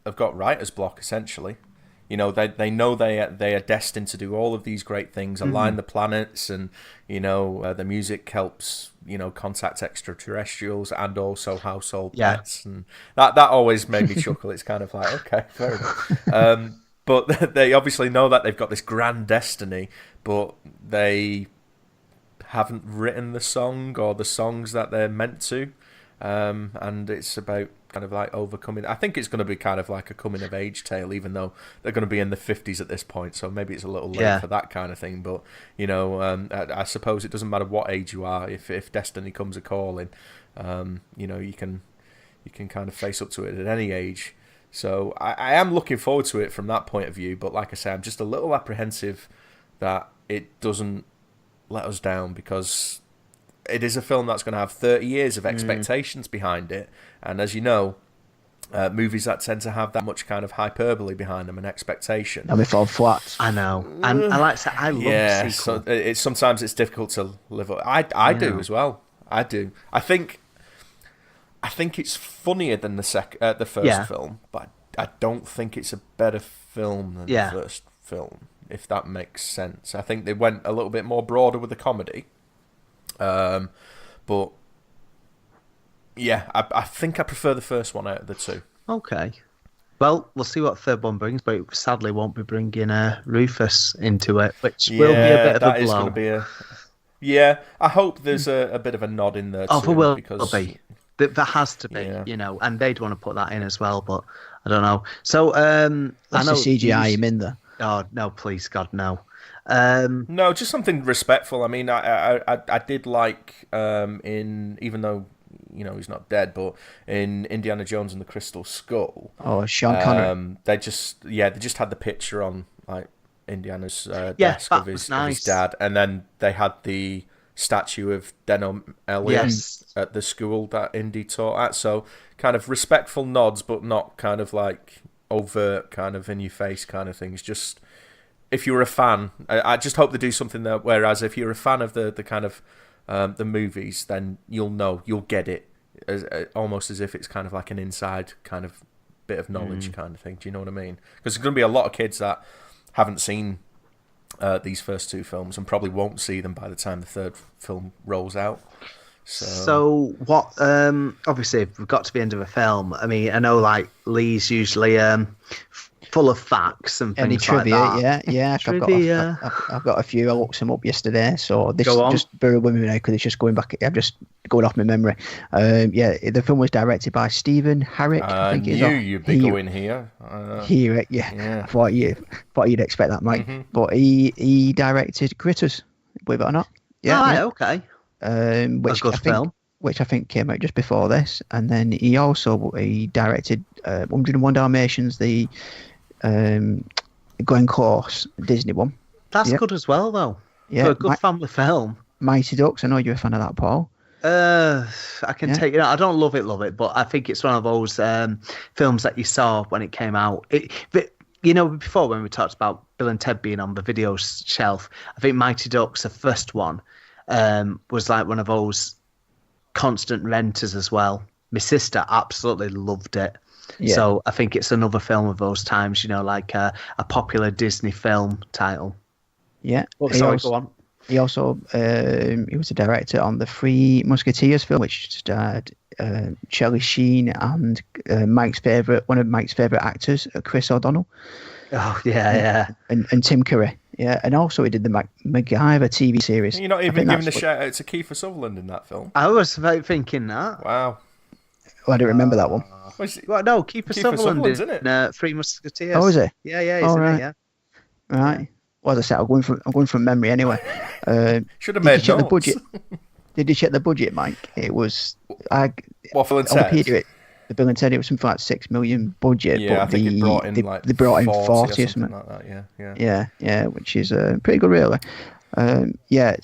have got writer's block, essentially. They know they are destined to do all of these great things, align the planets, and the music helps contact extraterrestrials and also household pets, and that always made me chuckle. It's kind of like, okay, fair enough. But they obviously know that they've got this grand destiny, but they haven't written the song or the songs that they're meant to, and it's about kind of like overcoming. I think it's going to be kind of like a coming of age tale, even though they're going to be in the 50s at this point, so maybe it's a little late for that kind of thing. But I suppose it doesn't matter what age you are, if destiny comes a calling, you can kind of face up to it at any age. So I am looking forward to it from that point of view, but like I say, I'm just a little apprehensive that it doesn't let us down, because it is a film that's going to have 30 years of expectations behind it, and as you know, movies that tend to have that much kind of hyperbole behind them and expectation, and they fall flat. I know, and I like to say, I love the sequel. So sometimes it's difficult to live up. I do as well. I do. I think it's funnier than the first film, but I don't think it's a better film than the first film, if that makes sense. I think they went a little bit more broader with the comedy. But yeah, I think I prefer the first one out of the two. Okay. Well, we'll see what third one brings, but it sadly won't be bringing Rufus into it, which will be a bit of a blow. That is going to be a... Yeah, I hope there's a bit of a nod in there too. Oh, there will be. There has to be, and they'd want to put that in as well, but I don't know. So, I know CGI him in there. Oh, no, please, God, no. No, just something respectful. I mean, I did like in, even though he's not dead, but in Indiana Jones and the Crystal Skull. Oh, Sean Connery. They just had the picture on like Indiana's Yeah, desk that of was his nice. dad, and then they had the statue of Denholm Elliott Yes. at the school that Indy taught at. So kind of respectful nods, but not kind of like overt, kind of in your face kind of things. Just if you're a fan, I just hope they do something there. Whereas if you're a fan of the kind of the movies, then you'll get it almost as if it's kind of like an inside kind of bit of knowledge kind of thing. Do you know what I mean? Because there's going to be a lot of kids that haven't seen these first two films and probably won't see them by the time the third film rolls out. So what? Obviously, we've got to the end of a film. I mean, I know like Lee's usually full of facts and things Any trivia? like that. Yeah. Trivia. I've got a few. I looked them up yesterday, so this Go on. just bear with me now because it's just going back. I'm just going off my memory. The film was directed by Stephen Herrick. I think knew you'd be going here. Herrick, yeah. I thought you'd expect that, Mike. Mm-hmm. But he directed Critters, believe it or not. Yeah. Okay. Which a good film. Which I think came out just before this, and then he directed 101 Dalmatians, the Glenn Close Disney one. That's good as well, though. Yeah, For a good family film. Mighty Ducks. I know you're a fan of that, Paul. I can take it. I don't love it, but I think it's one of those films that you saw when it came out. Before when we talked about Bill and Ted being on the video shelf, I think Mighty Ducks, the first one, was like one of those constant renters as well. My sister absolutely loved it. Yeah. So I think it's another film of those times, like a popular Disney film title. Yeah. Sorry, go on. He also he was a director on the Three Musketeers film, which starred Charlie Sheen and one of Mike's favourite actors, Chris O'Donnell. Oh, yeah. And Tim Curry. Yeah, and also he did the MacGyver TV series. You're not even giving a shout out to Kiefer Sutherland in that film. I was thinking that. Wow. Well, I don't remember that one. Well, no, Kiefer Sutherland isn't it? Three Musketeers. Oh, is it? Yeah, he's in it, yeah. Right. Well, as I said, I'm going from memory anyway. Should have made Did you check the notes. budget? Did you check the budget, Mike? It was Waffle and Ted. The Bill and Ted, it was something like $6 million budget. Yeah, but I think they brought in they brought in 40 or something like that. Yeah, which is pretty good, really.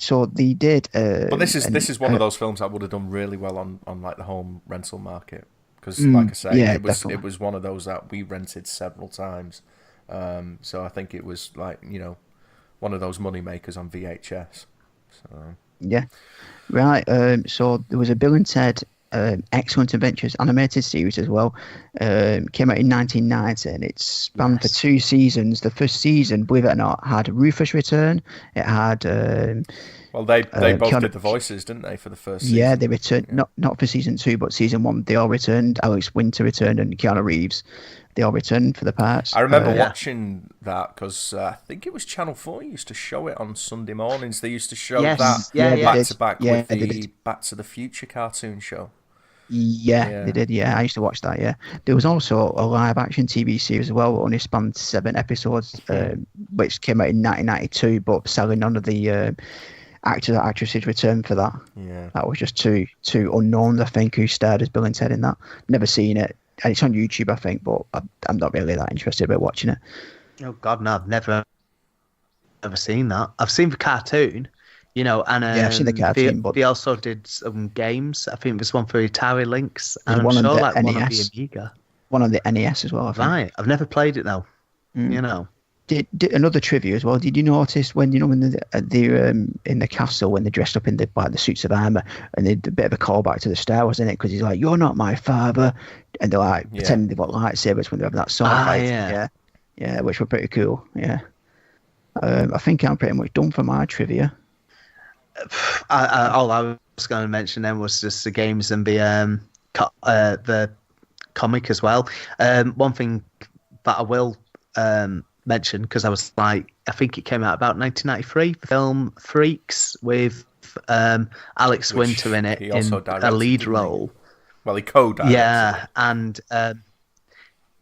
So they did. But this is one of those films that would have done really well on like the home rental market because, like I say, it was one of those that we rented several times. So I think it was like one of those money makers on VHS. So yeah, right. So there was a Bill and Ted Excellent Adventures animated series as well. Came out in 1990 and it spanned for 2 seasons. The first season, believe it or not, had Rufus return. It had well, they both did the voices, didn't they, for the first season? Yeah, they returned. Not for season 2, but season 1. They all returned. Alex Winter returned and Keanu Reeves. They all returned for the parts. I remember watching that because I think it was Channel 4 used to show it on Sunday mornings. They used to show that back to back with the Back to the Future cartoon show. Yeah, they did. Yeah, I used to watch that. Yeah, there was also a live action TV series as well, only spanned 7 episodes, which came out in 1992. But sadly, none of the actors or actresses returned for that. Yeah, that was just two unknowns, I think, who starred as Bill and Ted in that. Never seen it, and it's on YouTube, I think, but I'm not really that interested about watching it. Oh God, no! I've never seen that. I've seen the cartoon. And I've seen the cartoon, but they also did some games. I think there's one for Atari Lynx, and I'm sure on the one on NES. the Amiga. One on the NES as well, I think. Right, I've never played it though. Did another trivia as well? Did you notice when they're in the castle when they're dressed up in the suits of armor and they did a bit of a callback to the Star Wars in it because he's like, "You're not my father," and they're like pretending they've got lightsabers when they have that sword fight. Yeah, which were pretty cool. Yeah, I think I'm pretty much done for my trivia. All I was going to mention then was just the games and the comic as well. One thing that I will mention, because I was like, I think it came out about 1993, the film Freaks with Alex Winter in it in a lead role. Well, he co-directed. Yeah, and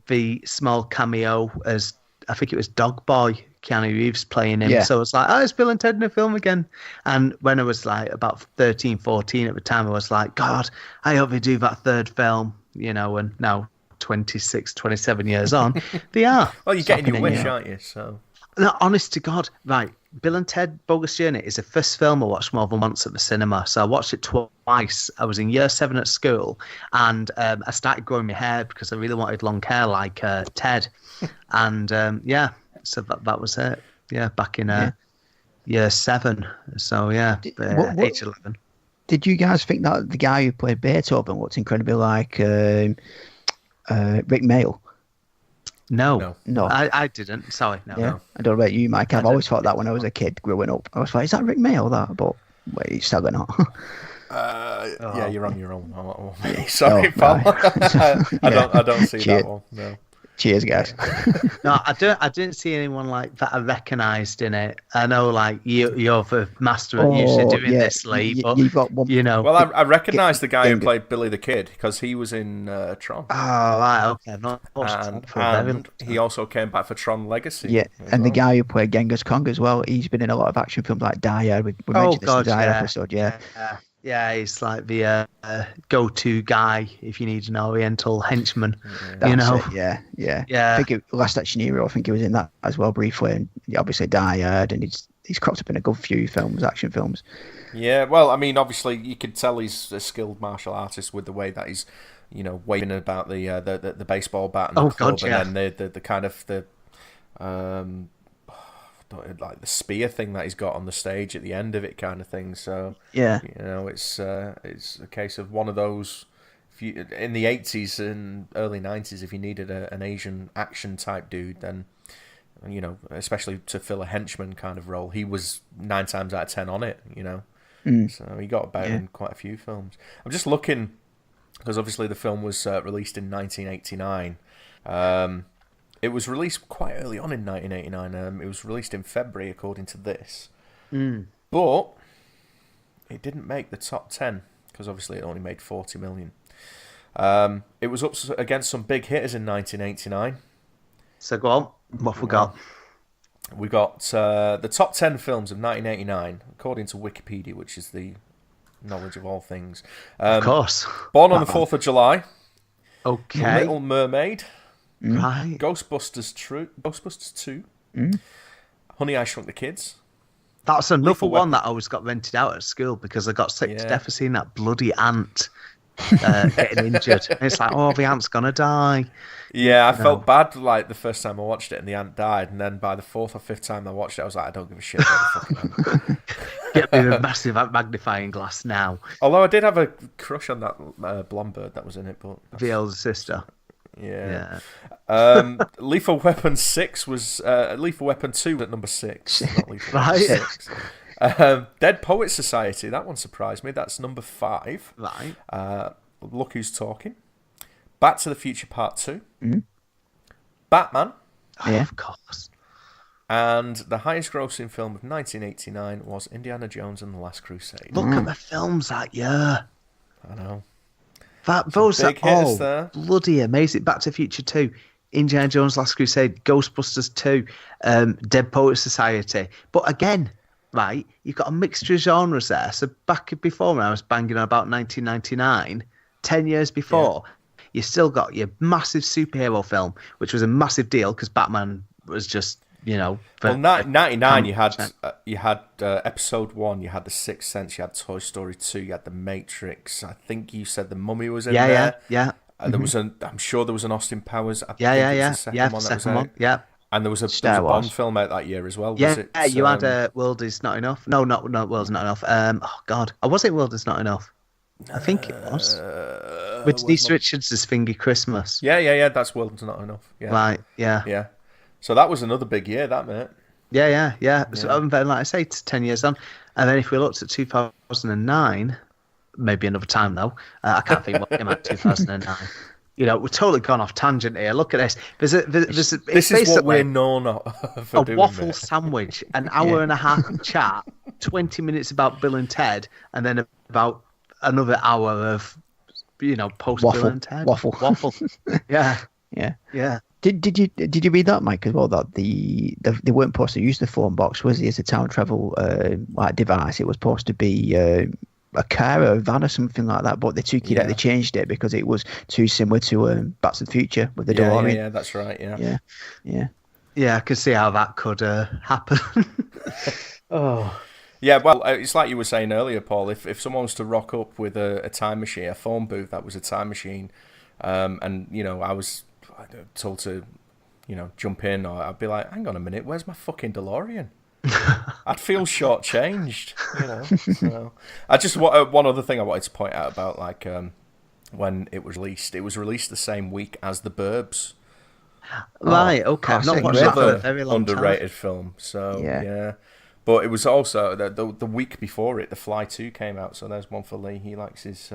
the small cameo as I think it was Dog Boy, Keanu Reeves playing him. Yeah. So it's like, oh, it's Bill and Ted in a film again. And when I was like about 13, 14 at the time, I was like, God, I hope they do that third film, you know, and now 26, 27 years on, they are. Well, you're getting your happening, wish, yeah. aren't you? So. No, honest to God, right. Bill and Ted Bogus Journey is the first film I watched more than once at the cinema. So I watched it twice. I was in year 7 at school, and I started growing my hair because I really wanted long hair like Ted. And yeah, so that was it. Yeah, back in year 7. So yeah, age 11. Did you guys think that the guy who played Beethoven looked incredibly like Rick Mayall? No. No. I didn't. Sorry, no. Yeah, I don't know about you, Mike. I've always thought that when I was a kid growing up. I was like, is that Rick Mayall, that? But wait, it's sadly not. Yeah, you're on your own. Sorry, Paul. Right. I don't see that one. No. Cheers, guys. No, I didn't see anyone like that I recognised in it. I know, like you're the master at usually doing this, Lee. But you've got one, you know, Well, I recognise the guy who played Billy the Kid because he was in Tron. Oh, right, okay. I've not watched that for a very long And time. he also came back for Tron Legacy. yeah, as and the well. guy who played Genghis Khan as well. He's been in a lot of action films like Die Hard. We mentioned this in the Die Hard episode. Yeah. Yeah, he's like the go-to guy if you need an Oriental henchman. That's You know, it, yeah. Yeah. I think Last Action Hero. I think he was in that as well briefly, and he obviously Die Hard, and he's cropped up in a good few films, action films. Yeah, well, I mean, obviously, you could tell he's a skilled martial artist with the way that he's, you know, waving about the baseball bat and the club, and then the kind of like the spear thing that he's got on the stage at the end of it, kind of thing. So Yeah. you know, it's a case of one of those. If you, in the 80s and early 90s, if you needed an Asian action type dude, then, you know, especially to fill a henchman kind of role, he was 9 times out of 10 on it. You know, so he got about in quite a few films. I'm just looking because obviously the film was released in 1989. It was released quite early on in 1989. It was released in February, according to this. But it didn't make the top 10, because obviously it only made 40 million. It was up against some big hitters in 1989. So go on. What we got? We got the top 10 films of 1989, according to Wikipedia, which is the knowledge of all things. Of course. Born on the 4th of July. Okay. Little Mermaid. Right. Ghostbusters 2. Honey, I Shrunk the Kids. That's another Lethal one Weapon. that I always got rented out at school because I got sick to death of seeing that bloody ant getting injured. And it's like, oh, the ant's gonna die. Yeah, I felt bad like the first time I watched it and the ant died, and then by the 4th or 5th time I watched it, I was like, I don't give a shit about the fucking ant. Get me a massive magnifying glass now. Although I did have a crush on that blonde bird that was in it, but The elder sister. yeah. Lethal Weapon 6 was Lethal Weapon 2 at number 6. Not Lethal Weapon Right. 6. Dead Poets Society, that one surprised me. That's number 5. Right. Look Who's Talking. Back to the Future Part 2. Batman. Yeah. Of course. And the highest grossing film of 1989 was Indiana Jones and the Last Crusade. Look at the films that year. I know. Those are big hitters all there. bloody amazing. Back to the Future 2, Indiana Jones Last Crusade, Ghostbusters 2, Dead Poets Society. But again, right, you've got a mixture of genres there. So back before when I was banging on about 1999, 10 years before, you still got your massive superhero film, which was a massive deal because Batman was just, you know... Well, 99, you had Episode 1, you had The Sixth Sense, you had Toy Story 2, you had The Matrix. I think you said The Mummy was in there. Yeah. There was I'm sure there was an Austin Powers. I think Yeah. it was the second one that was out. Yeah. And there was a Star Bond Wars. film out that year as well. Yeah, Was it, you had World Is Not Enough. No, not World's Not Enough. Oh, God. Or was it World Is Not Enough? I think it was. With Denise Richards' Finger Christmas. Yeah, that's World's Not Enough. Yeah. Right, yeah. Yeah. So that was another big year, that, mate. Yeah. So, like I say, it's 10 years on. And then if we looked at 2009, maybe another time though, I can't think what came out 2009. You know, we're totally gone off tangent here. Look at this. This is what we're known for a doing, waffle mate. sandwich, an hour and a half of chat, 20 minutes about Bill and Ted, and then about another hour of, you know, post Bill and Ted. Waffle. Yeah. Yeah. Yeah. Did you read that, Mike, as well? That they weren't supposed to use the phone box, was it, as a time travel device? It was supposed to be a car or a van or something like that, but they took it out. They changed it because it was too similar to Back to the Future with the DeLorean. Yeah, that's right. Yeah. I could see how that could happen. Oh. Yeah, well, it's like you were saying earlier, Paul. If someone was to rock up with a time machine, a phone booth that was a time machine, and I was told to, jump in, or I'd be like, hang on a minute, where's my fucking DeLorean? I'd feel shortchanged, So, I just one other thing I wanted to point out about when it was released the same week as The Burbs. Right, okay. I've not watched that for a very long underrated film. So yeah. But it was also the week before it, The Fly 2 came out. So there's one for Lee. He likes his.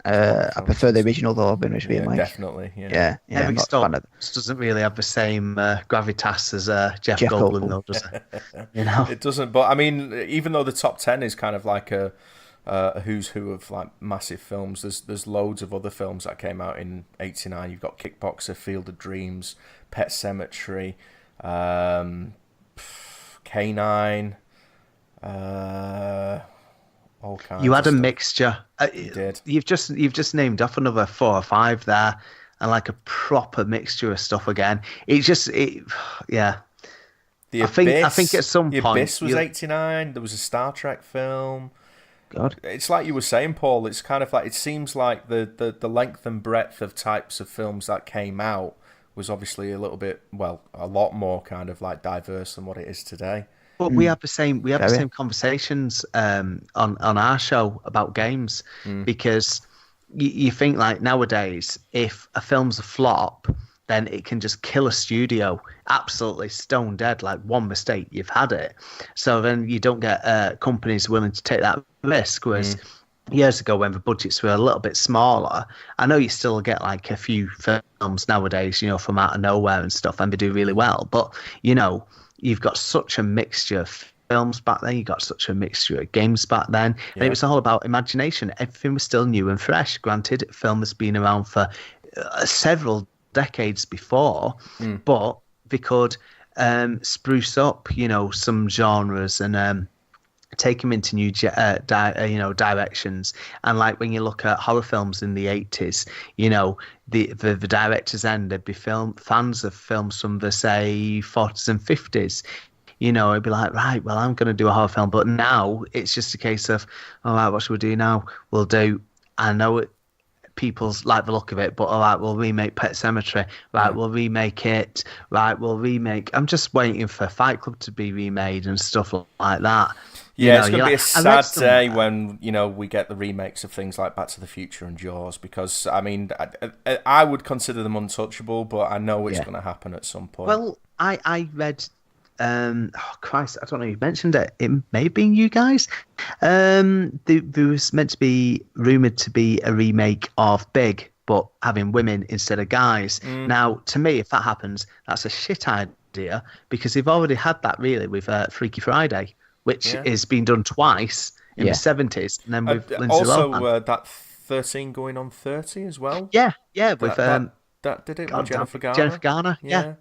I prefer the original though. Mike. Definitely. Yeah. Heavy Stuff doesn't really have the same gravitas as Jeff Goldblum, though, does it? It doesn't. But I mean, even though the top 10 is kind of like a who's who of like massive films, there's loads of other films that came out in '89. You've got Kickboxer, Field of Dreams, Pet Sematary, K9, all kinds. You had of a stuff. Mixture. You did. You've just named off another 4 or 5 there, and like a proper mixture of stuff again. I think at some The point Abyss was '89. There was a Star Trek film. God. It's like you were saying, Paul. It's kind of like it seems like the length and breadth of types of films that came out was obviously a lot more kind of like diverse than what it is today. But we have the same conversations on our show about games, because you think like nowadays, if a film's a flop, then it can just kill a studio absolutely stone dead. Like one mistake, you've had it. So then you don't get companies willing to take that risk. Whereas years ago, when the budgets were a little bit smaller, I know you still get like a few films nowadays, from out of nowhere and stuff, and they do really well. But you've got such a mixture of films back then. You got such a mixture of games back then, and it was all about imagination. Everything was still new and fresh. Granted, film has been around for several decades before, but they could spruce up, some genres and take them into new directions. And like when you look at horror films in the 80s, the director's end, they'd be fans of films from the say 40s and 50s. It'd be like, right, well, I'm going to do a horror film, but now it's just a case of, all right, what should we do now? We'll do, I know it, people's like the look of it, but all right, we'll remake Pet Sematary. Right, we'll remake it. Right, we'll remake. I'm just waiting for Fight Club to be remade and stuff like that. Yeah, it's going to be a sad day when we get the remakes of things like Back to the Future and Jaws, because I mean, I would consider them untouchable, but I know it's going to happen at some point. Well, I read. Christ, I don't know. You mentioned it. It may have been you guys. There was meant to be rumored to be a remake of Big, but having women instead of guys. Now, to me, if that happens, that's a shit idea, because they've already had that really with Freaky Friday, which is being done twice in the 70s, and then with Lindsay Lohan. Also, that 13 going on 30 as well. Yeah, with that did it with Jennifer Garner. Jennifer Garner, yeah.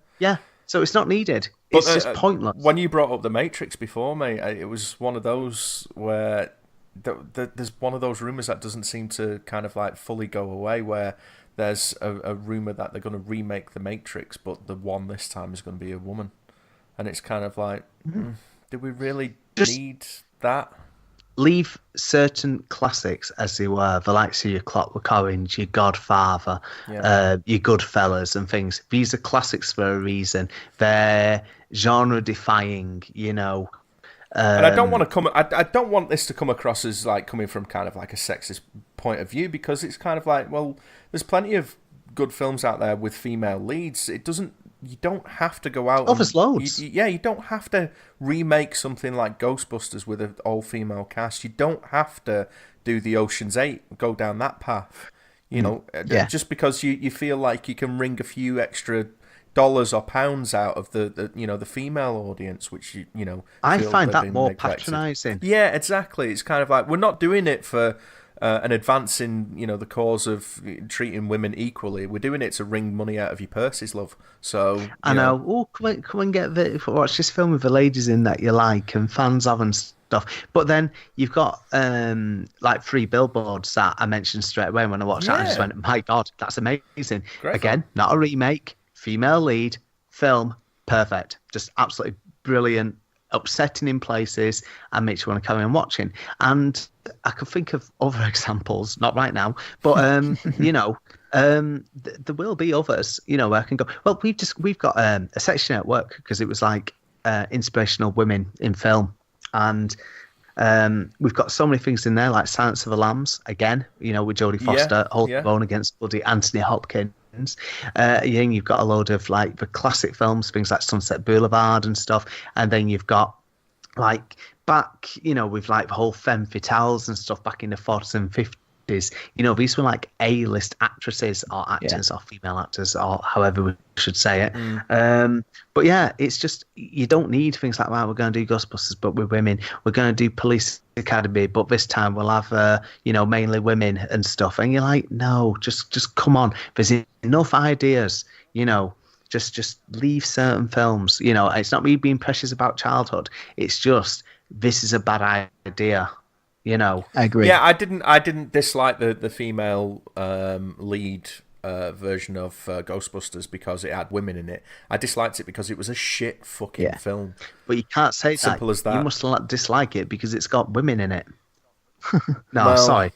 So it's not needed. It's just pointless. When you brought up The Matrix before, mate, it was one of those where there's one of those rumours that doesn't seem to kind of like fully go away, where there's a rumour that they're going to remake The Matrix, but the one this time is going to be a woman. And it's kind of like, do we really need that? Leave certain classics as they were, the likes of your Clockwork Orange, your Godfather, your Goodfellas and things. These are classics for a reason. They're genre-defying, And I don't want to I don't want this to come across as like coming from kind of like a sexist point of view, because it's kind of like, well, there's plenty of good films out there with female leads. You don't have to go out. There's loads. You don't have to remake something like Ghostbusters with an all-female cast. You don't have to do the Ocean's 8, go down that path. Just because you feel like you can wring a few extra dollars or pounds out of the female audience, which I find that more patronising. Yeah, exactly. It's kind of like, we're not doing it for an advance in the cause of treating women equally. We're doing it to wring money out of your purses, love. So I know. Oh, come and get watch this film with the ladies in that you like and fans of and stuff. But then you've got like 3 Billboards that I mentioned straight away when I watched that. I just went, my God, that's amazing. Great Again, film. not a remake, female lead, film, perfect, just absolutely brilliant, upsetting in places, and makes you want to carry on watching. And I could think of other examples, not right now, but there will be others, where I can go, well, we've got a section at work because it was like inspirational women in film, and we've got so many things in there like Silence of the Lambs again, with Jodie Foster holding her own against bloody Anthony Hopkins. You've got a load of like the classic films, things like Sunset Boulevard and stuff, and then you've got like back, with like the whole femme fatales and stuff back in the 40s and 50s. These were like A-list actresses or actors or female actors or however we should say it. But yeah, it's just, you don't need things like that. We're going to do Ghostbusters, but with women. We're going to do Police Academy, but this time we'll have, mainly women and stuff. And you're like, no, just come on. There's enough ideas, just leave certain films. It's not me being precious about childhood. It's just, this is a bad idea. I agree. Yeah, I didn't dislike the female lead version of Ghostbusters because it had women in it. I disliked it because it was a shit fucking film. But you can't say Simple as that. You must dislike it because it's got women in it. No, sorry.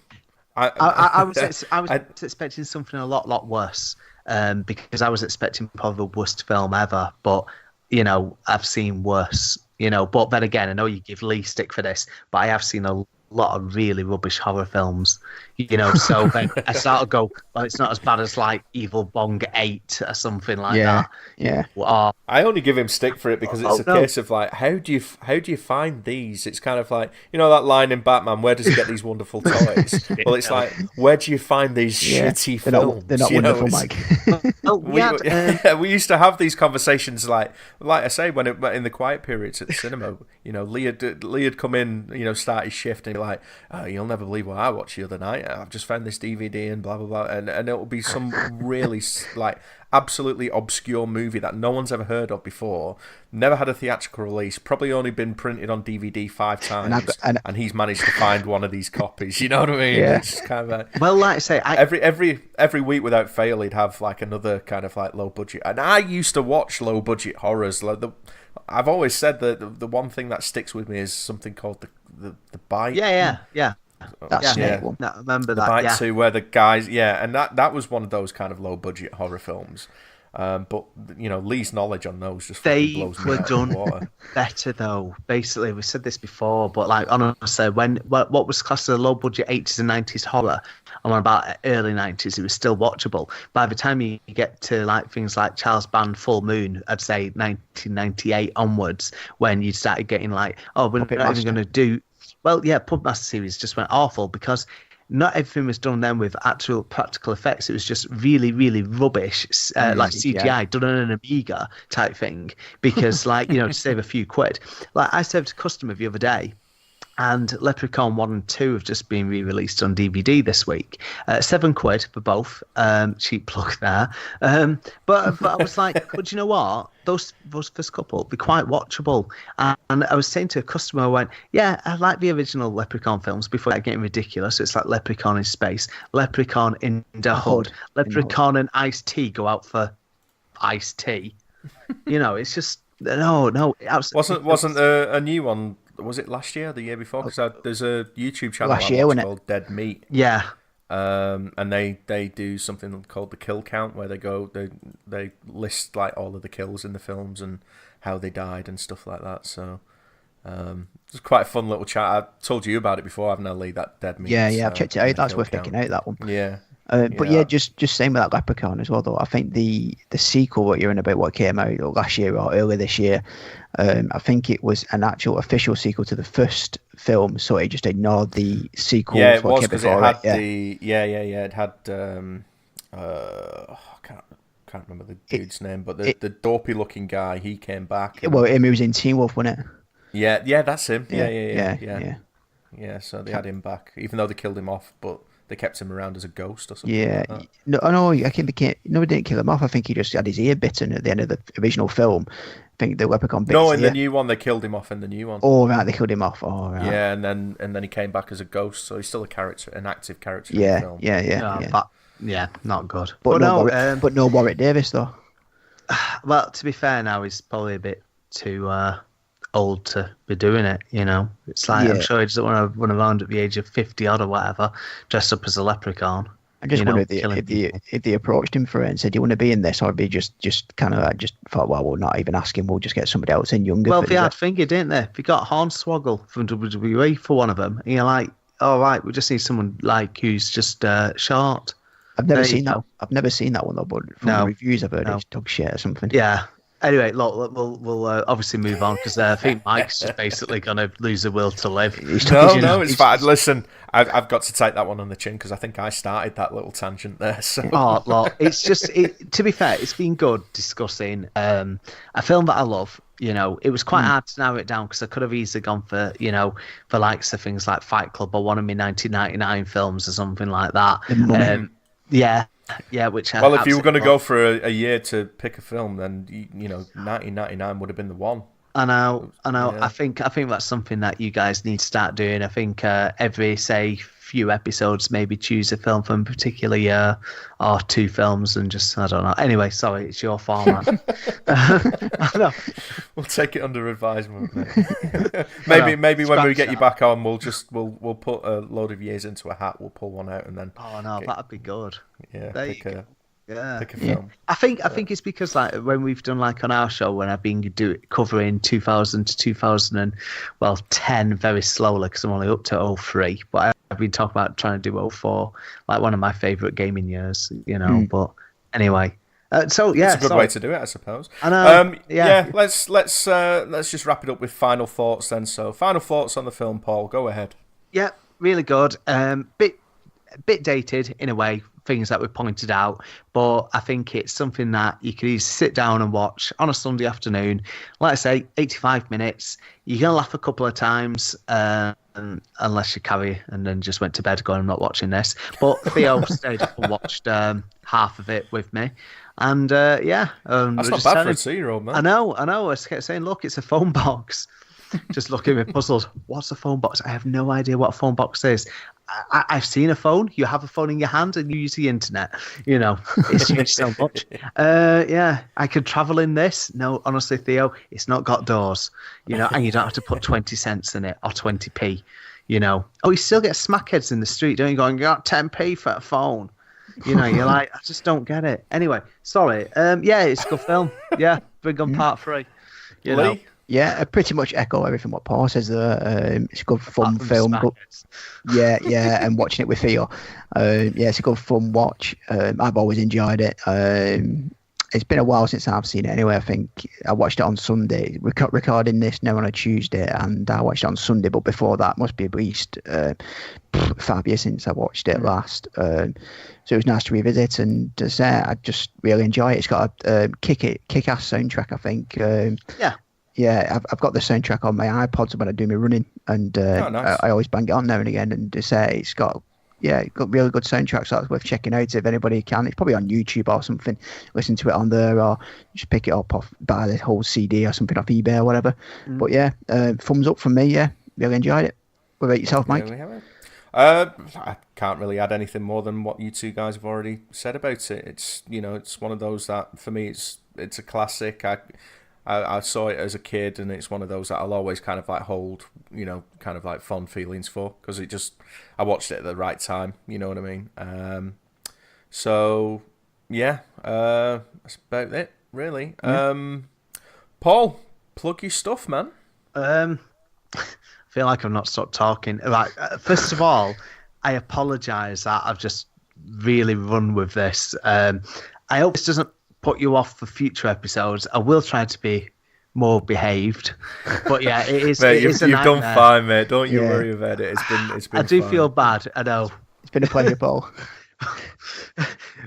I was expecting something a lot worse because I was expecting probably the worst film ever. But I've seen worse. But then again, I know you give Lee stick for this, but I have seen a lot of really rubbish horror films, so then I sort of go, well, it's not as bad as like Evil Bong 8 or something like that. Yeah. I only give him stick for it because it's a case of like, how do you find these? It's kind of like, that line in Batman, where does he get these wonderful toys? Well, it's like, where do you find these shitty films? They're not wonderful, Mike. We used to have these conversations like I say, when in the quiet periods at the cinema, Lee had come in, start his shift, and like, oh, you'll never believe what I watched the other night. I've just found this DVD and blah blah blah, and it'll be some really like absolutely obscure movie that no one's ever heard of before, never had a theatrical release, probably only been printed on DVD 5 times, and he's managed to find one of these copies. You know what I mean? Yeah. It's kind of well, like I say, every week without fail, he'd have like another kind of like low budget. And I used to watch low budget horrors. Like I've always said that the one thing that sticks with me is something called the Bite. Yeah. That's one. I remember The that. Bite 2, where the guys, and that was one of those kind of low budget horror films. But Lee's knowledge on those just fucking blows me out of the water. Better though. Basically, we said this before, but like honestly, what was classed as a low budget 80s and 90s horror, and about early 90s, it was still watchable. By the time you get to like things like Charles Band, Full Moon, I'd say 1998 onwards, when you started getting like, oh, we're not even going to do. Well, yeah, Puppet Master series just went awful because not everything was done then with actual practical effects. It was just really, really rubbish, like CGI done on an Amiga type thing. Because, like, to save a few quid. Like, I saved a customer the other day, and Leprechaun 1 and 2 have just been re-released on DVD this week. £7 for both. Cheap plug there. But I was like, but you know what? Those first couple be quite watchable. And I was saying to a customer, I went, yeah, I like the original Leprechaun films before getting ridiculous. It's like Leprechaun in Space, Leprechaun in the Hood, Leprechaun and Ice-T go out for iced tea. It's just, no. Wasn't a new one? Was it last year, the year before? Because there's a YouTube channel called Dead Meat. Yeah. And they do something called the kill count, where they list like all of the kills in the films and how they died and stuff like that. So it's quite a fun little chat. I told you about it before, haven't I, Lee? That Dead Meat. Yeah, I've checked it out. That's worth checking out, that one. Yeah. But just same with that Leprechaun as well, though. I think the sequel, what you're in about, what came out last year or earlier this year, I think it was an actual official sequel to the first film, so it just ignored the sequel. Yeah, it was, because it had it had I can't remember the dude's name, but the dopey looking guy, he came back. Well, he was in Teen Wolf, wasn't it? Yeah, that's him. Yeah. Yeah, so they had him back, even though they killed him off, but they kept him around as a ghost or something. Yeah, like that. no, I think no, we didn't kill him off. I think he just had his ear bitten at the end of the original film. I think the leprechaun bit. No, in the new one they killed him off in the new one. Oh right, they killed him off. Oh right. Yeah, and then he came back as a ghost, so he's still a character, an active character in the Yeah, film. yeah. But yeah, not good. But no, no, but no Warwick Davis though. well, to be fair, now he's probably a bit too old to be doing it. You know, it's like I'm sure he doesn't want to run around at the age of 50 odd or whatever, dressed up as a leprechaun. I just wondered if they approached him for it and said, "Do you want to be in this?" Or be just kind of like just thought, "Well, we'll not even ask him. We'll just get somebody else in younger." Well, they had Finger, didn't they? They got Hornswoggle from WWE for one of them. And you're like, "All right, we just need someone like who's just short." I've never seen that. I've never seen that one though, but from the reviews I've heard it's dog shit or something. Yeah. Anyway, look, we'll obviously move on because I think Mike's just basically going to lose the will to live. No, it's fine. Listen, I've got to take that one on the chin because I think I started that little tangent there. So. Oh, look, it's just, to be fair, it's been good discussing a film that I love. You know, it was quite hard to narrow it down because I could have easily gone for, for likes of things like Fight Club or one of my 1999 films or something like that. Yeah, which well, if you were going to go for a year to pick a film, then 1999 would have been the one. I know. Yeah. I think that's something that you guys need to start doing. I think every few episodes, maybe choose a film from a particular year or two films, and just I don't know. Anyway, sorry, it's your format. We'll take it under advisement. maybe when we get you back on, we'll put a load of years into a hat. We'll pull one out and then. Oh no, that'd be good. Yeah, pick a film. I think it's because like when we've done like on our show when I've been covering 2000 to 2010 very slowly because I'm only up to 03, but I've been talking about trying to do 04, like one of my favourite gaming years, But anyway, so yeah, it's a good way to do it, I suppose. I know. Let's just wrap it up with final thoughts then. So, final thoughts on the film, Paul. Go ahead. Yeah, really good. Bit dated in a way. Things that we pointed out, but I think it's something that you could easily sit down and watch on a Sunday afternoon. Like I say, 85 minutes. You're going to laugh a couple of times, unless you carry and then just went to bed going, I'm not watching this. But Theo stayed up and watched half of it with me. And that's not bad for a 2-year-old, man. I know. I kept saying, look, it's a phone box. Just looking at me puzzled. What's a phone box? I have no idea what a phone box is. I've seen a phone. You have a phone in your hand and you use the internet. It's changed so much. I could travel in this. No, honestly, Theo, it's not got doors. And you don't have to put 20 cents in it or 20p. Oh, you still get smackheads in the street, don't you? Going, you got 10p for a phone. You're like, I just don't get it. Anyway, sorry. It's a good film. Yeah, bring on part 3. Lee? Yeah, I pretty much echo everything what Paul says there. It's a good fun film. And watching it with Theo. It's a good fun watch. I've always enjoyed it. It's been a while since I've seen it anyway. I think I watched it on Sunday. We're recording this now on a Tuesday, and I watched it on Sunday, but before that must be at least 5 years since I watched it last. So it was nice to revisit, and to say I just really enjoy it. It's got a kick-ass soundtrack, I think. Yeah, I've got the soundtrack on my iPods when I do my running, and nice. I always bang it on now and again. And to say it's got really good soundtrack, so it's worth checking out if anybody can. It's probably on YouTube or something. Listen to it on there, or just pick it up buy the whole CD or something off eBay or whatever. But thumbs up from me. Yeah, really enjoyed it. What about yourself, Mike? I can't really add anything more than what you two guys have already said about it. It's it's one of those that for me it's a classic. I saw it as a kid, and it's one of those that I'll always kind of like hold, kind of like fond feelings for, because I watched it at the right time, you know what I mean? That's about it, really. Paul, plug your stuff, man. I feel like I've not stopped talking. Right, first of all, I apologise that I've just really run with this. I hope this doesn't put you off for future episodes. I will try to be more behaved, but yeah, it is. Mate, you've done fine, mate. Don't you worry about it. It's been. I do fine. feel bad. I know. It's been a pleasure, Paul.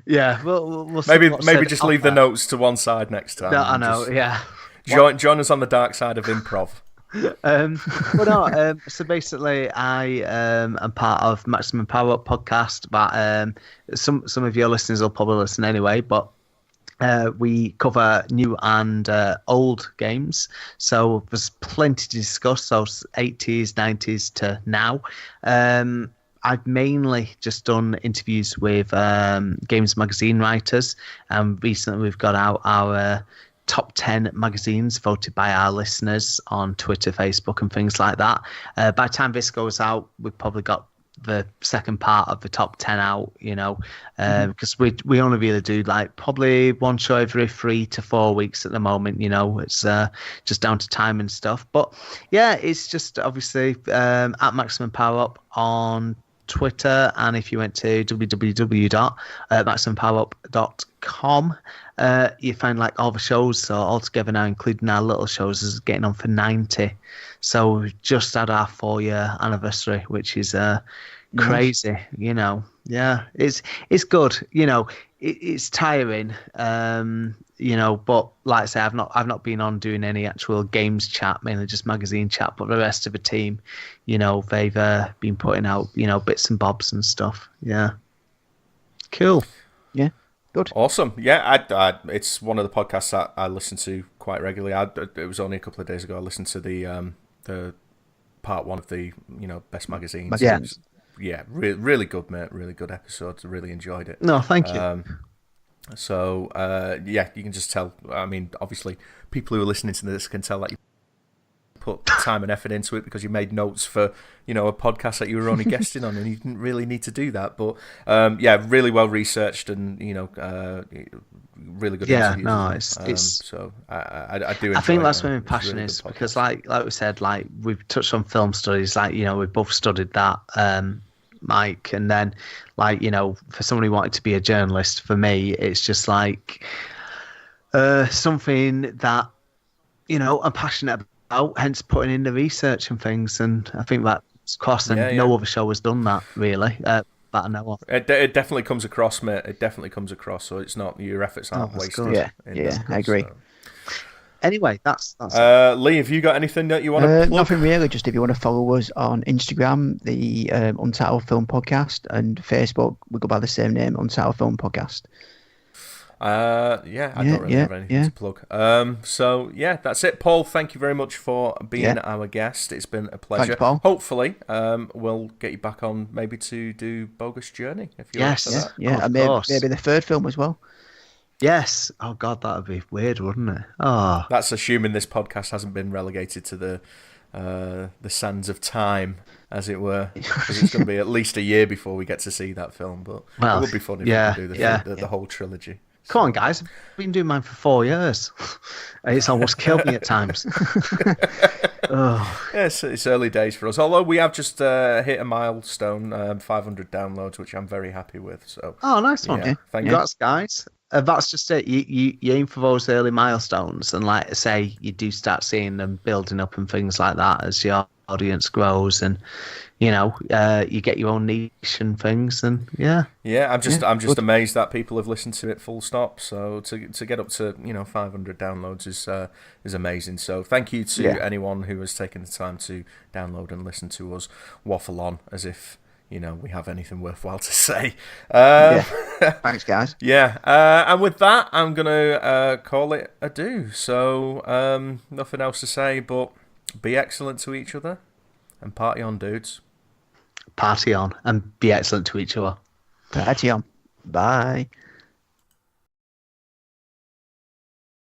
Yeah, we'll maybe just leave the notes to one side next time. No, I know. Yeah. Join us on the dark side of improv. But no, so basically, I am part of Maximum Power Up podcast. But some of your listeners will probably listen anyway. But we cover new and old games, so there's plenty to discuss. So 80s, 90s to now. I've mainly just done interviews with games magazine writers, and recently we've got out our top 10 magazines voted by our listeners on Twitter, Facebook, and things like that. By the time this goes out, we've probably got the second part of the top 10 out, because we only really do like probably one show every 3 to 4 weeks at the moment. It's just down to time and stuff. But yeah, it's just obviously at Maximum Power Up on Twitter, and if you went to www.maximumpowerup.com, you find like all the shows. So altogether now, including our little shows, is getting on for 90. So we've just had our 4-year anniversary, which is crazy. Yeah, it's good. It's tiring. But like I say, I've not been on doing any actual games chat, mainly just magazine chat. But the rest of the team, they've been putting out, bits and bobs and stuff. Yeah, cool. Yeah, good. Awesome. Yeah, it's one of the podcasts that I listen to quite regularly. It was only a couple of days ago I listened to the part 1 of the best magazines. Yeah, really good, mate. Really good episodes. I really enjoyed it. No, thank you. So you can just tell. I mean, obviously, people who are listening to this can tell that you put time and effort into it because you made notes for a podcast that you were only guesting on, and you didn't really need to do that. But really well researched and really good. Yeah, interviews. no, it's so I do. I think that's where where my passion is, because like we said, like we've touched on film studies, like we both studied that. Mike, and then for someone who wanted to be a journalist, for me it's just like something that I'm passionate about, hence putting in the research and things, and I think that's across, and no other show has done that really that I know of. It definitely comes across, mate. It definitely comes across, so it's not, your efforts aren't wasted. Yeah, I agree. So. Anyway, that's Lee, have you got anything that you want to plug? Nothing really, just if you want to follow us on Instagram, the Untitled Film Podcast, and Facebook, we go by the same name, Untitled Film Podcast. I don't really have anything to plug. So that's it. Paul, thank you very much for being our guest. It's been a pleasure. Thanks, Paul. Hopefully, we'll get you back on maybe to do Bogus Journey. If you're up for that. And maybe the third film as well. Yes. Oh God, that would be weird, wouldn't it? Oh, that's assuming this podcast hasn't been relegated to the sands of time, as it were, because it's going to be at least a year before we get to see that film. But it would be fun if we could do the whole trilogy. Come on, guys! I've been doing mine for 4 years. It's almost killed me at times. Yes, it's early days for us. Although we have just hit a milestone, 500 downloads, which I'm very happy with. So, nice one. Thank you. Congrats, guys. That's just it. You aim for those early milestones, and like I say, you do start seeing them building up and things like that as your audience grows, and you get your own niche and things, and I'm just amazed that people have listened to it full stop. So to get up to 500 downloads is amazing. So thank you to anyone who has taken the time to download and listen to us waffle on as if we have anything worthwhile to say. Thanks, guys. And with that, I'm gonna call it a do. So nothing else to say, but be excellent to each other and party on, dudes. Party on and be excellent to each other. Party on. Bye.